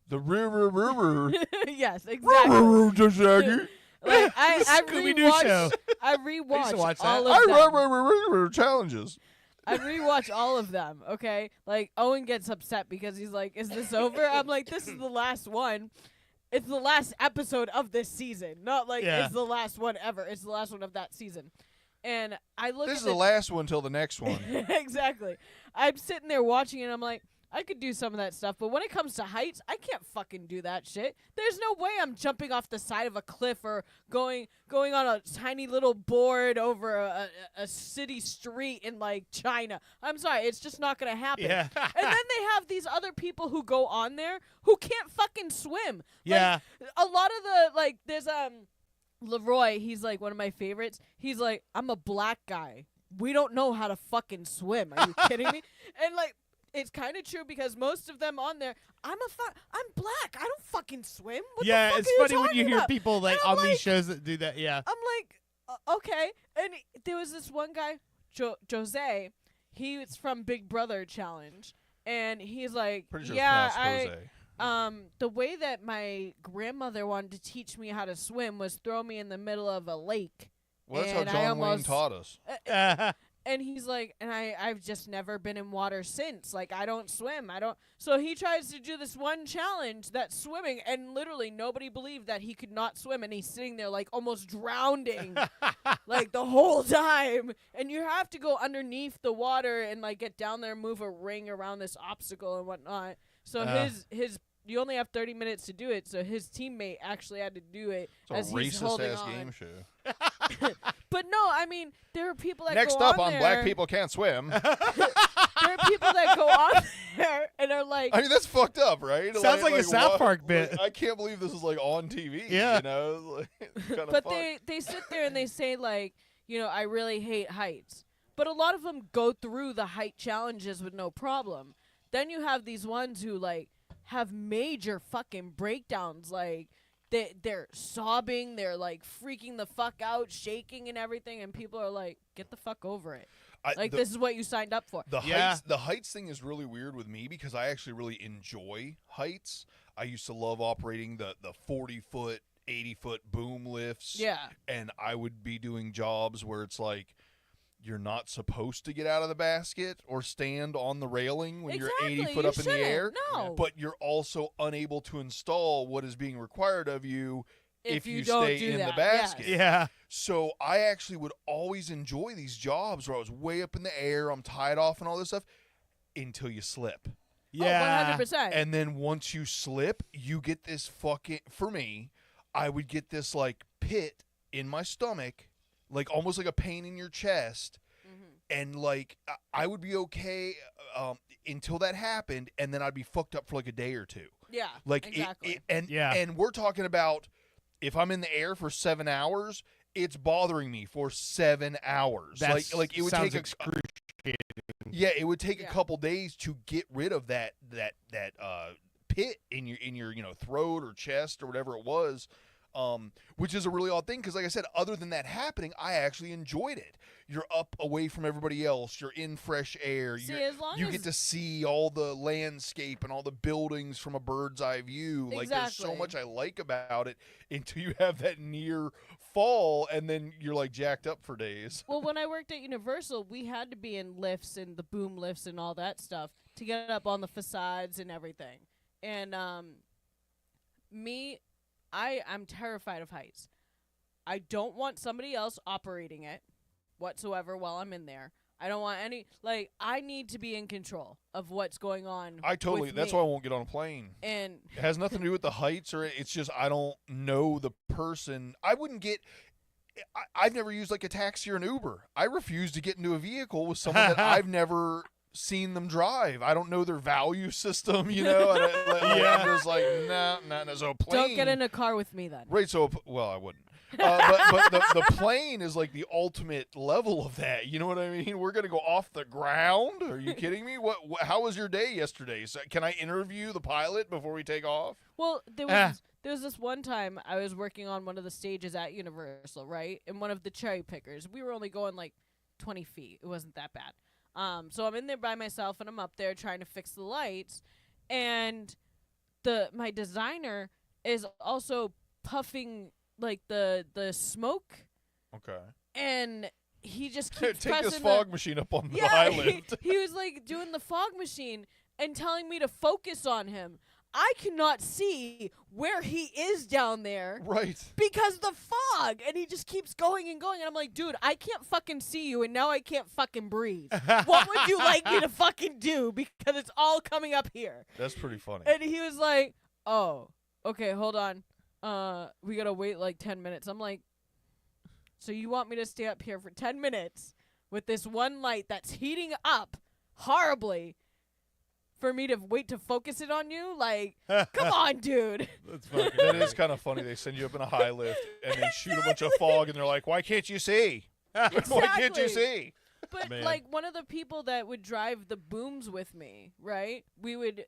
The river. Yes, exactly. Like, I Scooby-Doo show. rewatched. I I used rewatched to watch that. all of them. Challenges. I rewatch all of them. Okay, like Owen gets upset because he's like, "Is this over?" I'm like, "This is the last one. It's the last episode of this season. Not like Yeah. it's the last one ever. It's the last one of that season." And I look. This at is the last one till the next one. Exactly. I'm sitting there watching it. And I'm like, I could do some of that stuff, but when it comes to heights, I can't fucking do that shit. There's no way I'm jumping off the side of a cliff or going on a tiny little board over a city street in like China. I'm sorry, it's just not gonna happen. Yeah. And then they have these other people who go on there who can't fucking swim. Yeah. Like, a lot of the like, there's Leroy. He's like one of my favorites. He's like, I'm a black guy. We don't know how to fucking swim. Are you kidding me? And like, it's kind of true because most of them on there, I'm black. I don't fucking swim. What the fuck It's are funny when you talking hear about? people like And I'm on like, these shows that do that. Yeah. I'm like, okay. And there was this one guy, Jose. He's from Big Brother Challenge, and he's like, Pretty sure yeah, it's pronounced Jose. the way that my grandmother wanted to teach me how to swim was throw me in the middle of a lake. Well, that's and how I John Wayne almost- taught us. And he's like, and I've just never been in water since. Like, I don't swim. So he tries to do this one challenge that's swimming, and literally nobody believed that he could not swim, and he's sitting there like almost drowning, like the whole time. And you have to go underneath the water and like get down there and move a ring around this obstacle and whatnot. So his you only have 30 minutes to do it. So his teammate actually had to do it It's as a he's racist holding ass on. game show. But no, I mean, there are people that Next go up on on Black there- People Can't Swim. There are people that go on there and are like, I mean, that's fucked up, right? Sounds like a South Park bit. I can't believe this is like on TV. Yeah. You know, like, kind of but they sit there and they say like, I really hate heights. But a lot of them go through the height challenges with no problem. Then you have these ones who like have major fucking breakdowns, like they're sobbing, they're like freaking the fuck out, shaking and everything, and people are like, get the fuck over it. This is what you signed up for. The heights thing is really weird with me because I actually really enjoy heights. I used to love operating the 40-foot, 80-foot boom lifts. Yeah. And I would be doing jobs where it's like you're not supposed to get out of the basket or stand on the railing when you're 80 foot up in the air. No. But you're also unable to install what is being required of you if you don't stay do in the that, basket. yes. Yeah. So I actually would always enjoy these jobs where I was way up in the air, I'm tied off and all this stuff until you slip. Yeah. 100%. And then once you slip, you get this fucking, for me, I would get this like pit in my stomach, like almost like a pain in your chest. And like I would be okay until that happened, and then I'd be fucked up for like a day or two. Yeah, like exactly. And we're talking about if I'm in the air for 7 hours, it's bothering me for 7 hours. That's, like it would sounds take excruciating. Yeah, it would take a couple days to get rid of that pit in your throat or chest or whatever it was. Which is a really odd thing because, like I said, other than that happening, I actually enjoyed it. You're up away from everybody else. You're in fresh air. You get to see all the landscape and all the buildings from a bird's eye view. Like, there's so much I like about it until you have that near fall, and then you're, like, jacked up for days. Well, when I worked at Universal, we had to be in lifts and the boom lifts and all that stuff to get up on the facades and everything. And I'm terrified of heights. I don't want somebody else operating it whatsoever while I'm in there. I don't want I need to be in control of what's going on. That's why I won't get on a plane. And it has nothing to do with the heights it's just I don't know the person. I've never used like a taxi or an Uber. I refuse to get into a vehicle with someone that I've never seen them drive. I don't know their value system, I'm just like, nah. So a plane. Don't get in a car with me then. Right, so, I wouldn't. But the plane is like the ultimate level of that. You know what I mean? We're going to go off the ground? Are you kidding me? How was your day yesterday? So can I interview the pilot before we take off? Well, there was this one time I was working on one of the stages at Universal, right? And one of the cherry pickers. We were only going like 20 feet. It wasn't that bad. So I'm in there by myself, and I'm up there trying to fix the lights, and my designer is also puffing like the smoke. Okay. And he just keeps take pressing this fog machine up on the island. He was like doing the fog machine and telling me to focus on him. I cannot see where he is down there. Right. Because the fog. And he just keeps going and going. And I'm like, dude, I can't fucking see you. And now I can't fucking breathe. What would you like me to fucking do? Because it's all coming up here. That's pretty funny. And he was like, oh, okay, hold on. We got to wait like 10 minutes. I'm like, so you want me to stay up here for 10 minutes with this one light that's heating up horribly for me to wait to focus it on you? Like, come on, dude. That's fucking. That is kind of funny. They send you up in a high lift and they shoot a bunch of fog, and they're like, "Why can't you see? Exactly. Why can't you see?" But Man. like one of the people that would drive the booms with me, right? We would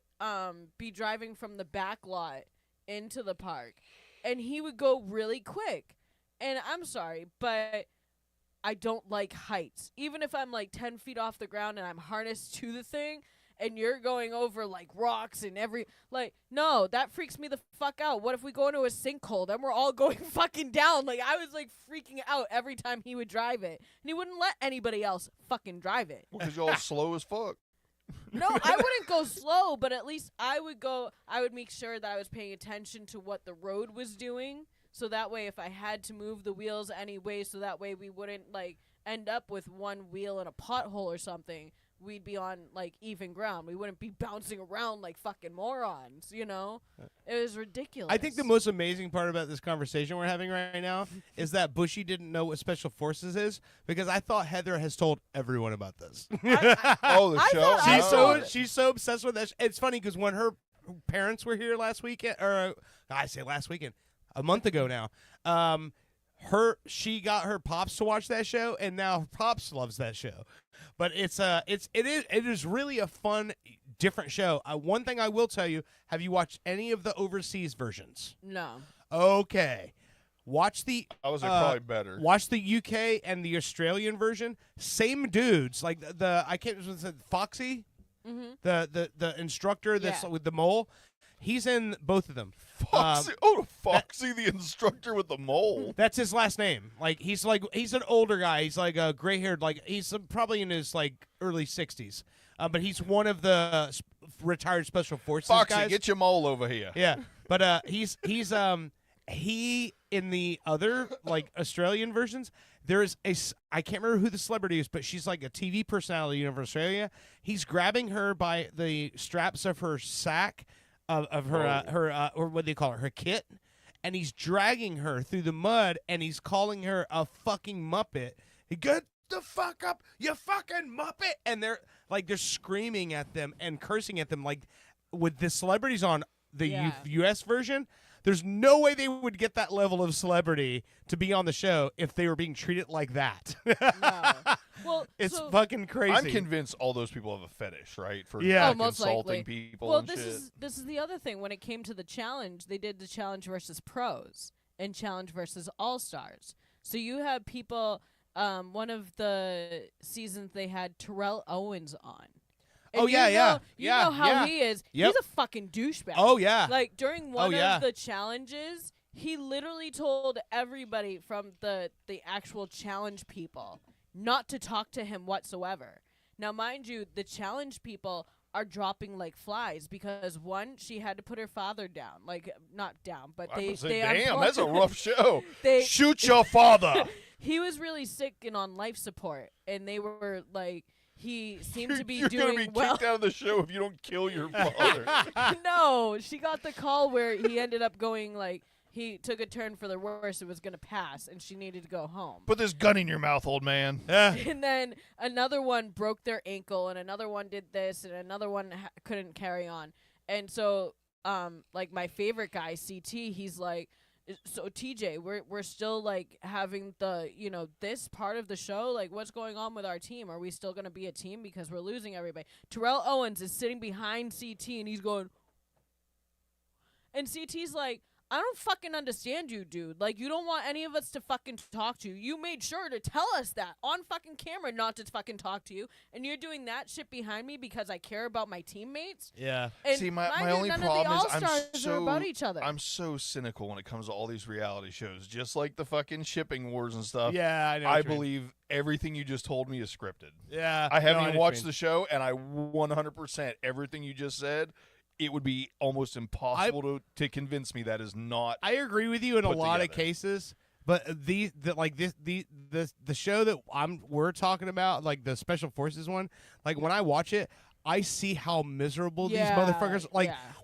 be driving from the back lot into the park, and he would go really quick. And I'm sorry, but I don't like heights. Even if I'm like 10 feet off the ground and I'm harnessed to the thing, and you're going over like rocks and no, that freaks me the fuck out. What if we go into a sinkhole? Then we're all going fucking down. Like, I was like freaking out every time he would drive it. And he wouldn't let anybody else fucking drive it. Because you're all slow as fuck. No, I wouldn't go slow, but at least I would make sure that I was paying attention to what the road was doing. So that way, if I had to move the wheels anyway, so that way we wouldn't like end up with one wheel in a pothole or something, we'd be on like even ground. We wouldn't be bouncing around like fucking morons, you know? It was ridiculous. I think the most amazing part about this conversation we're having right now is that Bushy didn't know what Special Forces is, because I thought Heather has told everyone about this. Oh, the show? She's so obsessed with that. It's funny because when her parents were here last weekend, or I say last weekend, a month ago now, she got her pops to watch that show, and now pops loves that show. But it is really a fun, different show. One thing I will tell you: have you watched any of the overseas versions? No. Okay. Watch the. I was probably better. Watch the UK and the Australian version. Same dudes, like I can't remember, Foxy, the instructor that's with the mole. He's in both of them. Foxy, Foxy, the instructor with the mole. That's his last name. He's an older guy. He's like a gray-haired, he's probably in his early 60s. But he's one of the retired special forces Foxy, guys. get your mole over here. Yeah, but he in the other Australian versions, there's I can't remember who the celebrity is, but she's like a TV personality in Australia. He's grabbing her by the straps of her sack. Of her or what do they call it, her kit, and he's dragging her through the mud, and he's calling her a fucking Muppet. Get the fuck up, you fucking Muppet! And they're screaming at them and cursing at them. With the celebrities on the U.S. version, there's no way they would get that level of celebrity to be on the show if they were being treated like that. No. Well, it's fucking crazy. I'm convinced all those people have a fetish, right? For most insulting likely. people. Well, and this shit. is the other thing. When it came to the challenge, they did the challenge versus pros and challenge versus all stars. So you had people. One of the seasons they had Terrell Owens on. And you know how he is. Yep. He's a fucking douchebag. Oh, yeah. During one of the challenges, he literally told everybody from the actual challenge people not to talk to him whatsoever. Now, mind you, the challenge people are dropping like flies because one, she had to put her father down, not down, but they damn, that's a rough show. Shoot your father. He was really sick and on life support, and they were like. He seemed to be You're doing gonna be well. kicked out of the show if you don't kill your father. No, she got the call where he ended up going he took a turn for the worse. It was gonna pass, and she needed to go home. Put this gun in your mouth, old man. And then another one broke their ankle, and another one did this, and another one couldn't carry on. And so, my favorite guy, CT, he's like. So TJ, we're still having the this part of the show, what's going on with our team? Are we still gonna be a team because we're losing everybody? Terrell Owens is sitting behind CT and he's going, and CT's like, I don't fucking understand you, dude. You don't want any of us to fucking talk to you. You made sure to tell us that on fucking camera not to fucking talk to you, and you're doing that shit behind me because I care about my teammates. Yeah. And See, my only none problem of is the All-Stars are about each other. I'm so cynical when it comes to all these reality shows, just like the fucking shipping wars and stuff. Yeah, I know. I believe everything you just told me is scripted. Yeah. I haven't No, even I watched mean. the show, and I 100% everything you just said. It would be almost impossible to convince me that is not. I agree with you in a put lot of together. cases, but the show that we're talking about, the Special Forces one, when I watch it, I see how miserable these motherfuckers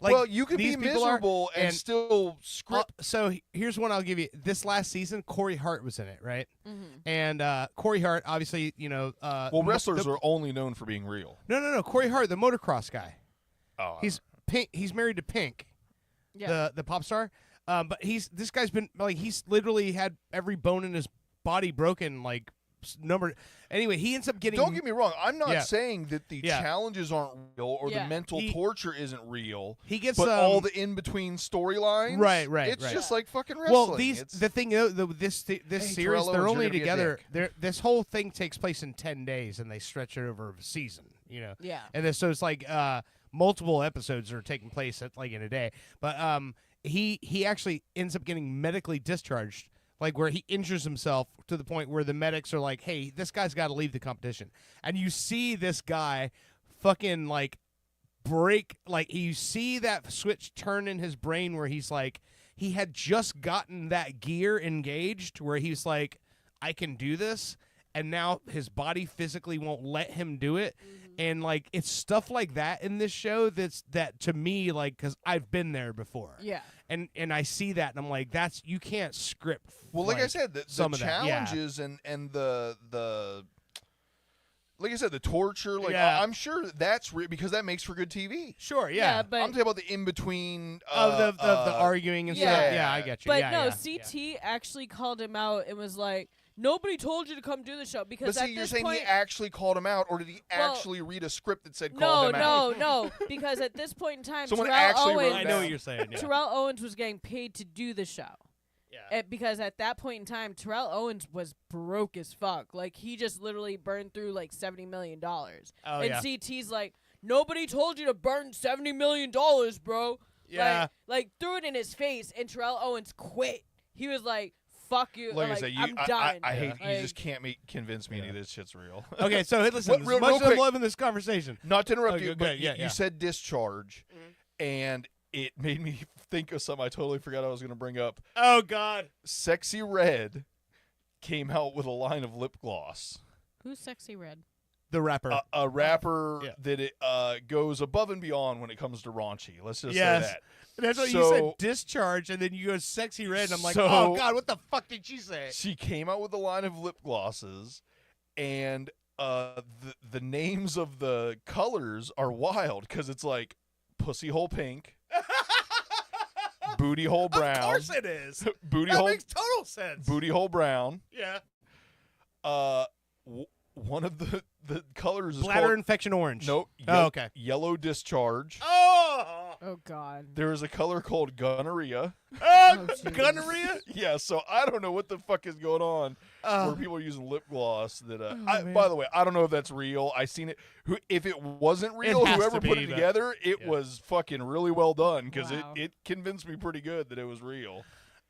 well, you could be these people are, miserable and still script. So here's one I'll give you. This last season, Corey Hart was in it, right? And Corey Hart, obviously, Well, wrestlers are only known for being real. No. Corey Hart, the motocross guy. Oh, He's Pink. He's married to Pink, the pop star. But this guy's been he's literally had every bone in his body broken number. Anyway, he ends up getting. Don't get me wrong. I'm not saying that the Yeah. challenges aren't real or Yeah. the mental torture isn't real. He gets but all the in between storylines. Right. It's just like fucking wrestling. Well, the thing this Hey, series, Terrell they're Owens, only you're gonna be a together. dick. This whole thing takes place in 10 days, and they stretch it over a season. Yeah. And so it's multiple episodes are taking place at in a day. But he actually ends up getting medically discharged, where he injures himself to the point where the medics are like, "Hey, this guy's got to leave the competition." And you see this guy fucking break, you see that switch turn in his brain where he's he had just gotten that gear engaged where he's like, I can do this. and now his body physically won't let him do it. And like it's stuff like that in this show that to me, like, because I've been there before. Yeah. And I see that and I'm like, that's, you can't script. Well, like I said, the some of that. Yeah. challenges and the like I said, the torture, like Yeah. I'm sure that's because that makes for good TV. Sure, yeah. but I'm talking about the in between of the arguing and stuff. Yeah, I get you. But yeah, no, yeah. CT actually called him out and was like, nobody told you to come do the show because But at see, you're this saying point, he actually called him out, or did he Well, actually read a script that said call him out? No, because at this point in time, Someone Terrell actually wrote Owens, it I know what you're saying, yeah. Terrell Owens was getting paid to do the show. Yeah. Because at that point in time, Terrell Owens was broke as fuck. Like, he just literally burned through like $70 million. Oh, and yeah. CT's like, nobody told you to burn $70 million, bro. Yeah. Like threw it in his face, and Terrell Owens quit. He was like, fuck you. Like I said, I'm done. I hate Like, you. Just can't convince me any of this shit's real. Okay, so hey, listen, Real as much as I'm quick, loving this conversation. Not to interrupt Okay, you, go but ahead, yeah, you yeah. said discharge, and it made me think of something I totally forgot I was going to bring up. Oh, God. Sexy Red came out with a line of lip gloss. Who's Sexy Red? The rapper. A rapper that it goes above and beyond when it comes to raunchy. Let's just Yes. say that. That's what you said, discharge, and then you go Sexy Red, and I'm like, oh, God, what the fuck did she say? She came out with a line of lip glosses, and the names of the colors are wild because it's like Pussy Hole Pink, Booty Hole Brown. Of course it is. Booty that Hole makes total sense. Booty Hole Brown. Yeah. One of the colors is Bladder called, infection orange. Nope. Oh, okay. Yellow discharge. Oh, God. There is a color called gonorrhea. Oh, gonorrhea? Yeah, so I don't know what the fuck is going on where people are using lip gloss. That by the way, I don't know if that's real. I seen it. If it wasn't real, has whoever to put be, it but- together, it was fucking really well done because Wow. it convinced me pretty good that it was real.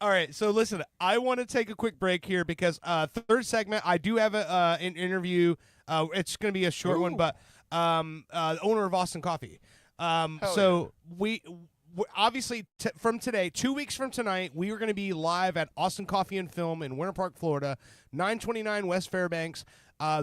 All right, so listen, I want to take a quick break here because third segment, I do have an interview. It's going to be a short one, but the owner of Austin Coffee. So we obviously from today, 2 weeks from tonight, we are going to be live at Austin Coffee and Film in Winter Park, Florida, 929 West Fairbanks.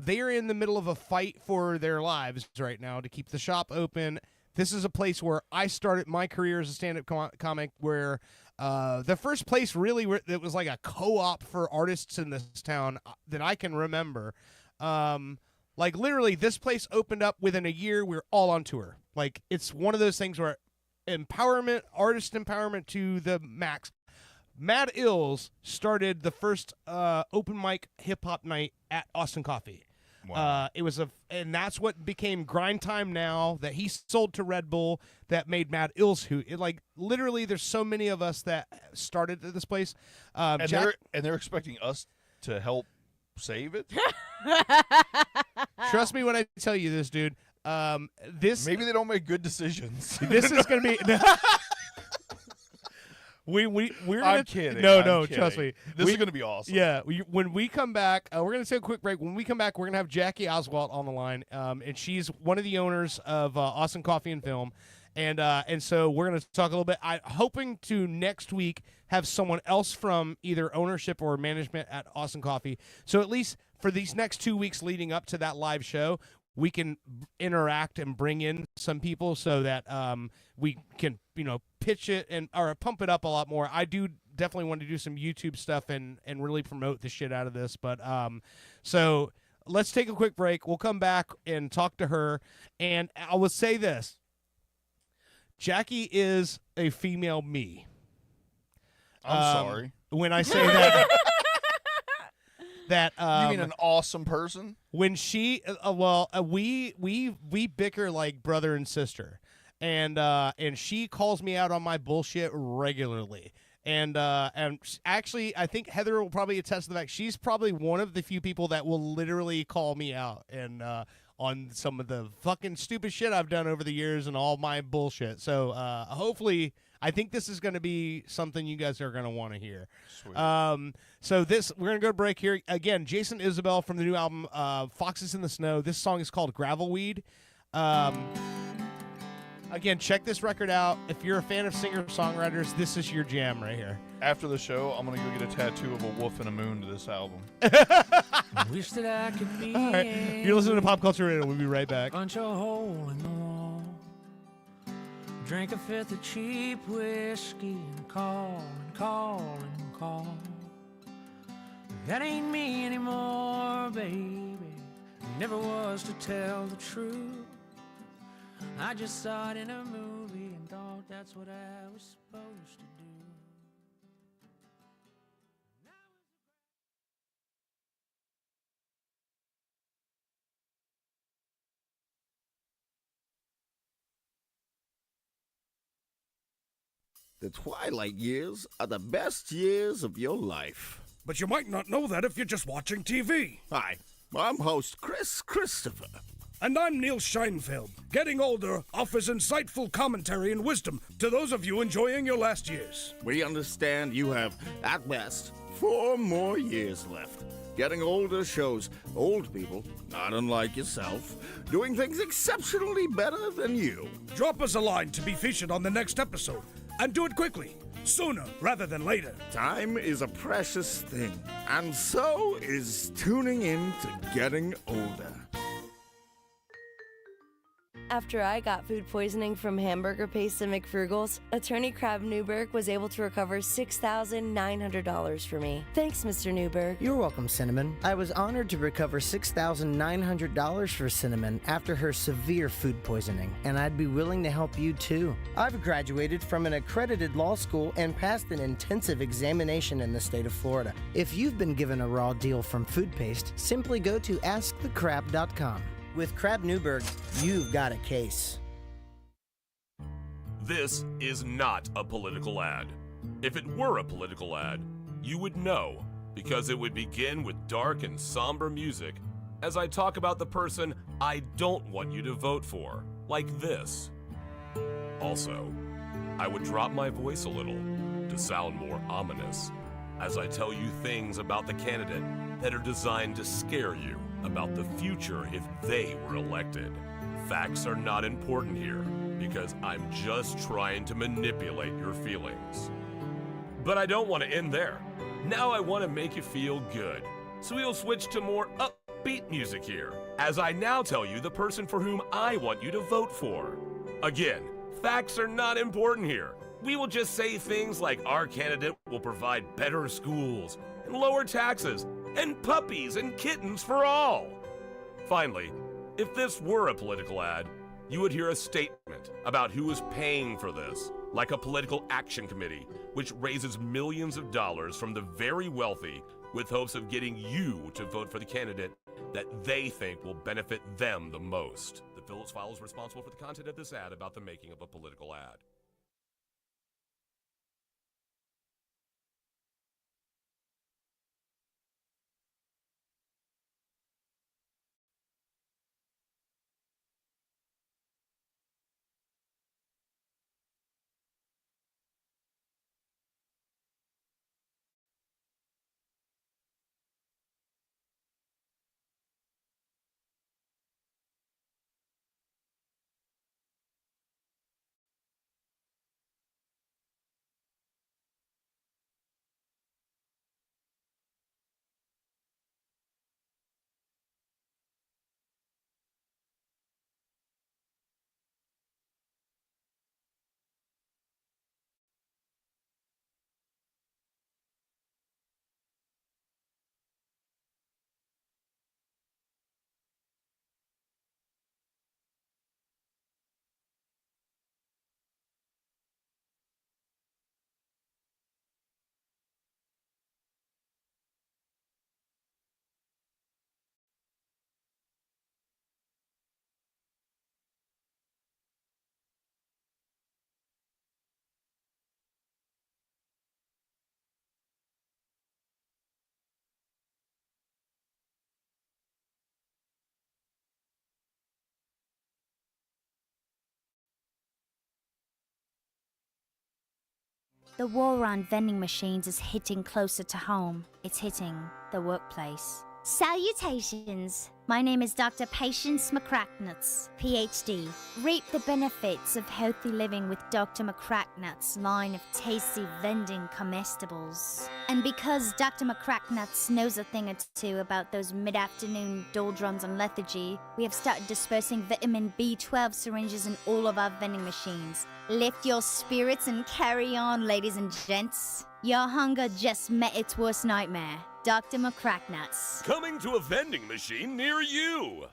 They are in the middle of a fight for their lives right now to keep the shop open. This is a place where I started my career as a stand-up comic, where the first place really that was like a co-op for artists in this town that I can remember. Like literally, this place opened up within a year. We're all on tour. Like it's one of those things where empowerment, artist empowerment to the max. Mad Ills started the first open mic hip hop night at Austin Coffee. Wow. It was and that's what became Grind Time Now that he sold to Red Bull that made Mad Ills who like literally there's so many of us that started at this place. And they're expecting us to help save it. Trust me when I tell you this, dude. This maybe they don't make good decisions. This is gonna be. We're gonna, I'm kidding. No, I'm no, kidding. trust me. This is gonna be awesome. Yeah, when we come back, we're gonna take a quick break. When we come back, we're gonna have Jackie Oswalt on the line, and she's one of the owners of Austin Coffee and Film, and so we're gonna talk a little bit. I'm hoping to next week have someone else from either ownership or management at Austin Coffee. So at least for these next 2 weeks leading up to that live show, we can interact and bring in some people so that we can, pitch it or pump it up a lot more. I do definitely want to do some YouTube stuff and really promote the shit out of this. But so let's take a quick break. We'll come back and talk to her. And I will say this. Jackie is a female me. I'm sorry. When I say that. That you mean an awesome person? When she, we bicker like brother and sister, and she calls me out on my bullshit regularly, and actually I think Heather will probably attest to the fact she's probably one of the few people that will literally call me out and on some of the fucking stupid shit I've done over the years and all my bullshit. So hopefully. I think this is going to be something you guys are going to want to hear. Sweet. So we're going to go to break here. Again, Jason Isbell from the new album, Foxes in the Snow. This song is called Gravelweed. Again, check this record out. If you're a fan of singer-songwriters, this is your jam right here. After the show, I'm going to go get a tattoo of a wolf and a moon to this album. Wish that I could be All right. You're listening to Pop Culture Radio. We'll be right back. Punch a hole in the wall. Drink a fifth of cheap whiskey and call and call and call. That ain't me anymore, baby. Never was, to tell the truth. I just saw it in a movie and thought that's what I was supposed to do. The twilight years are the best years of your life. But you might not know that if you're just watching TV. Hi, I'm host Chris Christopher. And I'm Neil Scheinfeld. Getting older offers insightful commentary and wisdom to those of you enjoying your last years. We understand you have, at best, 4 more years left. Getting older shows old people, not unlike yourself, doing things exceptionally better than you. Drop us a line to be featured on the next episode. And do it quickly, sooner rather than later. Time is a precious thing, and so is tuning in to Getting Older. After I got food poisoning from hamburger paste at McFrugal's, attorney Crab Newberg was able to recover $6,900 for me. Thanks, Mr. Newberg. You're welcome, Cinnamon. I was honored to recover $6,900 for Cinnamon after her severe food poisoning, and I'd be willing to help you too. I've graduated from an accredited law school and passed an intensive examination in the state of Florida. If you've been given a raw deal from food paste, simply go to askthecrab.com. With Crab Newberg, you've got a case. This is not a political ad. If it were a political ad, you would know, because it would begin with dark and somber music as I talk about the person I don't want you to vote for, like this. Also, I would drop my voice a little to sound more ominous as I tell you things about the candidate that are designed to scare you about the future if they were elected. Facts are not important here because I'm just trying to manipulate your feelings. But I don't want to end there. Now I want to make you feel good. So we'll switch to more upbeat music here, as I now tell you the person for whom I want you to vote for. Again, facts are not important here. We will just say things like our candidate will provide better schools and lower taxes and puppies and kittens for all. Finally, if this were a political ad, you would hear a statement about who is paying for this, like a political action committee, which raises millions of dollars from the very wealthy with hopes of getting you to vote for the candidate that they think will benefit them the most. The Phillips File is responsible for the content of this ad about the making of a political ad. The war on vending machines is hitting closer to home. It's hitting the workplace. Salutations! My name is Dr. Patience McCracknuts, PhD. Reap the benefits of healthy living with Dr. McCracknuts' line of tasty vending comestibles. And because Dr. McCracknuts knows a thing or two about those mid-afternoon doldrums on lethargy, we have started dispersing vitamin B12 syringes in all of our vending machines. Lift your spirits and carry on, ladies and gents. Your hunger just met its worst nightmare. Dr. McCracknuts. Coming to a vending machine near you.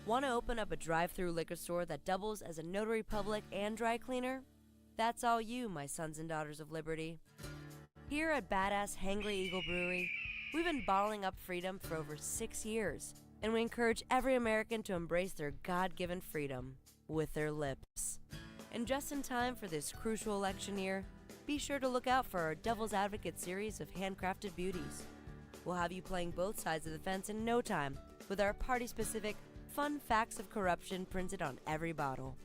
Want to open up a drive-through liquor store that doubles as a notary public and dry cleaner? That's all you, my sons and daughters of liberty. Here at Badass Hangry Eagle Brewery, we've been bottling up freedom for over 6 years, and we encourage every American to embrace their God-given freedom with their lips. And just in time for this crucial election year, be sure to look out for our Devil's Advocate series of handcrafted beauties. We'll have you playing both sides of the fence in no time with our party-specific fun facts of corruption printed on every bottle.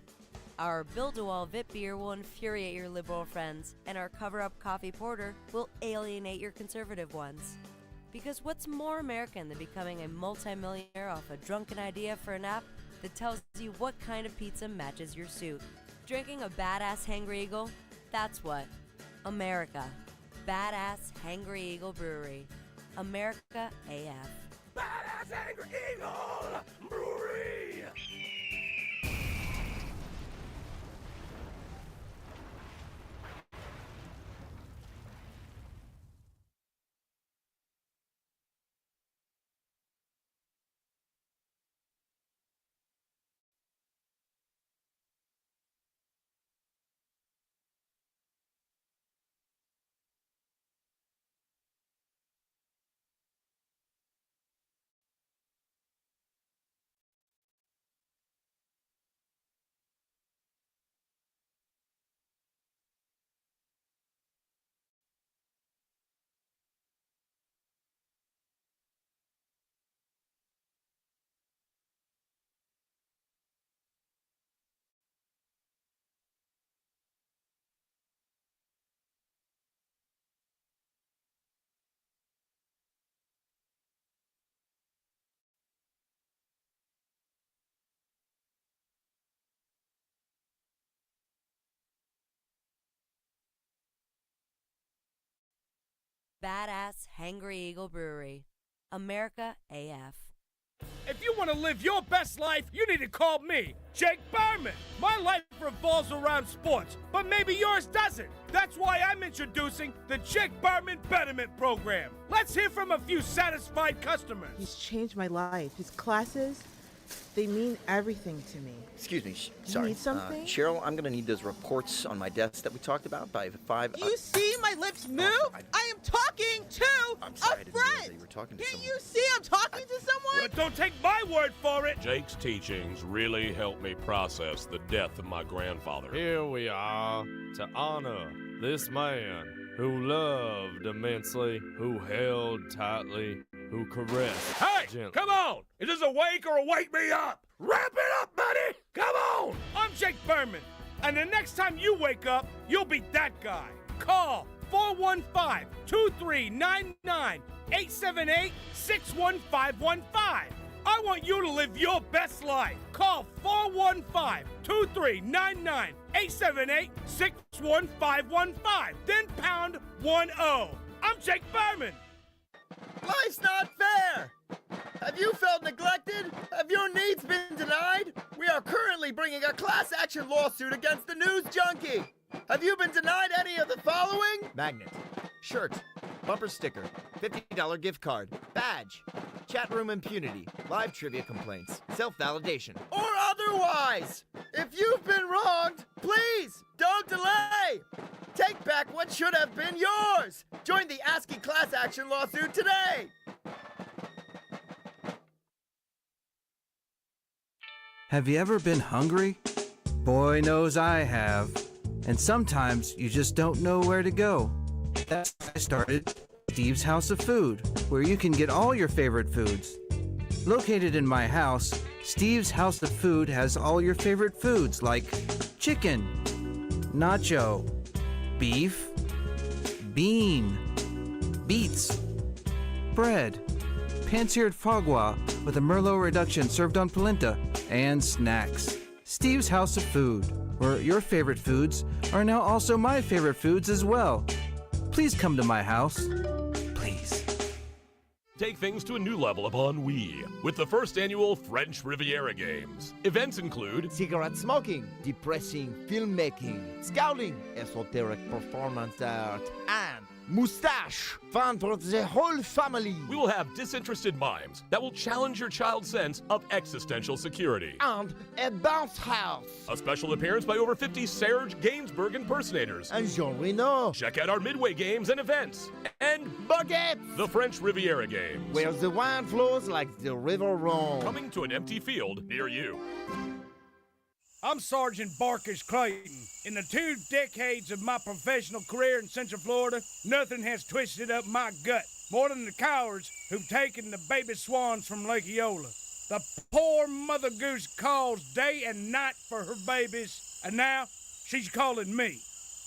Our Build-A-Wall VIP beer will infuriate your liberal friends, and our cover-up coffee porter will alienate your conservative ones. Because what's more American than becoming a multi-millionaire off a drunken idea for an app that tells you what kind of pizza matches your suit? Drinking a Badass Hangry Eagle? That's what. America. Badass Hangry Eagle Brewery. America AF. Badass Hangry Eagle Brewery! Badass Hangry Eagle Brewery. America AF. If you want to live your best life, you need to call me, Jake Berman. My life revolves around sports, but maybe yours doesn't. That's why I'm introducing the Jake Berman Betterment Program. Let's hear from a few satisfied customers. He's changed my life. His classes, they mean everything to me. Excuse me, You sorry. need something? Cheryl, I'm gonna need those reports on my desk that we talked about by 5. Do you see my lips move? I am talking to I'm sorry, I a didn't realize friend. that you were talking to Can't someone. you see I'm talking to someone? But don't take my word for it. Jake's teachings really helped me process the death of my grandfather. Here we are to honor this man who loved immensely, who held tightly, who caressed Hey, gently. come on! Is this a wake or a wake me up? Wrap it up, buddy! Come on! I'm Jake Berman, and the next time you wake up, you'll be that guy. Call 415-239-878-61515. I want you to live your best life. Call 415-239-878-61515. Then pound 10. I'm Jake Berman. Life's not fair! Have you felt neglected? Have your needs been denied? We are currently bringing a class action lawsuit against the news junkie. Have you been denied any of the following? Magnet, shirt, bumper sticker, $50 gift card, badge, chat room impunity, live trivia complaints, self-validation. Or otherwise? If you've been wronged, please don't delay! Take back what should have been yours! Join the ASCII class action lawsuit today! Have you ever been hungry? Boy knows I have. And sometimes you just don't know where to go. That's why I started Steve's House of Food, where you can get all your favorite foods. Located in my house, Steve's House of Food has all your favorite foods like chicken, nacho, beef, bean, beets, bread, pan-seared foie gras with a Merlot reduction served on polenta, and snacks. Steve's House of Food, where your favorite foods are now also my favorite foods as well. Please come to my house. Please. Take things to a new level upon Wii with the first annual French Riviera Games. Events include cigarette smoking, depressing filmmaking, scouting, esoteric performance art, and moustache. Fun for the whole family. We will have disinterested mimes that will challenge your child's sense of existential security. And a bounce house. A special appearance by over 50 Serge Gainsbourg impersonators. And Jean Reno. Check out our Midway games and events. And Baguettes. The French Riviera Games. Where the wine flows like the river Rhone. Coming to an empty field near you. I'm Sergeant Barkus Clayton. In the 2 decades of my professional career in Central Florida, nothing has twisted up my gut more than the cowards who've taken the baby swans from Lake Eola. The poor mother goose calls day and night for her babies, and now she's calling me.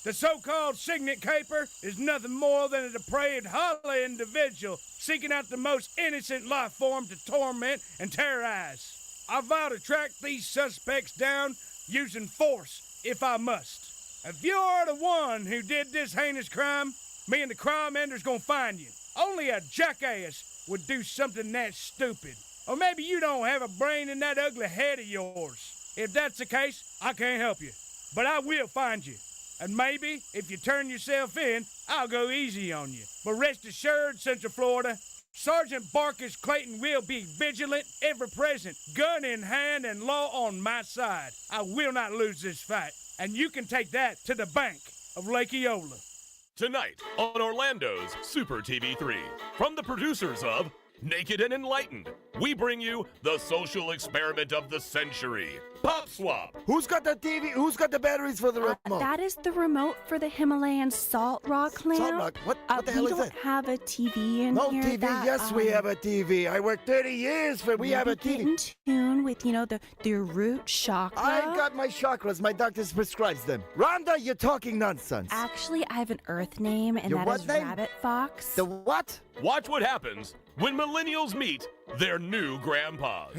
The so-called signet caper is nothing more than a depraved, hollow individual seeking out the most innocent life form to torment and terrorize. I vow to track these suspects down using force if I must. If you're the one who did this heinous crime, me and the crime ender's gonna find you. Only a jackass would do something that stupid. Or maybe you don't have a brain in that ugly head of yours. If that's the case, I can't help you. But I will find you. And maybe, if you turn yourself in, I'll go easy on you. But rest assured, Central Florida, Sergeant Barkus Clayton will be vigilant, ever present, gun in hand and law on my side. I will not lose this fight. And you can take that to the bank of Lake Eola. Tonight on Orlando's Super TV 3, from the producers of Naked and Enlightened, we bring you the social experiment of the century, Pop Swap. Who's got the TV? Who's got the batteries for the remote? That is the remote for the Himalayan salt rock lamp. Salt rock? What the hell is We that? don't have a TV in No here. TV. That, Yes, we have a TV. I worked 30 years for. We have a Get TV. in tune with, the root chakra. I got my chakras. My doctor prescribes them. Rhonda, you're talking nonsense. Actually, I have an Earth name, and Your that what is name? Rabbit Fox. The what? Watch what happens when millennials meet their new grandpas.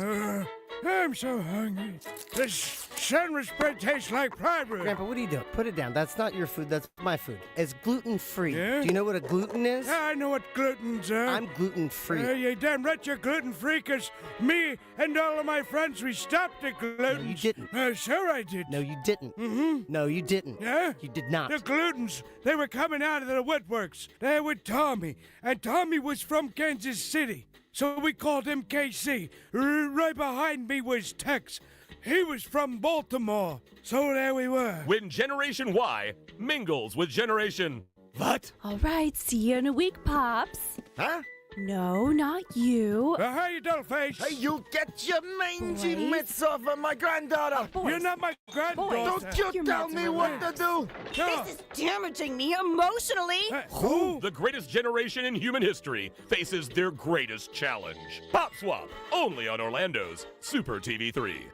I'm so hungry. This sandwich bread tastes like plywood. Grandpa, what are you doing? Put it down. That's not your food. That's my food. It's gluten-free. Yeah? Do you know what a gluten is? I know what gluten's are. I'm gluten-free. You damn right you're gluten-free, 'cause me and all of my friends, we stopped the gluten. No, you didn't. Sure I did. No, you didn't. Mm-hmm. No, you didn't. Yeah? You did not. The glutens, they were coming out of the woodworks. They were Tommy, and Tommy was from Kansas City. So we called him KC. Right behind me was Tex. He was from Baltimore. So there we were. When Generation Y mingles with Generation What? All right, see you in a week, Pops. Huh? No, not you. How you doing, face? Hey, you get your mangy Boys. mitts off of my granddaughter. You're not my granddaughter. Don't you Your tell mitts me are what to do. This is damaging me emotionally. Who? The greatest generation in human history faces their greatest challenge. Pop Swap, only on Orlando's Super TV 3.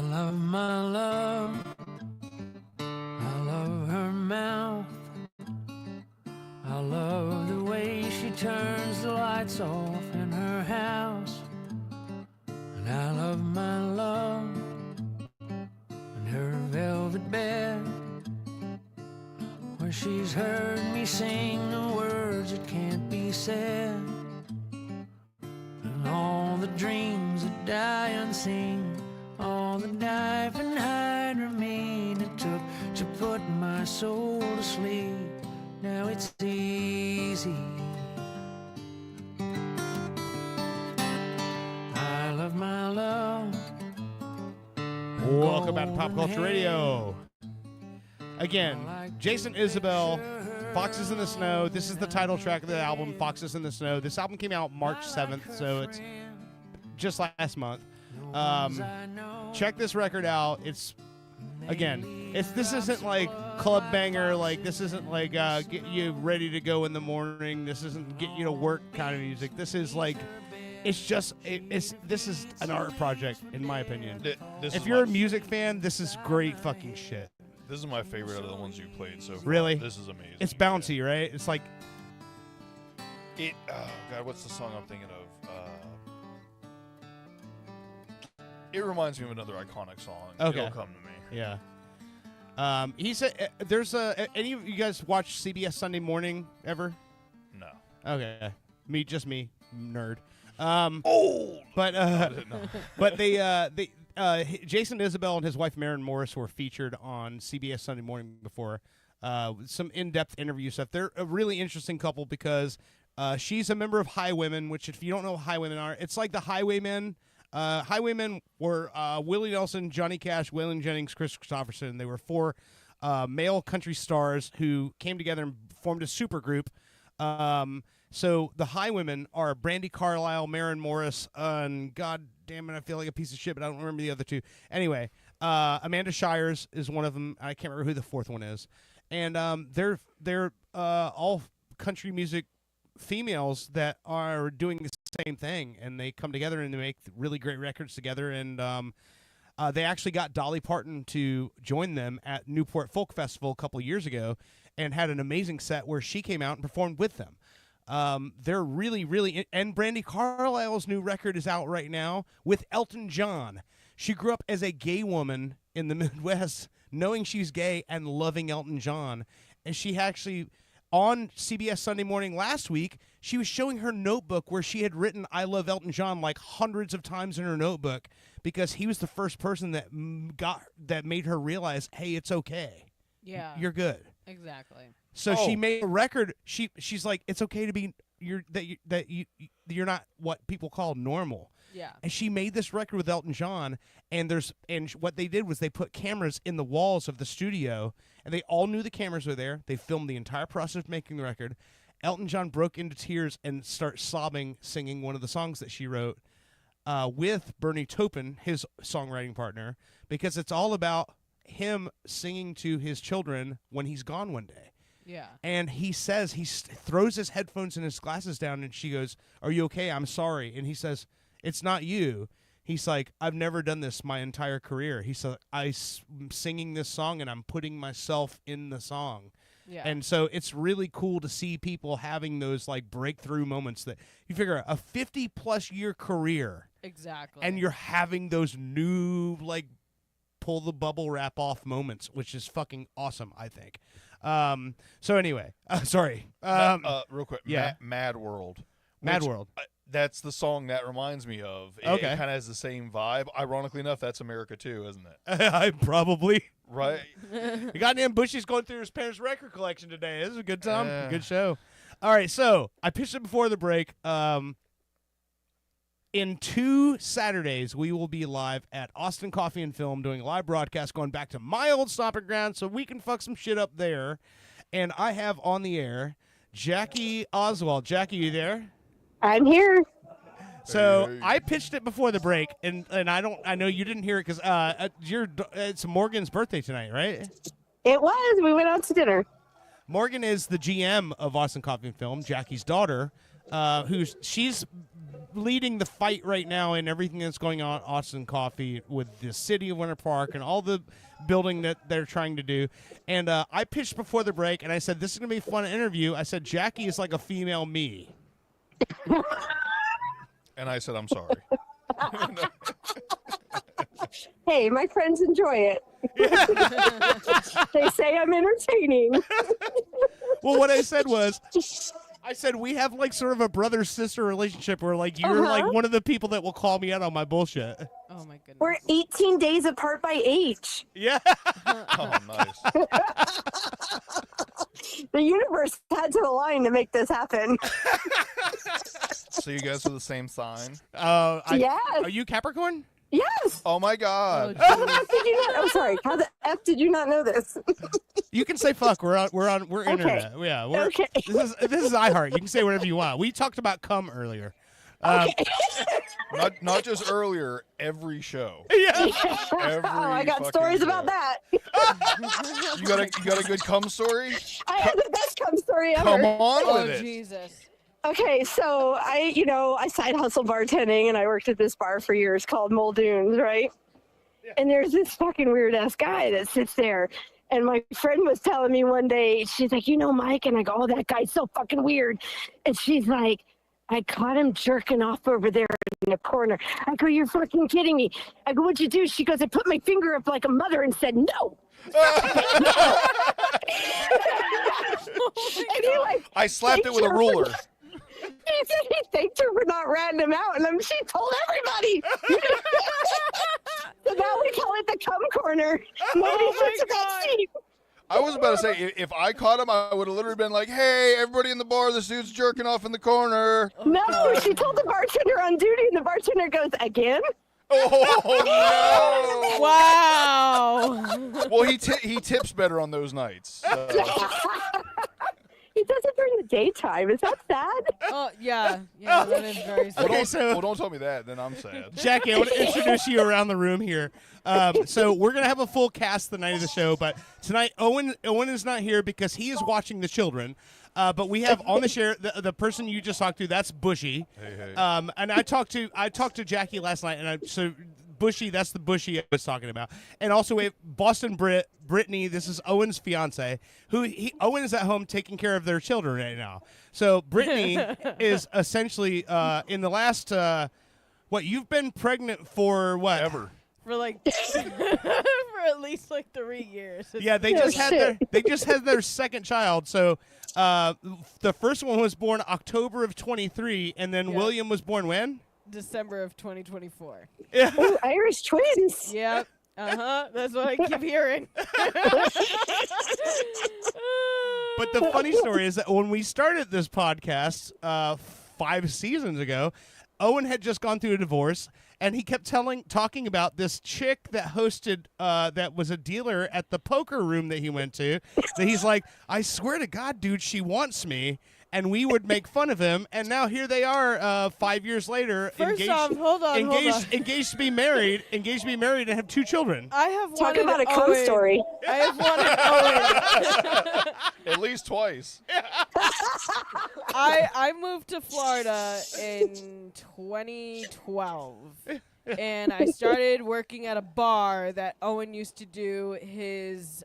love my love. I love her mouth. I love the way she turns the lights off in her house. And I love my love and her velvet bed, where she's heard me sing the words that can't be said. And all the dreams that die unseen, all the knife and hide remain it took to put my soul to sleep. Now it's easy. I love my love. Welcome back to Pop Culture Radio. Again, Jason Isbell, Foxes in the Snow. This is the title track of the album, Foxes in the Snow. This album came out March 7th, so it's just last month. Check this record out. This isn't like club banger, like this isn't like get you ready to go in the morning. This isn't get you to work kind of music. This is like this is an art project in my opinion. If you're a music fan, this is great fucking shit. This is my favorite out of the ones you played so far. Really? This is amazing. It's bouncy, right? It's like oh God, what's the song I'm thinking of? It reminds me of another iconic song. Okay. It'll come to me. Yeah. He said, "There's any of you guys watch CBS Sunday Morning ever?" No. Okay, just me, nerd. Old. But I didn't know. but Jason Isbell and his wife Maren Morris were featured on CBS Sunday Morning before. Some in-depth interview stuff. They're a really interesting couple because she's a member of Highwaymen, which if you don't know what Highwaymen are, it's like the Highwaymen. Highwaymen were Willie Nelson, Johnny Cash, Waylon Jennings, Chris Christopherson. They were four male country stars who came together and formed a supergroup. So the Highwaymen are Brandi Carlile, Maren Morris, and God damn it, I feel like a piece of shit, but I don't remember the other two. Anyway, Amanda Shires is one of them. I can't remember who the fourth one is. And they're all country music females that are doing the same thing, and they come together and they make really great records together. And they actually got Dolly Parton to join them at Newport Folk Festival a couple of years ago and had an amazing set where she came out and performed with them. They're really, really, and Brandi Carlile's new record is out right now with Elton John. She grew up as a gay woman in the Midwest, knowing she's gay and loving Elton John. And she actually, on CBS Sunday Morning last week, she was showing her notebook where she had written "I love Elton John" like hundreds of times in her notebook because he was the first person that made her realize, hey, it's okay. Yeah. You're good. Exactly. So she made a record. She's like, it's okay to be you're not what people call normal. Yeah. And she made this record with Elton John, and what they did was they put cameras in the walls of the studio, and they all knew the cameras were there. They filmed the entire process of making the record. Elton John broke into tears and started sobbing, singing one of the songs that she wrote with Bernie Taupin, his songwriting partner, because it's all about him singing to his children when he's gone one day. Yeah. And he says, he throws his headphones and his glasses down, and she goes, "Are you okay? I'm sorry." And he says, "It's not you." He's like, "I've never done this my entire career." He said, "I'm singing this song, and I'm putting myself in the song." Yeah. And so it's really cool to see people having those like breakthrough moments that you figure a 50+ year career. Exactly. And you're having those new like pull the bubble wrap off moments, which is fucking awesome, I think. So anyway, sorry. Real quick. Yeah. Mad World. Mad which, World. That's the song that reminds me of. It Okay. kind of has the same vibe. Ironically enough, that's America too, isn't it? I probably. Right. The goddamn Bushy's going through his parents' record collection today. This is a good time. Good show. All right, so I pitched it before the break. In 2 Saturdays, we will be live at Austin Coffee and Film doing a live broadcast going back to my old stomping ground so we can fuck some shit up there. And I have on the air Jackie Oswald. Jackie, you there? I'm here. So I pitched it before the break, and I know you didn't hear it because it's Morgan's birthday tonight, right? It was. We went out to dinner. Morgan is the GM of Austin Coffee and Film, Jackie's daughter, she's leading the fight right now in everything that's going on at Austin Coffee with the city of Winter Park and all the building that they're trying to do. And I pitched before the break, and I said, this is going to be a fun interview. I said, Jackie is like a female me. And I said, I'm sorry. Hey, my friends enjoy it. They say I'm entertaining. Well, what I said was, I said we have like sort of a brother-sister relationship where like you're like one of the people that will call me out on my bullshit. Oh my goodness. We're 18 days apart by age. Yeah. Oh, nice. The universe had to align to make this happen. So you guys are the same sign? Yes. Are you Capricorn? Yes. Oh my God. How the F did you not? I'm sorry. How the F did you not know this? You can say fuck. We're Okay. internet. Yeah. We're, Okay. This is iHeart. You can say whatever you want. We talked about cum earlier. Not just earlier, every show. Yeah. Every I got fucking stories show. about that. You got a good cum story? I have the best cum story ever. Come on Oh, with it. Jesus. Okay, so I side hustle bartending, and I worked at this bar for years called Muldoon's, right? And there's this fucking weird ass guy that sits there. And my friend was telling me one day, she's like, Mike? And I go, oh, that guy's so fucking weird. And she's like, I caught him jerking off over there in the corner. I go, you're fucking kidding me. I go, what'd you do? She goes, I put my finger up like a mother and said, no. And he, like, I slapped it with a thanked her ruler. for- He said he thanked her for not ratting him out, and she told everybody. So now we call it the cum corner. Nobody sits in that seat. I was about to say, if I caught him, I would have literally been like, hey, everybody in the bar, this dude's jerking off in the corner. No, she told the bartender on duty, and the bartender goes, again? Oh, no. Wow. Well, he tips better on those nights. He does it during the daytime. Is that sad? Oh, yeah. Yeah, that is very sad. Well, don't tell me that. Then I'm sad. Jackie, I want to introduce you around the room here. So we're going to have a full cast the night of the show, but tonight Owen is not here because he is watching the children. But we have on the share the person you just talked to. That's Bushy. Hey. And I talked to Jackie last night, and so Bushy, that's the Bushy I was talking about. And also we have Boston Brittany. This is Owen's fiance. Owen is at home taking care of their children right now. So Brittany is essentially in the last you've been pregnant for what? Ever. For like for at least like 3 years. Yeah, they just had their second child. So the first one was born October of 23, and then William was born when? December of 2024. Yeah. Ooh, Irish twins. Yep. That's what I keep hearing. But the funny story is that when we started this podcast 5 seasons ago, Owen had just gone through a divorce, and he kept talking about this chick that hosted, that was a dealer at the poker room that he went to. That he's like, I swear to God, dude, she wants me. And we would make fun of him, and now here they are, 5 years later, First off, hold on. engaged to be married, and have 2 children. I have Talk wanted about a cum Owen- story. I have wanted Owen. At least twice. I moved to Florida in 2012. And I started working at a bar that Owen used to do his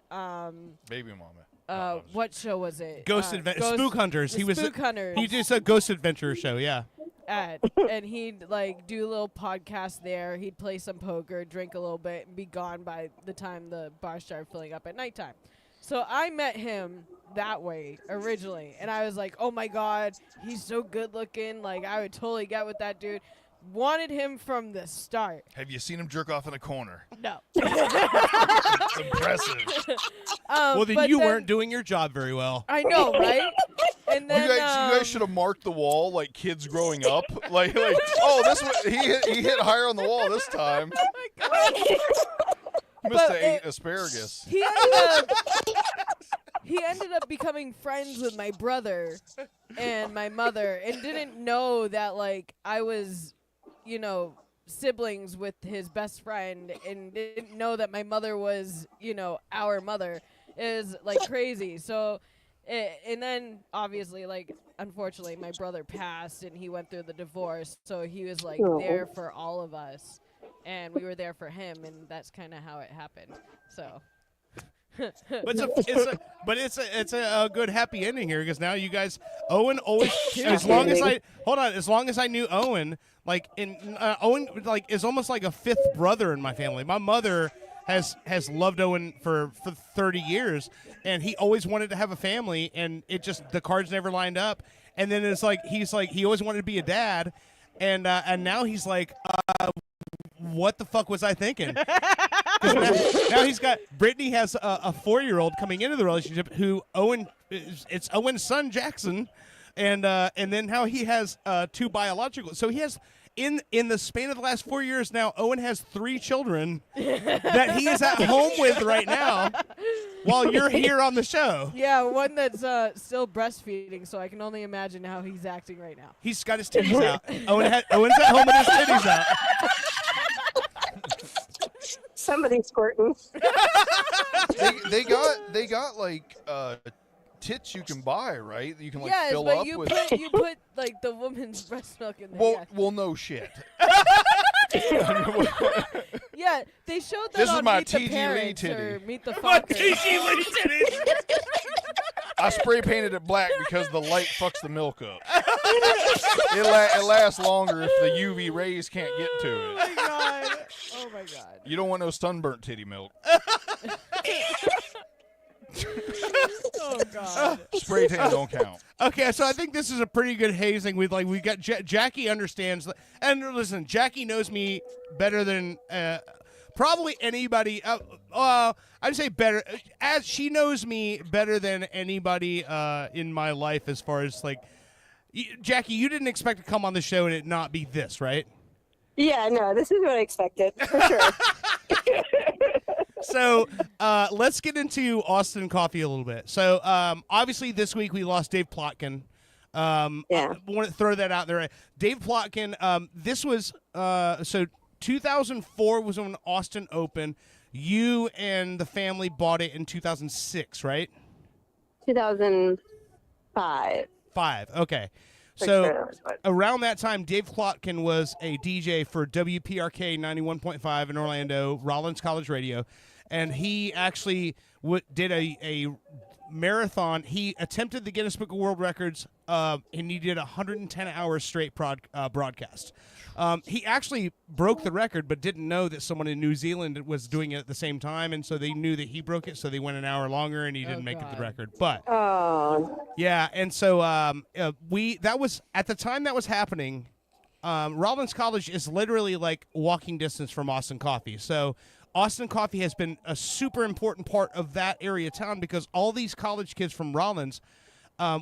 Baby mama. what show was it? Spook Hunters. The Spook Hunters. He did a Ghost Adventure show, yeah. And he'd like do a little podcast there. He'd play some poker, drink a little bit, and be gone by the time the bar started filling up at nighttime. So I met him that way originally, and I was like, "Oh my God, he's so good looking! Like I would totally get with that dude." Wanted him from the start. Have you seen him jerk off in a corner? No. It's impressive. Well, then you weren't doing your job very well. I know, right? And then you guys should have marked the wall like kids growing up. like oh, this one, he hit higher on the wall this time. Oh my God. Mr. Asparagus. He ended up becoming friends with my brother and my mother, and didn't know that like I was, siblings with his best friend, and didn't know that my mother was, our mother. Is like crazy. So And then obviously, like, unfortunately, my brother passed and he went through the divorce, so he was like Oh. there for all of us, and we were there for him, and that's kind of how it happened. So. But it's a good happy ending here because now you guys, Owen always, Happy as long as ending. as long as I knew Owen, like Owen like is almost like a fifth brother in my family. My mother has loved Owen for 30 years, and he always wanted to have a family, and the cards never lined up. And then it's like he always wanted to be a dad, and now he's like, what the fuck was I thinking? 'Cause now he's got Brittany has a 4-year-old coming into the relationship who it's Owen's son Jackson, and then how he has 2 biological. So he has in the span of the last 4 years now, Owen has 3 children that he is at home with right now while you're here on the show. Yeah, one that's still breastfeeding, so I can only imagine how he's acting right now. He's got his titties out. Owen's at home with his titties out. Somebody's squirting. they got like tits you can buy, right? You can like Yes, fill but up you with. put like the woman's breast milk in there. Well, no shit. Yeah, they showed that This is on my Meet the TG Lee Parents or titty. Meet the My Fockers. TG Lee titties. I spray painted it black because the light fucks the milk up. It lasts longer if the UV rays can't get to it. Oh my god! Oh my god! You don't want no sunburnt titty milk. Oh god! Spray tan don't count. Okay, so I think this is a pretty good hazing. We got Jackie understands, and listen, Jackie knows me better than probably anybody. I'd say better, as she knows me better than anybody in my life. As far as like, Jackie, you didn't expect to come on the show and it not be this, right? Yeah, no, this is what I expected for sure. So let's get into Austin Coffee a little bit. So obviously this week we lost Dave Plotkin. I want to throw that out there. Dave Plotkin, this was so 2004 was when Austin opened. You and the family bought it in 2006, right? 2005. 5. Okay. Pretty So sure that was what- around that time, Dave Plotkin was a DJ for WPRK 91.5 in Orlando, Rollins College Radio, and he actually did a marathon. He attempted the Guinness Book of World Records, and he did 110 hours straight broadcast. He actually broke the record, but didn't know that someone in New Zealand was doing it at the same time, and so they knew that he broke it, so they went an hour longer, and he didn't make it the record. But yeah, and so that was at the time that was happening. Rollins College is literally like walking distance from Austin Coffee, so Austin Coffee has been a super important part of that area of town because all these college kids from Rollins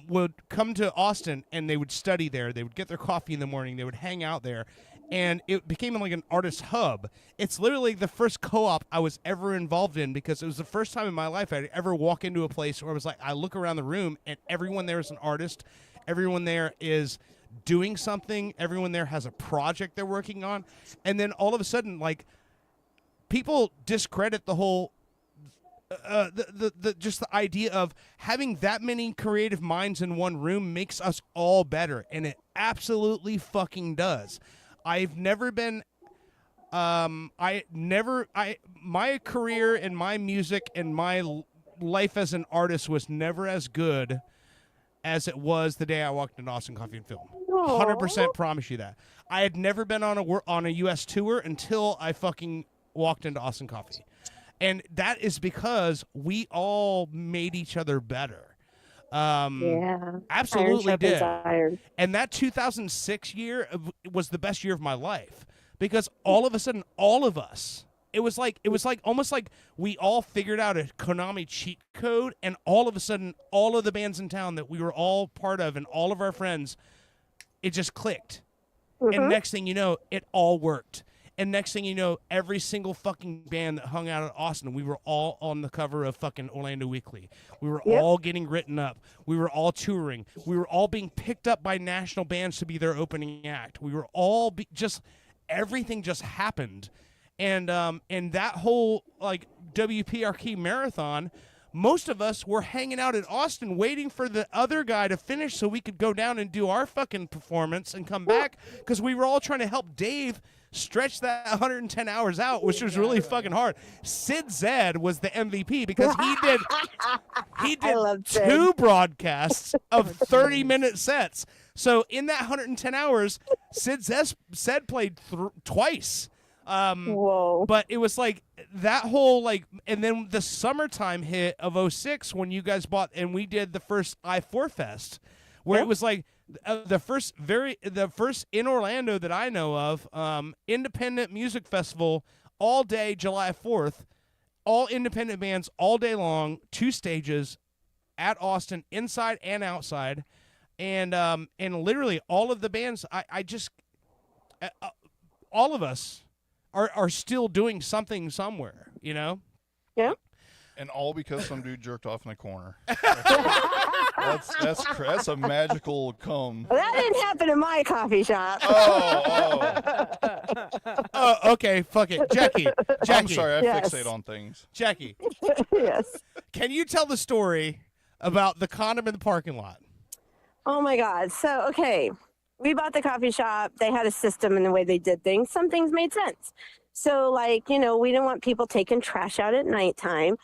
would come to Austin and they would study there. They would get their coffee in the morning. They would hang out there. And it became like an artist hub. It's literally the first co-op I was ever involved in because it was the first time in my life I'd ever walk into a place where I was like, I look around the room and everyone there is an artist. Everyone there is doing something. Everyone there has a project they're working on. And then all of a sudden, like, people discredit the whole just the idea of having that many creative minds in one room makes us all better, and it absolutely fucking does. I've never been my career and my music and my life as an artist was never as good as it was the day I walked into Austin Coffee and Film. 100% promise you that. I had never been on a US tour until I fucking walked into Austin Coffee. And that is because we all made each other better. Yeah. Absolutely Iron did. sharpens iron. And that 2006 year was the best year of my life because all of a sudden, all of us, it was like almost like we all figured out a Konami cheat code, and all of a sudden, all of the bands in town that we were all part of and all of our friends, it just clicked. And next thing you know, it all worked. And next thing you know, every single fucking band that hung out at Austin, we were all on the cover of fucking Orlando Weekly. We were all getting written up. We were all touring. We were all being picked up by national bands to be their opening act. We were all everything just happened. And that whole like WPRK marathon most of us were hanging out in Austin waiting for the other guy to finish so we could go down and do our fucking performance and come back because we were all trying to help Dave stretch that 110 hours out, which was really fucking hard. Sid Zed was the MVP because he did 2 broadcasts of 30-minute sets. So in that 110 hours, Sid Zed played twice. Whoa. But it was like that whole and then the summertime hit of 06 when you guys bought and we did the first I4 Fest where it was like the first in Orlando that I know of, independent music festival all day July 4th, all independent bands all day long, 2 stages at Austin, inside and outside, and literally all of the bands I just all of us are still doing something somewhere, you know? Yeah. And all because some dude jerked off in the corner. That's a magical come. Well, that didn't happen in my coffee shop. Oh, okay, fuck it. Jackie. I'm sorry, I Yes. fixate on things. Jackie. Yes. Can you tell the story about the condom in the parking lot? Oh my God. So, okay, we bought the coffee shop. They had a system in the way they did things. Some things made sense. So, we didn't want people taking trash out at nighttime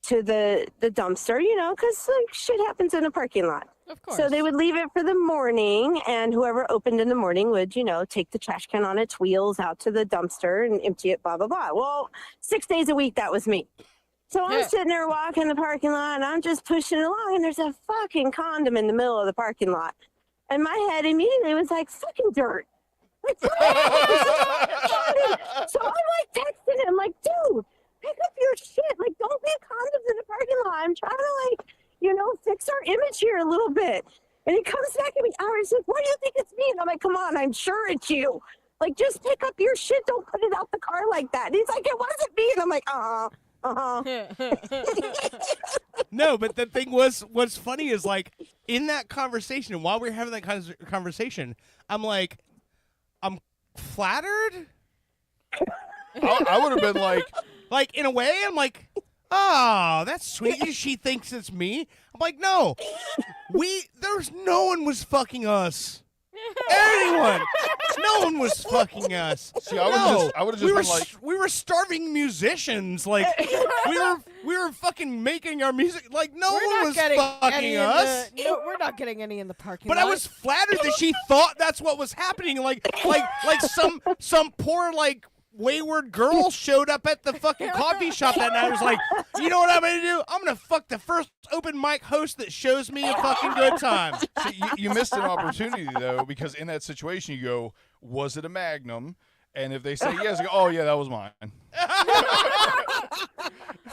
to the dumpster, because shit happens in a parking lot. Of course. So they would leave it for the morning, and whoever opened in the morning would, take the trash can on its wheels out to the dumpster and empty it, blah, blah, blah. Well, 6 days a week, that was me. So I'm sitting there walking the parking lot, and I'm just pushing along, and there's a fucking condom in the middle of the parking lot. And my head immediately was like, fucking dirt. So I'm texting him, dude, pick up your shit. Don't leave condoms in the parking lot. I'm trying to, fix our image here a little bit. And he comes back at me, he's like, what do you think it's me? And I'm like, come on, I'm sure it's you. Just pick up your shit. Don't put it out the car like that. And he's like, it wasn't me. And I'm like, No, but the thing what's funny is in that conversation, and while we were having that kind of conversation, I'm flattered. I would have been in a way, I'm like, oh, that's sweet. She thinks it's me. I'm like, no, no one was fucking us. Anyone? No one was fucking us. See, I would have just we were starving musicians. We were fucking making our music. No one was fucking us. No, we're not getting any in the parking But lot. I was flattered that she thought that's what was happening. Some poor wayward girl showed up at the fucking coffee shop that night. I was like, you know what I'm gonna do? I'm gonna fuck the first open mic host that shows me a fucking good time. See, you missed an opportunity though, because in that situation you go, was it a Magnum? And if they say yes, you go, oh yeah, that was mine.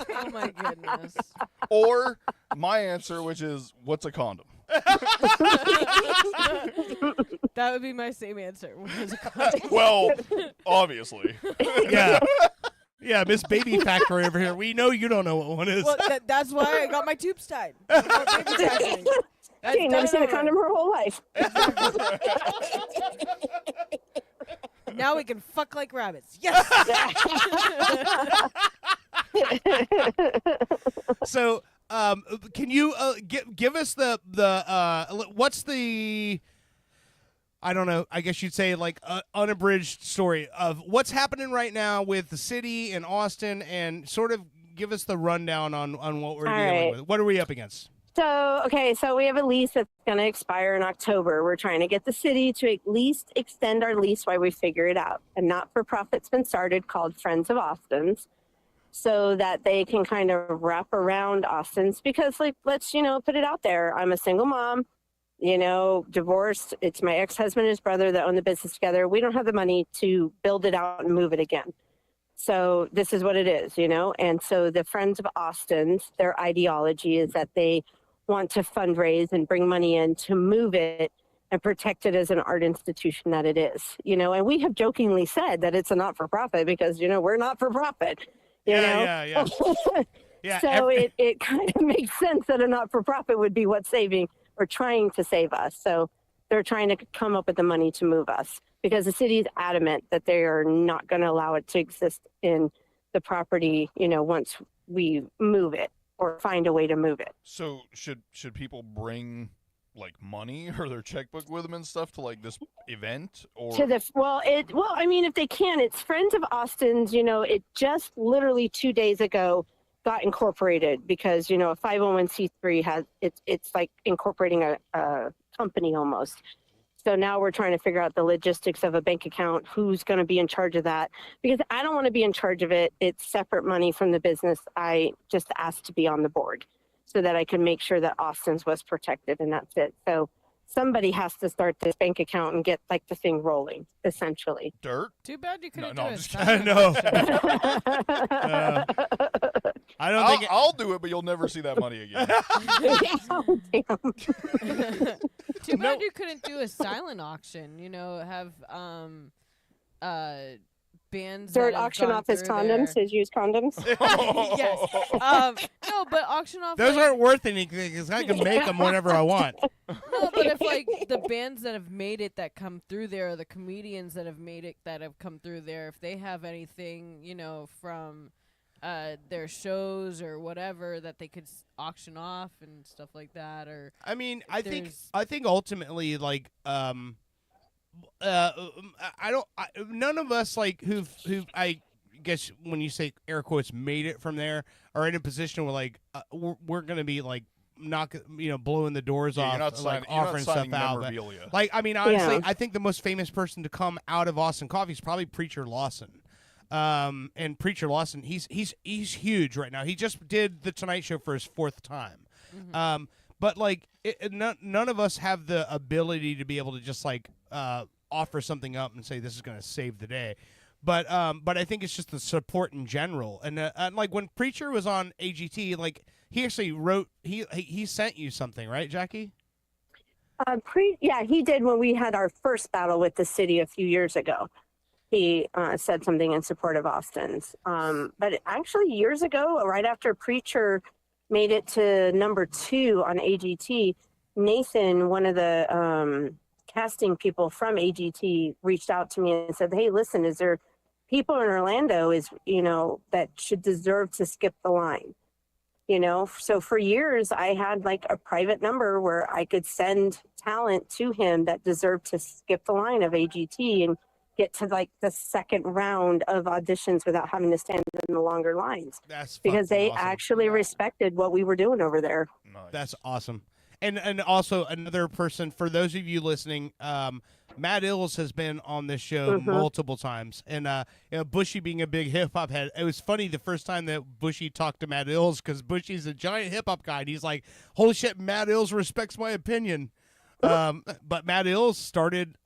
Oh my goodness. Or my answer, which is, what's a condom? That would be my same answer. Well, obviously. Yeah. Yeah, Miss Baby Factory over here. We know you don't know what one is. Well, that's why I got my tubes tied. She ain't never seen a condom her whole life. Now we can fuck like rabbits. Yes. So, can you give us the what's the, I don't know, I guess you'd say unabridged story of what's happening right now with the city and Austin, and sort of give us the rundown on what we're dealing with. What are we up against? So we have a lease that's going to expire in October. We're trying to get the city to at least extend our lease while we figure it out. A not-for-profit's been started called Friends of Austin's, so that they can kind of wrap around Austin's, because let's, put it out there. I'm a single mom, divorced. It's my ex-husband and his brother that own the business together. We don't have the money to build it out and move it again. So this is what it is, And so the Friends of Austin's, their ideology is that they want to fundraise and bring money in to move it and protect it as an art institution that it is, And we have jokingly said that it's a not-for-profit because, we're not-for-profit. Yeah. So it kind of makes sense that a not-for-profit would be what's saving or trying to save us. So they're trying to come up with the money to move us, because the city is adamant that they are not going to allow it to exist in the property, once we move it. or find a way to move it. So should people bring like money or their checkbook with them and stuff to like this event, or To the I mean, if they can, it's Friends of Austin's. It just literally 2 days ago got incorporated because a 501c3 has it's like incorporating a company almost. So now we're trying to figure out the logistics of a bank account, who's going to be in charge of that, because I don't want to be in charge of it. It's separate money from the business. I just asked to be on the board so that I can make sure that Austin's was protected, and that's it. So somebody has to start this bank account and get like the thing rolling, essentially. Dirt? Too bad you couldn't No, do I'm it. just I know. I don't think I'll do it, but you'll never see that money again. Too bad you couldn't do a silent auction. Have bands Start that have auction gone off his through condoms, there. his used condoms. Yes. No, but auction off. Those like, aren't worth anything because I can make them whenever I want. No, but if like the bands that have made it that come through there, or the comedians that have made it that have come through there, if they have anything, from their shows or whatever that they could auction off and stuff like that, or I mean, I think there's- ultimately, like, none of us like who I guess when you say air quotes made it from there are in a position where like we're gonna be like blowing the doors Yeah, off, you're not like signing- you're not offering signing stuff out. memorabilia. Like, I mean, honestly, Yeah. I think the most famous person to come out of Austin Coffee is probably Preacher Lawson. And Preacher Lawson, he's huge right now. He just did the Tonight Show for his 4th time. But like, none of us have the ability to be able to just like offer something up and say this is going to save the day. But I think it's just the support in general. And like when Preacher was on AGT, like he actually wrote he sent you something, right, Jackie? Yeah, he did when we had our first battle with the city a few years ago. He said something in support of Austin's. But actually, years ago, right after Preacher made it to number 2 on AGT, Nathan, one of the casting people from AGT, reached out to me and said, "Hey, listen, is there people in Orlando that should deserve to skip the line?" So for years I had like a private number where I could send talent to him that deserved to skip the line of AGT and get to like the second round of auditions without having to stand in the longer lines. That's because fucking they awesome. actually respected what we were doing over there. That's awesome. And also another person, for those of you listening, Matt Ills has been on this show multiple times. And Bushy being a big hip-hop head, it was funny the first time that Bushy talked to Matt Ills because Bushy's a giant hip-hop guy. And he's like, holy shit, Matt Ills respects my opinion. But Matt Ills started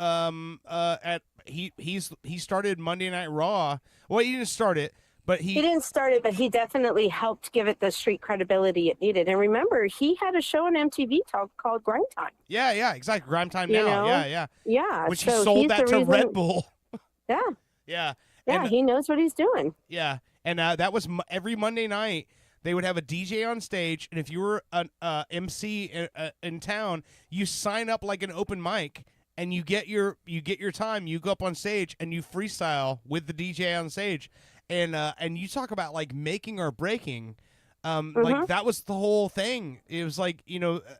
he started Monday Night Raw. Well, he didn't start it, but He didn't start it, but he definitely helped give it the street credibility it needed. And remember, he had a show on MTV called Grind Time. Yeah, exactly. Grime Time You Now. know? Yeah. Yeah, Which he so sold he's that the to reason- Red Bull. Yeah. Yeah. Yeah, And- he knows what he's doing. Yeah, and that was every Monday night. They would have a DJ on stage, and if you were an MC in town, you sign up like an open mic, and you get your time. You go up on stage and you freestyle with the DJ on stage, and you talk about like making or breaking. Like that was the whole thing. It was like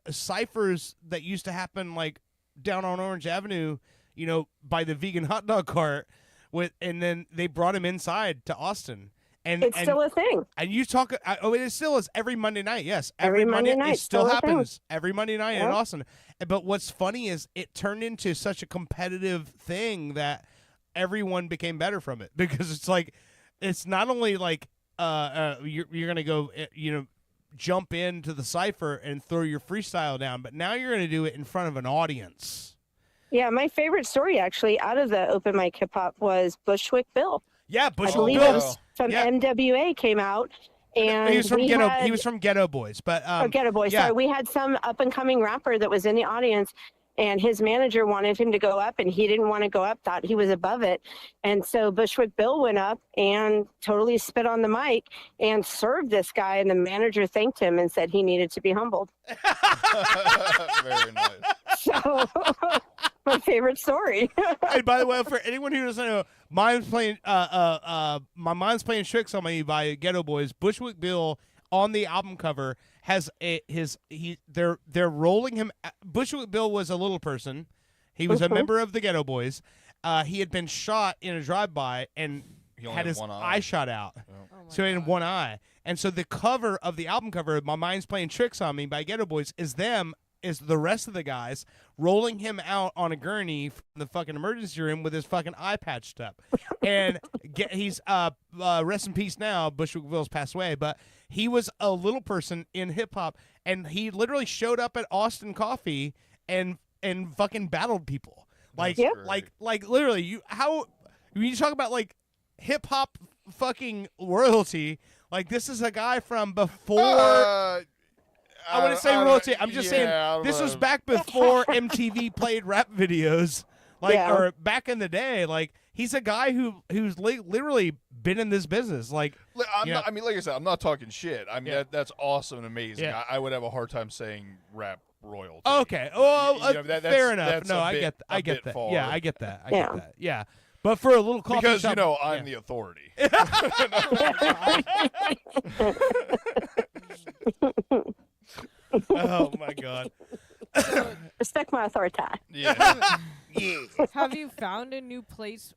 ciphers that used to happen like down on Orange Avenue, by the vegan hot dog cart. And then they brought him inside to Austin. And It's still a thing. And you talk. It still is every Monday night. Yes, Every Monday night, It still still a thing. happens every Monday night in Yep. Austin. But what's funny is it turned into such a competitive thing that everyone became better from it because it's like it's not only like you're gonna go jump into the cipher and throw your freestyle down, but now you're gonna do it in front of an audience. Yeah, my favorite story actually out of the open mic hip hop was Bushwick Bill. Yeah, I Bushwick believe Bill it was from NWA came out, and he was from we Ghetto. had- He was from Ghetto Boys, but Ghetto Boy. Yeah. Sorry, we had some up and coming rapper that was in the audience, and his manager wanted him to go up, and he didn't want to go up. Thought he was above it, and so Bushwick Bill went up and totally spit on the mic and served this guy, and the manager thanked him and said he needed to be humbled. Very nice. So, my favorite story. And by the way, for anyone who doesn't know, My Mind's Playing Tricks on Me by Ghetto Boys. Bushwick Bill on the album cover has they're rolling him. Bushwick Bill was a little person. He was a member of the Ghetto Boys. He had been shot in a drive-by and He only had had his one eye eye. shot out. So he had one eye. And so the cover of the album cover, My Mind's Playing Tricks on Me by Ghetto Boys, is the rest of the guys rolling him out on a gurney from the fucking emergency room with his fucking eye patched up. And he's rest in peace now. Bushwick Bill's passed away, but he was a little person in hip hop, and he literally showed up at Austin Coffee and fucking battled people. Like literally, when you talk about like hip hop fucking royalty, like this is a guy from before. I want to say royalty. I'm just saying this was back before MTV played rap videos, or back in the day. Like he's a guy who's literally been in this business. Like I mean, like I said, I'm not talking shit. I mean, that's awesome and amazing. Yeah. I would have a hard time saying rap royalty. Okay, well, fair enough. That's No, a I bit- get a I get bit that. far. Yeah, I get that. I get that. Yeah. But for a little coffee because shop, I'm the authority. Oh my god. Respect my authority. Yeah. Have you found a new place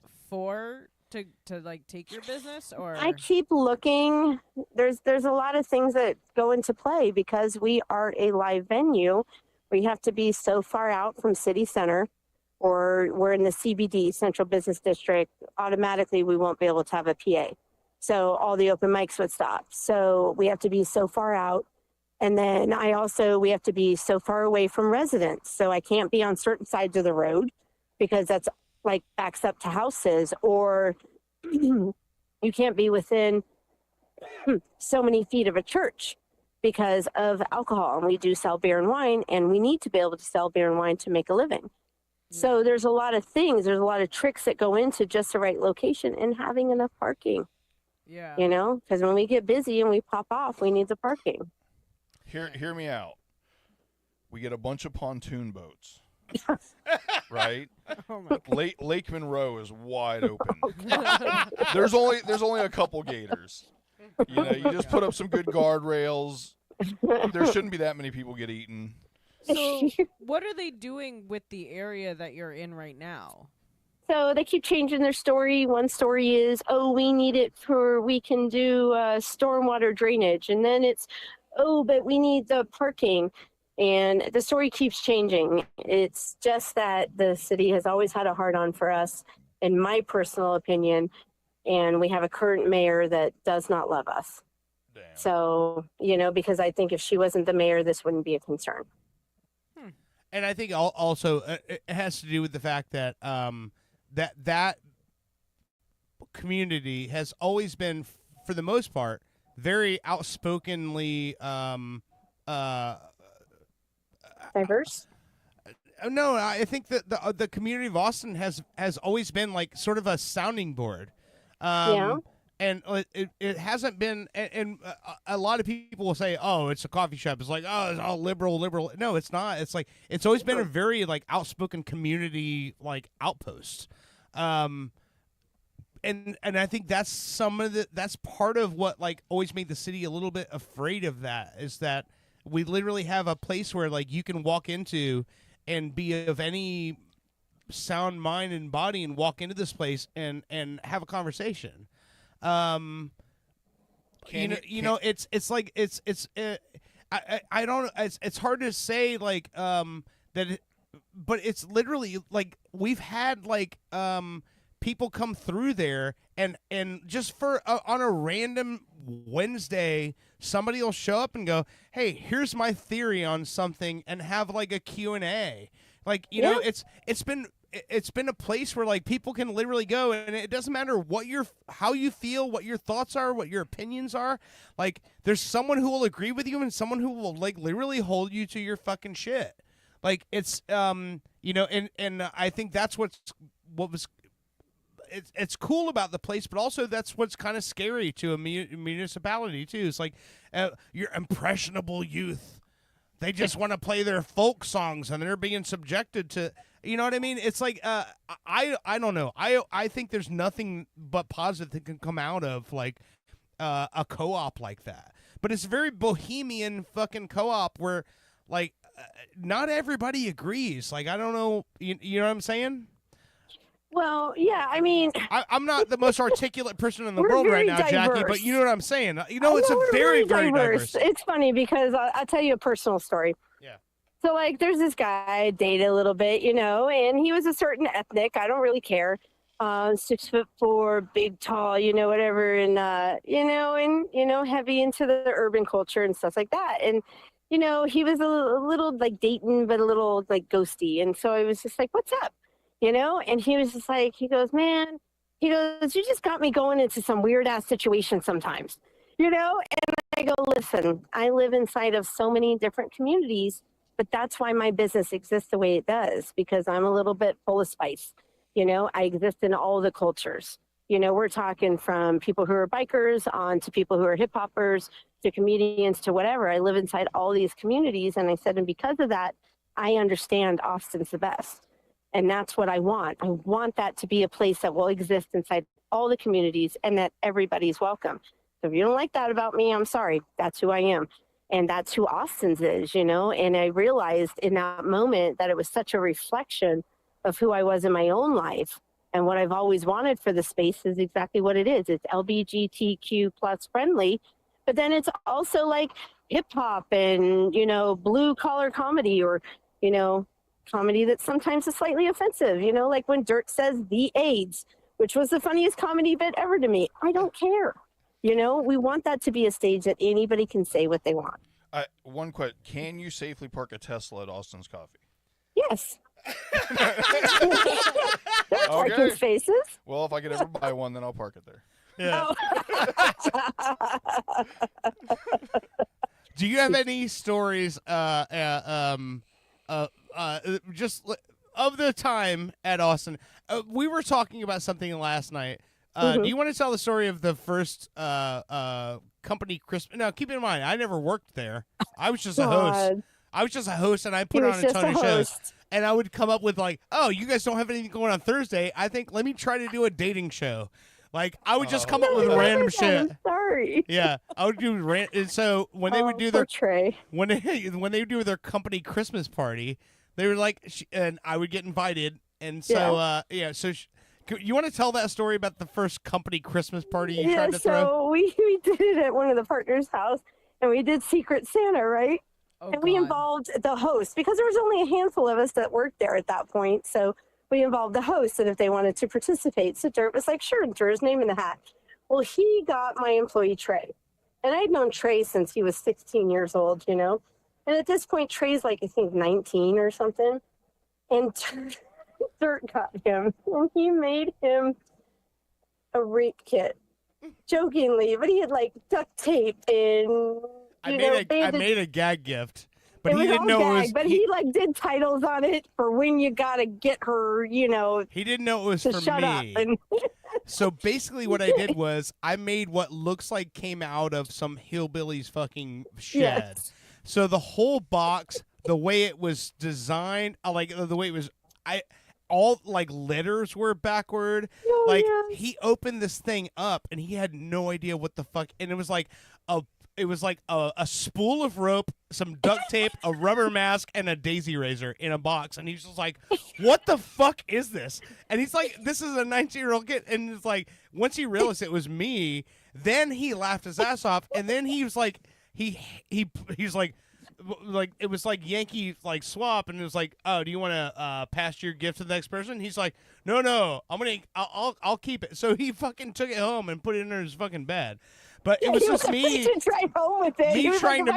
to like take your business, or I keep looking. There's a lot of things that go into play because we are a live venue. We have to be so far out from city center, or we're in the CBD, Central Business District. Automatically, we won't be able to have a PA. So all the open mics would stop. So we have to be so far out. And then we have to be so far away from residents. So I can't be on certain sides of the road because that's like backs up to houses, or you can't be within so many feet of a church because of alcohol. And we do sell beer and wine, and we need to be able to sell beer and wine to make a living. So there's a lot of things, there's a lot of tricks that go into just the right location and having enough parking. Yeah. You know, because when we get busy and we pop off, we need the parking. Hear me out. We get a bunch of pontoon boats, right? Lake Monroe is wide open. There's only a couple gators. You know, you just put up some good guardrails. There shouldn't be that many people get eaten. So, what are they doing with the area that you're in right now? So they keep changing their story. One story is, we need it we can do stormwater drainage. And then it's, but we need the parking. And the story keeps changing. It's just that the city has always had a hard-on for us, in my personal opinion. And we have a current mayor that does not love us. Damn. So, because I think if she wasn't the mayor, this wouldn't be a concern. And I think also it has to do with the fact that that community has always been, for the most part, very outspokenly diverse. No, I think that the community of Austin has always been like sort of a sounding board. Yeah. And it hasn't been, and a lot of people will say, "Oh, it's a coffee shop." It's like, "Oh, it's all liberal." No, it's not. It's like it's always been a very like outspoken community like outpost. And I think that's that's part of what like always made the city a little bit afraid of that, is that we literally have a place where like you can walk into and be of any sound mind and body and walk into this place and have a conversation. It's like I don't, it's hard to say like that, but it's literally like we've had like people come through there and just for on a random Wednesday somebody will show up and go, "Hey, here's my theory on something," and have like a Q&A. Like, it's been a place where like people can literally go, and it doesn't matter how you feel, what your thoughts are, what your opinions are. Like, there's someone who will agree with you and someone who will like literally hold you to your fucking shit. Like, it's and I think that's what was it's cool about the place, but also that's what's kind of scary to a municipality too. It's like your impressionable youth. They just want to play their folk songs, and they're being subjected to, you know what I mean? It's like, I don't know. I think there's nothing but positive that can come out of like a co-op like that, but it's a very bohemian fucking co-op where, like, not everybody agrees. Like, I don't know, you know what I'm saying? Well, yeah, I mean, I'm not the most articulate person in the We're world right very now, Jackie, diverse. but you know what I'm saying. You know, it's a we're very, very diverse. It's funny because I'll tell you a personal story. Yeah. So, like, there's this guy I dated a little bit, you know, and he was a certain ethnic. I don't really care. 6'4", big, tall, you know, whatever, and heavy into the urban culture and stuff like that. And you know, he was a little like Dayton, but a little like ghosty. And so I was just like, "What's up?" You know, and he was just like, he goes, "Man," he goes, "you just got me going into some weird ass situations sometimes." You know, and I go, "Listen, I live inside of so many different communities, but that's why my business exists the way it does, because I'm a little bit full of spice. You know, I exist in all the cultures. You know, we're talking from people who are bikers on to people who are hip hoppers to comedians to whatever. I live inside all these communities." And I said, and because of that, I understand Austin's the best. And that's what I want. I want that to be a place that will exist inside all the communities and that everybody's welcome. So if you don't like that about me, I'm sorry. That's who I am. And that's who Austin's is, you know? And I realized in that moment that it was such a reflection of who I was in my own life. And what I've always wanted for the space is exactly what it is. It's LGBTQ plus friendly, but then it's also like hip hop and, you know, blue collar comedy, or, you know, comedy that's sometimes is slightly offensive, you know, like when Dirt says the AIDS, which was the funniest comedy bit ever to me. I don't care. You know, we want that to be a stage that anybody can say what they want. One question. Can you safely park a Tesla at Austin's Coffee? Yes. They're parking spaces. Well, if I could ever buy one, then I'll park it there. Yeah. Do you have any stories just of the time at Austin? We were talking about something last night. Do you want to tell the story of the first company Christmas? No, keep in mind, I never worked there. I was just a host. I was just a host, and I put on a ton of shows. And I would come up with like, "Oh, you guys don't have anything going on Thursday. I think let me try to do a dating show." Like I would just come up with random shit. I'm sorry. Yeah, I would do and so when they would do their when they do their company Christmas party, they were like, and I would get invited, and so you want to tell that story about the first company Christmas party you tried to throw? So we did it at one of the partners' house, and we did Secret Santa, right? And we involved the host because there was only a handful of us that worked there at that point. So we involved the host, and if they wanted to participate. So Dirt was like, sure, and threw his name in the hat. Well, he got my employee Trey. And I'd known Trey since he was 16 years old, you know? And at this point, Trey's like, I think 19 or something. And Dirt got him, and he made him a rape kit. Jokingly, but he had like duct tape and I made a gag gift, but it he didn't know gag, it was. But he like did titles on it for when you gotta get her, you know. He didn't know it was to for shut me. Up and So basically, what I did was I made what looks like came out of some hillbilly's fucking shed. Yes. So the whole box, the way it was designed, like the way it was, all like letters were backward. He opened this thing up and he had no idea what the fuck, and it was like a spool of rope, some duct tape, a rubber mask, and a daisy razor in a box. And he's just like, what the fuck is this? And he's like, this is a 19-year-old kid. And it's like, once he realized it was me, then he laughed his ass off. And then he was like, he's like it was like Yankee like swap, and it was like, oh, do you want to pass your gift to the next person? He's like, no, I'll keep it. So he fucking took it home and put it under his fucking bed. But it was just me to drive home with it. me trying to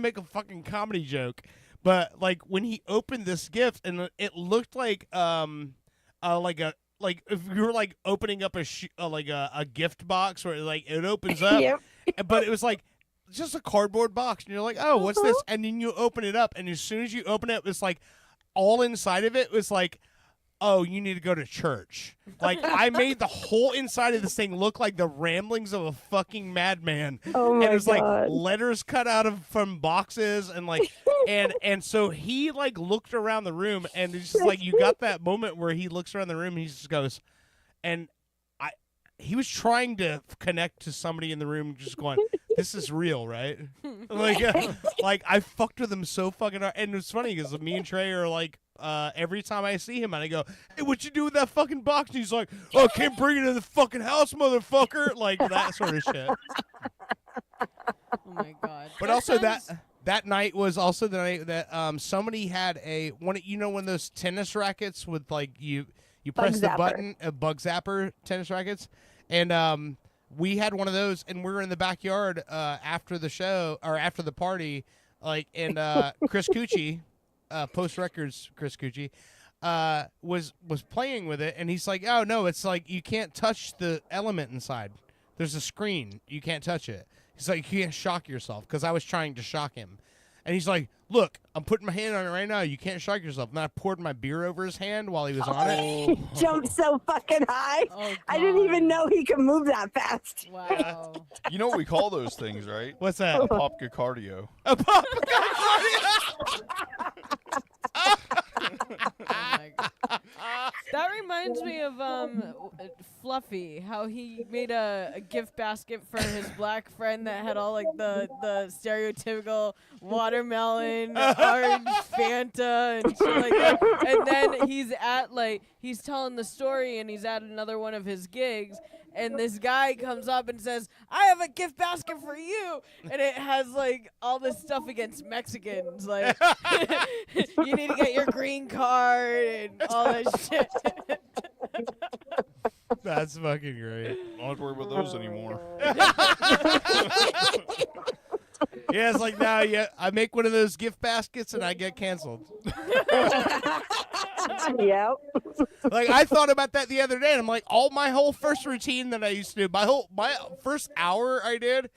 make a fucking comedy joke. But like when he opened this gift, and it looked like like if you were like opening up a gift box where like it opens up, Yep. but it was like just a cardboard box, and you're like, oh, what's this? And then you open it up, and as soon as you open it, it's like all inside of it was like, oh, you need to go to church. Like I made the whole inside of this thing look like the ramblings of a fucking madman. Oh my and it was God. like letters cut out from boxes, and like and so he like looked around the room, and it's just like you got that moment where he looks around the room and he just goes, and he was trying to connect to somebody in the room, just going, "This is real, right?" like I fucked with him so fucking hard, and it's funny because me and Trey are like, every time I see him, and I go, "Hey, what you do with that fucking box?" And he's like, "Oh, can't bring it in the fucking house, motherfucker!" Like that sort of shit. Oh my god! But also that night was also the night that somebody had one of those tennis rackets with like you press the button, a bug zapper tennis rackets, and we had one of those, and we were in the backyard after the show or after the party, like, and Chris Cucci, Post Records Chris Cucci, was playing with it, and he's like, "Oh no, it's like you can't touch the element inside. There's a screen, you can't touch it." He's like, "You can't shock yourself," because I was trying to shock him. And he's like, "Look, I'm putting my hand on it right now. You can't shock yourself." And I poured my beer over his hand while he was on it. He jumped so fucking high. I didn't even know he could move that fast. Wow. You know what we call those things, right? What's that? A popka cardio. A popka cardio. That reminds me of Fluffy, how he made a gift basket for his black friend that had all like the stereotypical watermelon, orange Fanta, and shit like that. And then he's telling the story, and he's at another one of his gigs, and this guy comes up and says, "I have a gift basket for you," and it has like all this stuff against Mexicans, like you need to get your green card and all that shit. That's fucking great. I don't have to worry about those anymore. Yeah, it's like now, I make one of those gift baskets and I get canceled. Yep. Like I thought about that the other day, and I'm like, my whole first routine that I used to do, my first hour I did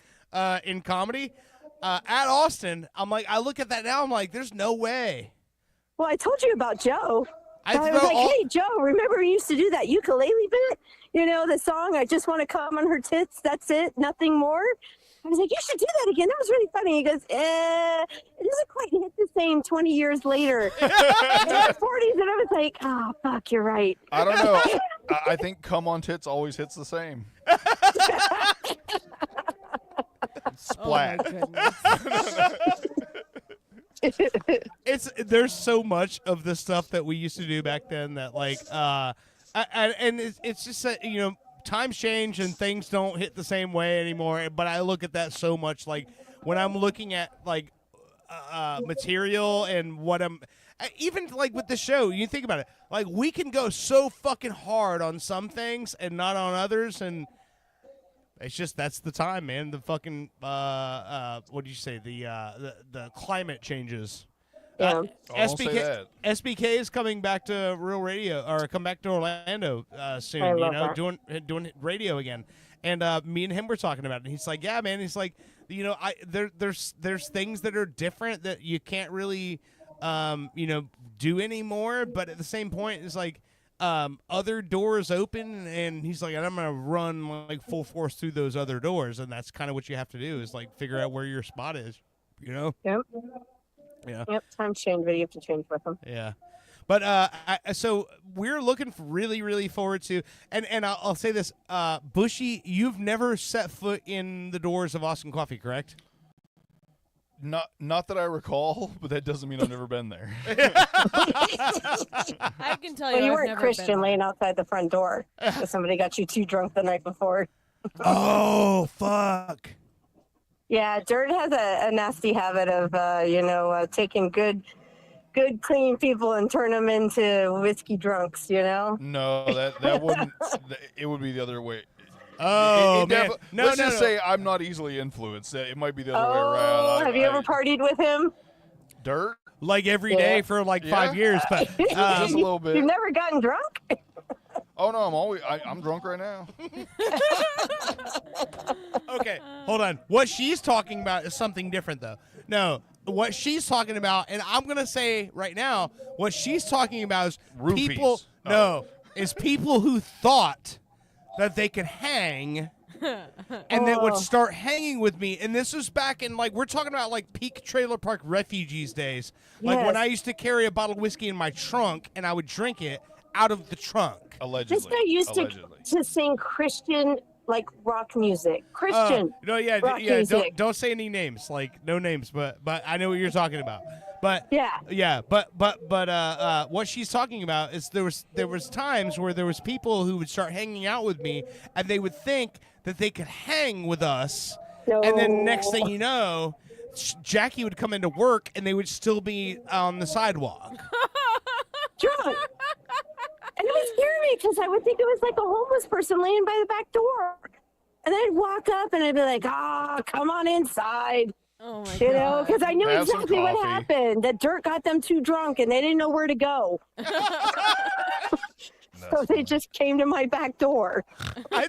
in comedy at Austin, I'm like, I look at that now, I'm like, there's no way. Well, I told you about Joe. I was like, "Hey, Joe, remember we used to do that ukulele bit? You know, the song, I just want to come on her tits. That's it. Nothing more." I was like, "You should do that again. That was really funny." He goes, it doesn't quite hit the same 20 years later. In the 40s, and I was like, "Oh, fuck, you're right." I don't know. I think come on tits always hits the same. Splat. There's so much of the stuff that we used to do back then that like and it's just that, you know, times change and things don't hit the same way anymore, but I look at that so much, like when I'm looking at like material and what I'm even like with the show, you think about it, like we can go so fucking hard on some things and not on others, and it's just that's the time, man. The fucking what did you say? The climate changes. Yeah. SBK is coming back to Real Radio, or come back to Orlando soon. I love doing radio again. And me and him were talking about it. And he's like, "Yeah, man." He's like, "You know, there's things that are different that you can't really do anymore. But at the same point, it's like." Other doors open, and he's like, and I'm gonna run like full force through those other doors, and that's kind of what you have to do, is like figure out where your spot is, you know? Yep. Yeah. Yep. Times change, but you have to change with them. Yeah. But so we're looking really, really forward to, and I'll say this, Bushy, you've never set foot in the doors of Austin Coffee, correct? Not that I recall, but that doesn't mean I've never been there. I can tell you, Well, you I've weren't never Christian been. laying outside the front door because somebody got you too drunk the night before. Oh, fuck. Yeah, Dirt has a nasty habit of, taking good, clean people and turn them into whiskey drunks, you know? No, that wouldn't. It would be the other way. Oh, man. Let's just say I'm not easily influenced. It might be the other way around. Have you ever partied with him? Dirt? Like every day for like 5 years, but just a little bit. You've never gotten drunk? Oh no, I'm drunk right now. Okay, hold on. What she's talking about is something different, though. No, what she's talking about, and I'm gonna say right now, what she's talking about is Roofies. people. No, is people who thought that they could hang. And that would start hanging with me. And this was back in, like, we're talking about, like, peak Trailer Park Refugees days. Like, when I used to carry a bottle of whiskey in my trunk and I would drink it out of the trunk. Allegedly. This guy used to sing Christian like rock music. Christian. No, yeah, rock yeah. music. Don't say any names, like no names, but I know what you're talking about. But yeah, but what she's talking about is there was times where there was people who would start hanging out with me, and they would think that they could hang with us, and then next thing you know, Jackie would come into work, and they would still be on the sidewalk. Drunk. And it would scare me because I would think it was like a homeless person laying by the back door. And I'd walk up and I'd be like, come on inside. Oh my You know, because I knew Have some exactly what coffee. happened. That dirt got them too drunk and they didn't know where to go. So they just came to my back door. I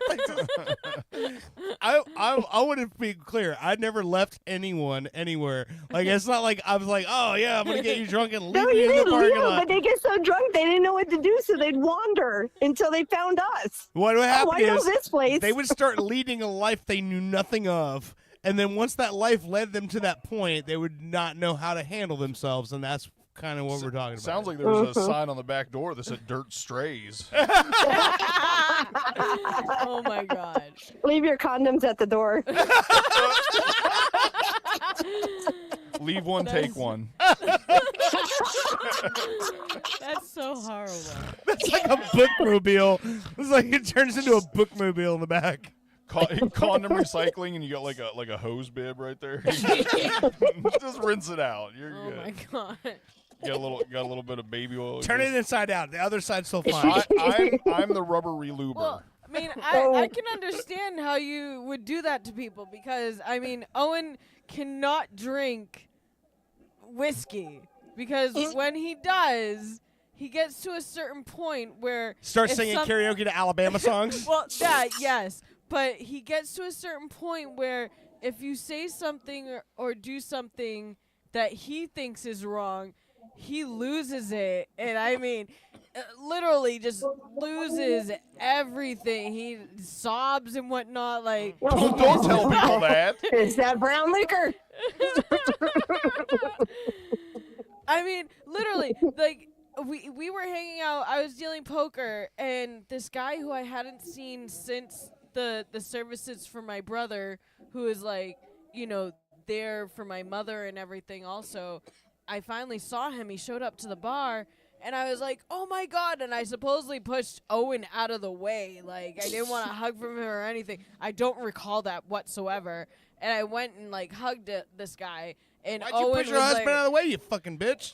want to be clear. I never left anyone anywhere. Like it's not like I was like, oh yeah, I'm gonna get you drunk and leave No, you you in the didn't parking leave, lot. but they get so drunk they didn't know what to do, so they'd wander until they found us. What would happen I know is this place. they would start leading a life they knew nothing of, and then once that life led them to that point, they would not know how to handle themselves, and that's kind of what we're talking about. Sounds like there was a sign on the back door that said "Dirt Strays." Oh my god. Leave your condoms at the door. Leave one, take one. That's so horrible. That's like a bookmobile. It's like it turns into a bookmobile in the back. Condom recycling, and you got like a hose bib right there. Just rinse it out. You're Oh good. my god. Got a little bit of baby oil. Turn it inside out. The other side's still fine. I'm the rubber reluber. Well, I mean, I can understand how you would do that to people because, I mean, Owen cannot drink whiskey because when he does, he gets to a certain point where Start if singing karaoke to Alabama songs. Well, that, yes. But he gets to a certain point where if you say something or do something that he thinks is wrong, he loses it. And I mean, literally just loses everything. He sobs and whatnot. Like, Don't tell people that. Is that brown liquor? I mean, literally, like, we were hanging out. I was dealing poker, and this guy who I hadn't seen since the services for my brother, who is like, you know, there for my mother and everything also, I finally saw him. He showed up to the bar, and I was like, oh my god, and I supposedly pushed Owen out of the way. Like, I didn't want to hug from him or anything. I don't recall that whatsoever. And I went and, like, hugged this guy, and Why'd Owen you push your was husband like, out of the way, you fucking bitch?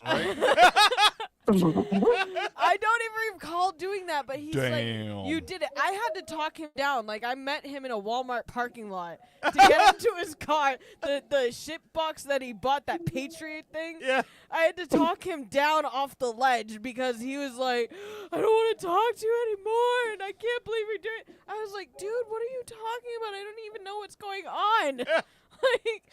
I don't even recall doing that, but he's Damn. like, you did it. I had to talk him down. Like, I met him in a Walmart parking lot to get into his car. The ship box that he bought, that Patriot thing. Yeah. I had to talk him down off the ledge because he was like, I don't want to talk to you anymore, and I can't believe you're doing it. I was like, dude, what are you talking about? I don't even know what's going on. Like,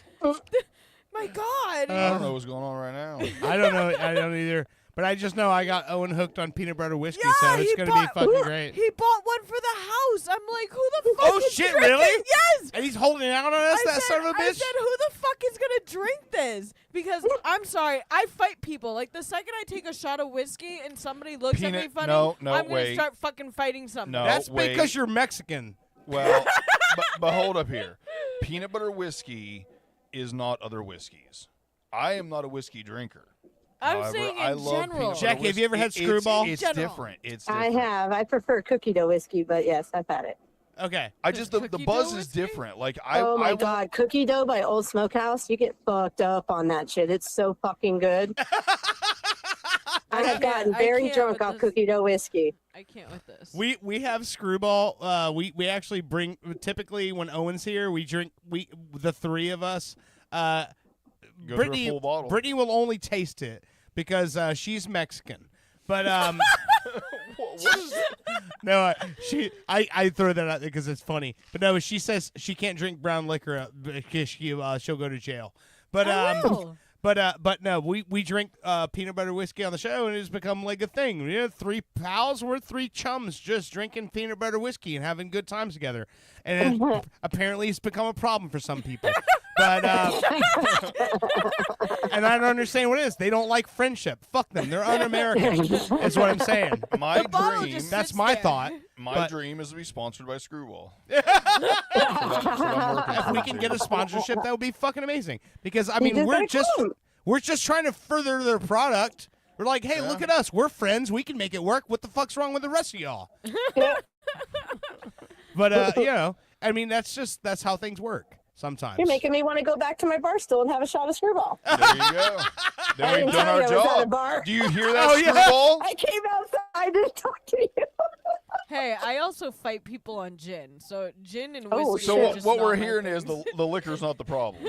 my God. I don't know what's going on right now. I don't know. I don't either. But I just know I got Owen hooked on peanut butter whiskey, Yeah, so it's he going to be bought- fucking great. He bought one for the house. I'm like, who the fuck Oh, is shit, drinking? really? Yes. And he's holding out on us, that son of a I bitch? said, who the fuck is going to drink this? Because, I'm sorry, I fight people. Like, the second I take a shot of whiskey and somebody looks at me Peanut- funny, no, I'm going to wait. start fucking fighting somebody. No, That's wait. because you're Mexican. Well, but hold up here. Peanut butter whiskey is not other whiskeys. I am not a whiskey drinker. I'm However, saying in I love general. peanut butter Jackie, have you ever had whiskey. Screwball? It's General. different. It's I different. have. I prefer cookie dough whiskey, but yes, I've had it. Okay. I just the cookie buzz dough is whiskey? different. Like Oh my I god, cookie dough by Old Smokehouse. You get fucked up on that shit. It's so fucking good. I have gotten I very can't drunk with off this. cookie dough whiskey. I can't with this. We have Screwball. We actually bring, typically when Owen's here, we drink, the three of us. Go through a Brittany, full bottle. Brittany will only taste it because she's Mexican. But what is no, I throw that out there because it's funny. But no, she says she can't drink brown liquor because she'll go to jail. But will. but no, we drink peanut butter whiskey on the show, and it's become like a thing. You know, three pals, we're three chums just drinking peanut butter whiskey and having good times together. And apparently, it's become a problem for some people. But and I don't understand what it is. They don't like friendship. Fuck them. They're un-American. Is what I'm saying. My dream. That's my thought. My dream is to be sponsored by Screwball. If we can get a sponsorship, that would be fucking amazing. Because I mean, we're just trying to further their product. We're like, hey, look at us. We're friends. We can make it work. What the fuck's wrong with the rest of y'all? But you know, I mean, that's how things work sometimes. You're making me want to go back to my bar stool and have a shot of Screwball. There you go. Then we've done our job. Do you hear that, Yeah. Screwball? I came outside to talk to you. Hey, I also fight people on gin. So gin and Oh, whiskey. So are just what not we're my hearing thing. is the liquor's not the problem.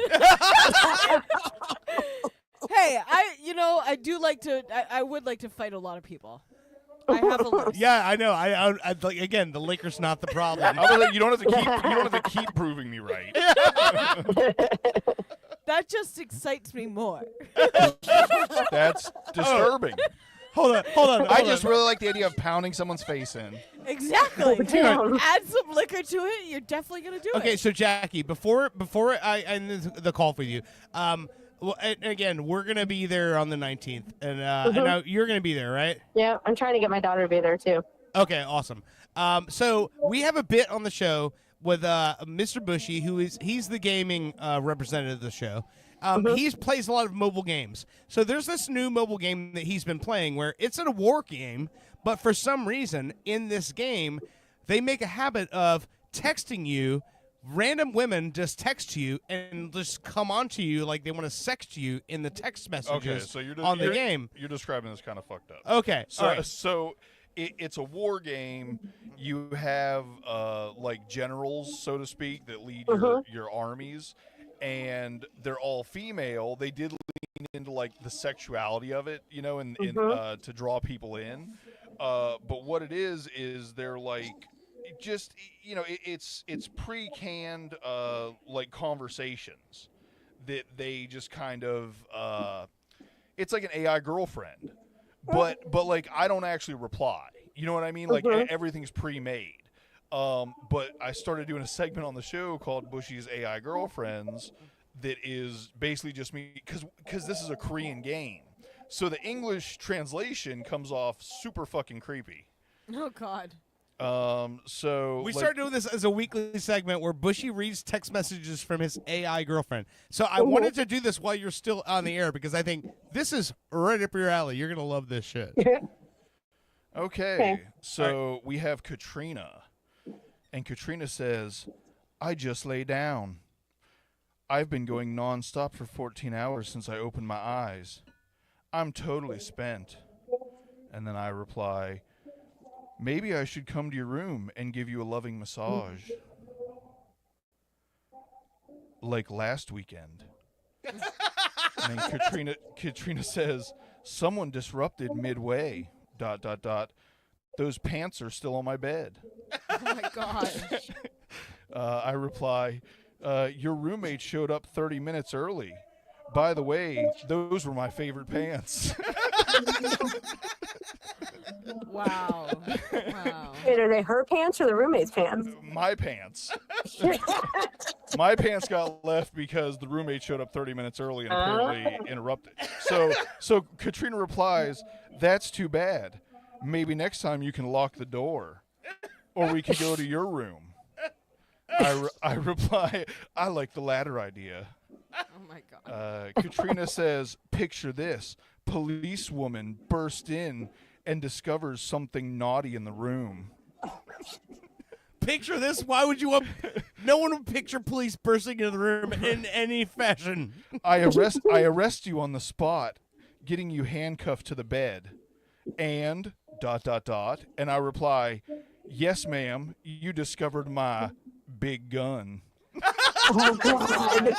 Hey, I do like to. I would like to fight a lot of people. I have a list. Yeah, I know. I like, again, the liquor's not the problem. I was like, you don't have to keep proving me right. That just excites me more. That's disturbing. Hold on. I just really like the idea of pounding someone's face in. Exactly. damn. Add some liquor to it, you're definitely gonna do it. Okay, so Jackie, before I end the call with you, well, and again, we're gonna be there on the 19th, and now you're gonna be there, right? Yeah, I'm trying to get my daughter to be there too. Okay, awesome. So we have a bit on the show with Mr. Bushy, he's the gaming representative of the show. He plays a lot of mobile games. So there's this new mobile game that he's been playing where it's a war game, but for some reason in this game, they make a habit of texting you. Random women just text you and just come on to you like they want to sext you in the text messages Okay, so on the game. You're describing this kind of fucked up. Okay, So all right. so it's a war game. You have like generals, so to speak, that lead your armies, and they're all female. They did lean into like the sexuality of it, you know, and to draw people in. But what it is they're like just, you know, it's pre-canned like conversations that they just kind of it's like an AI girlfriend, but like I don't actually reply. You know what I mean? Like everything's pre-made. But I started doing a segment on the show called Bushy's AI Girlfriends that is basically just me because this is a Korean game. So the English translation comes off super fucking creepy. Oh God. So We like, started doing this as a weekly segment where Bushy reads text messages from his AI girlfriend. So I wanted to do this while you're still on the air because I think this is right up your alley. You're gonna love this shit. Okay, so we have Katrina, and Katrina says, "I just lay down. I've been going nonstop for 14 hours since I opened my eyes. I'm totally spent." And then I reply, "Maybe I should come to your room and give you a loving massage. Like last weekend." And then Katrina says, "Someone disrupted midway, ... Those pants are still on my bed." Oh my God. I reply, "Your roommate showed up 30 minutes early. By the way, those were my favorite pants." Wow. Wait, are they her pants or the roommate's pants? My pants. My pants got left because the roommate showed up 30 minutes early and apparently interrupted. So Katrina replies, "That's too bad. Maybe next time you can lock the door, or we could go to your room." I reply, "I like the latter idea." Oh my God. Katrina says, "Picture this: policewoman bursts in and discovers something naughty in the room." Picture this. Why would you want? No one would picture police bursting into the room in any fashion. I arrest you on the spot, getting you handcuffed to the bed, and ... And I reply, "Yes, ma'am. You discovered my big gun." Oh God.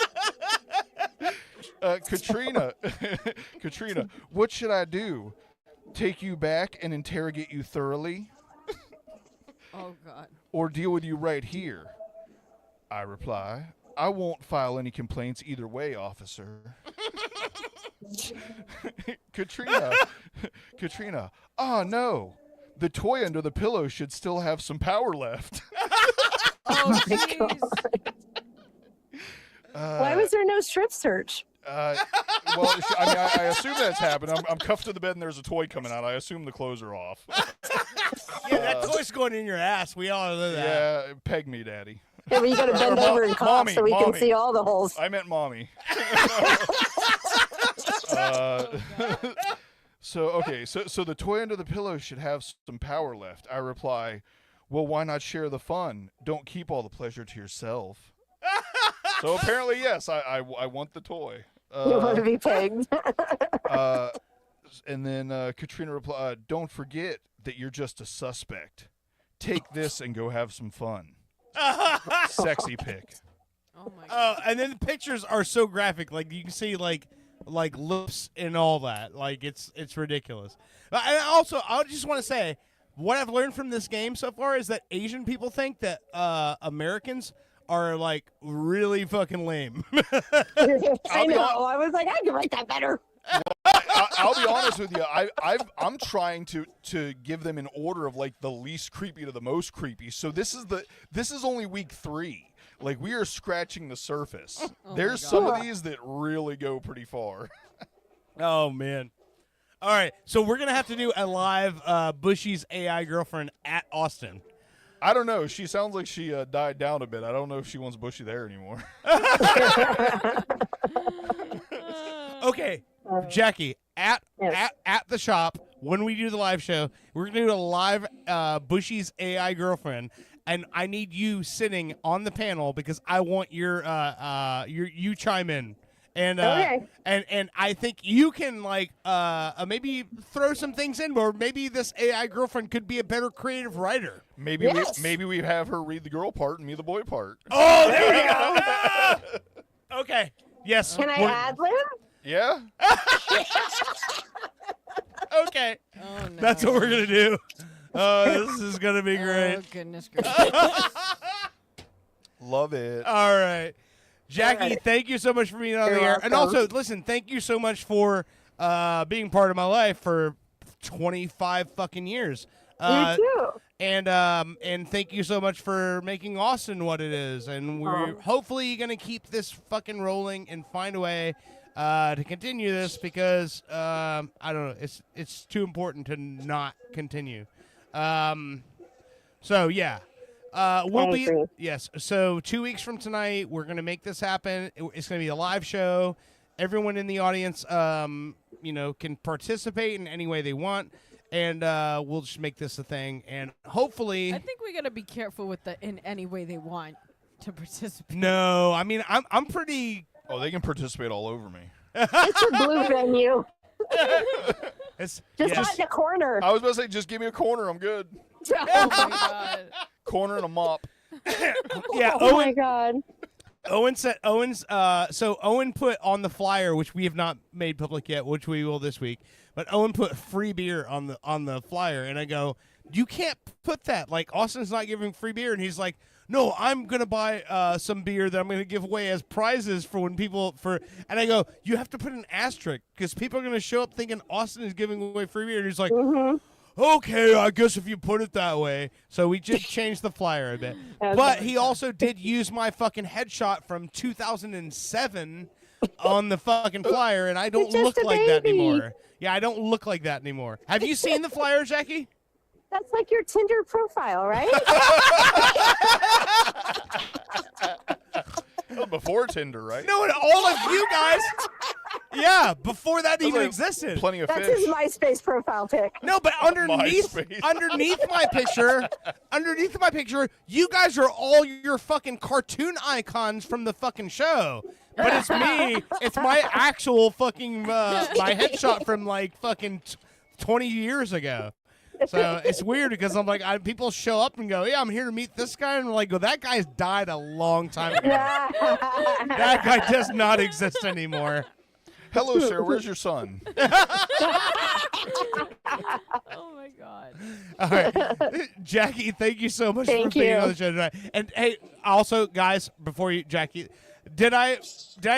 Katrina, what should I do? Take you back and interrogate you thoroughly? Oh God. Or deal with you right here? I reply, "I won't file any complaints either way, officer." Katrina, "Ah, no. The toy under the pillow should still have some power left." Oh jeez. Why was there no strip search? Well, I assume that's happened. I'm cuffed to the bed and there's a toy coming out. I assume the clothes are off. Yeah, that toy's going in your ass. We all know that. Yeah, peg me, daddy. Yeah, but you got to bend over and cough mommy, so we can mommy. see all the holes. I meant mommy. So the toy under the pillow should have some power left. I reply, well, why not share the fun? Don't keep all the pleasure to yourself. So apparently, yes, I want the toy. You want to be pegged. And then Katrina replied, don't forget that you're just a suspect. Take this and go have some fun. Sexy pic. Oh my god. And then the pictures are so graphic. Like you can see like lips and all that. Like it's ridiculous. And also, I just want to say what I've learned from this game so far is that Asian people think that Americans are like really fucking lame. I know. I was like, I can write that better. I'll be honest with you. I'm trying to give them an order of like the least creepy to the most creepy. So this is only week 3. Like we are scratching the surface. There's some of these that really go pretty far. Oh man. All right, so we're gonna have to do a live Bushy's AI girlfriend at Austin. I don't know. She sounds like she died down a bit. I don't know if she wants Bushy there anymore. Okay, Jackie, at the shop when we do the live show, we're gonna do a live Bushy's AI girlfriend, and I need you sitting on the panel because I want your you chime in. And Okay. and I think you can like maybe throw some things in, or maybe this AI girlfriend could be a better creative writer. Maybe we have her read the girl part and me the boy part. Oh, there we go. Okay. Yes. Can I ad-lib? Yeah. Okay. Oh, no. That's what we're gonna do. Oh, this is gonna be great. Oh, goodness gracious. Love it. All right. Jackie, All right. thank you so much for being on You're the air. And welcome. also, listen, thank you so much for being part of my life for 25 fucking years. You too. And thank you so much for making Austin what it is. And we're hopefully going to keep this fucking rolling and find a way to continue this because I don't know, it's too important to not continue. So yeah. We'll be agree. yes. So 2 weeks from tonight, we're gonna make this happen. It's gonna be a live show. Everyone in the audience, can participate in any way they want, and we'll just make this a thing. And hopefully, I think we gotta be careful with the in any way they want to participate. no. I mean, I'm pretty. Oh, they can participate all over me. It's a blue venue. It's Just yes. not in the corner. I was about to say, just give me a corner. I'm good. Oh my god. Corner and a mop. Yeah. Oh my god. Owen said so Owen put on the flyer, which we have not made public yet, which we will this week. But Owen put free beer on the flyer, and I go, you can't put that. Like Austin's not giving free beer, and he's like, no, I'm gonna buy some beer that I'm gonna give away as prizes for when people And I go, you have to put an asterisk because people are gonna show up thinking Austin is giving away free beer, and he's like. Okay, I guess if you put it that way. So we just changed the flyer a bit. But he also did use my fucking headshot from 2007 on the fucking flyer, and I don't You're just look a like that baby. anymore. Yeah, I don't look like that anymore. Have you seen the flyer, Jackie? That's like your Tinder profile, right? Before Tinder, right? No, and all of you guys. Yeah, before that even like existed. Plenty of That's fish. his MySpace profile pic. No, but underneath MySpace. underneath my picture, you guys are all your fucking cartoon icons from the fucking show. But it's me. It's my actual fucking my headshot from like fucking 20 years ago. So it's weird because I'm like, people show up and go, yeah, I'm here to meet this guy. And I'm like, well, that guy's died a long time ago. That guy does not exist anymore. Hello, sir. Where's your son? Oh my god. All right. Jackie, thank you so much Thank for being you. on the show tonight. And hey, also, guys, before you, Jackie, did I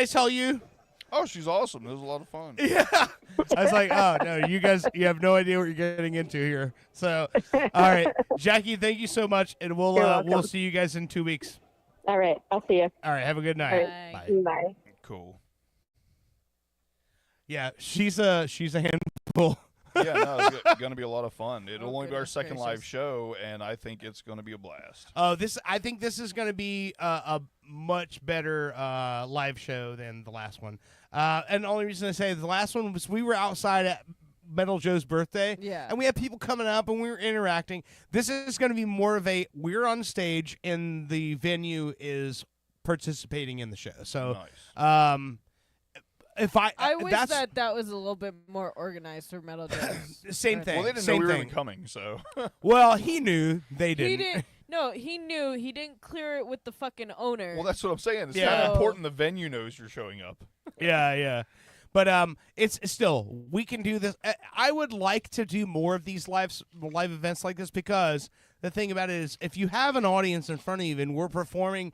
tell you? Oh, she's awesome. It was a lot of fun. Yeah. I was like, oh, no, you guys, you have no idea what you're getting into here. So, all right. Jackie, thank you so much. And You're we'll welcome. see you guys in 2 weeks. All right. I'll see you. All right. Have a good All night. right. Bye. Cool. Yeah, she's a handful. Yeah, no, it's going to be a lot of fun. It'll only be our second live show, and I think it's going to be a blast. I think this is going to be a much better live show than the last one. And the only reason I say the last one was we were outside at Metal Joe's birthday, and we had people coming up and we were interacting. This is going to be more of we're on stage and the venue is participating in the show. So, if I wish that was a little bit more organized for Metal Joe's. Same thing. Well, they didn't know we were even coming, so. Well, he knew. They didn't. He didn't. No, he knew. He didn't clear it with the fucking owner. Well, that's what I'm saying. It's not important the venue knows you're showing up. Yeah. But it's still, we can do this. I would like to do more of these live events like this, because the thing about it is, if you have an audience in front of you and we're performing,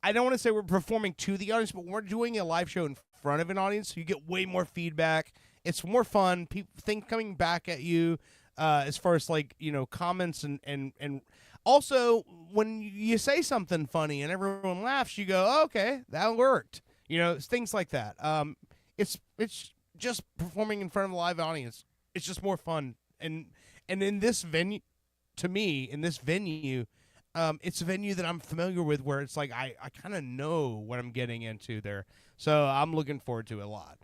I don't want to say we're performing to the audience, but we're doing a live show in front of an audience, so you get way more feedback. It's more fun. People think coming back at you as far as comments and also when you say something funny and everyone laughs, you go, oh, okay, that worked. Things like that. It's just performing in front of a live audience. It's just more fun. And in this venue, to me, it's a venue that I'm familiar with, where it's like I kind of know what I'm getting into there. So I'm looking forward to it a lot.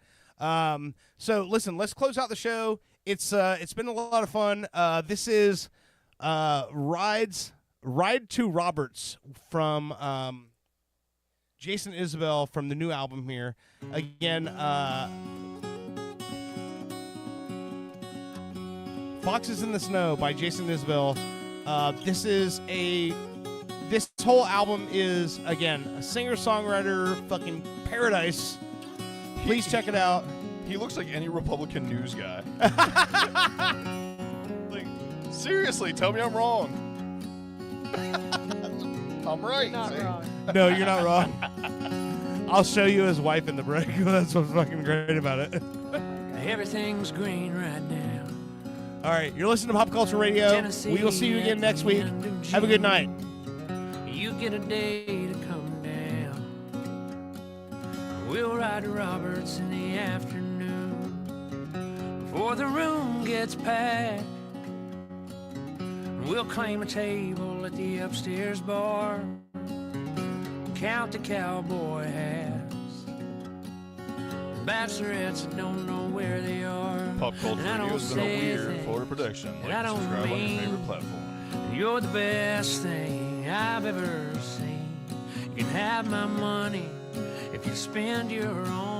So listen, let's close out the show. It's been a lot of fun. This is Ride to Roberts from Jason Isbell from the new album here. Again, Foxes in the Snow by Jason Isbell. This whole album is, again, a singer-songwriter fucking paradise. Please check it out. He looks like any Republican news guy. Seriously, tell me I'm wrong. I'm right. You're not wrong. No, you're not wrong. I'll show you his wife in the break. That's what's fucking great about it. Everything's green right now. All right, you're listening to Pop Culture Radio. Tennessee, We will see you again next week. Have a good night. You get a day to come down. We'll ride to Roberts in the afternoon before the room gets packed. We'll claim a table at the upstairs bar, count the cowboy hats, bachelorettes that don't know where they are. Pop Culture And I Radio don't has been a say weird things Florida production. that Like I and don't subscribe on your mean. favorite platform. You're the best thing I've ever seen. You can have my money if you spend your own.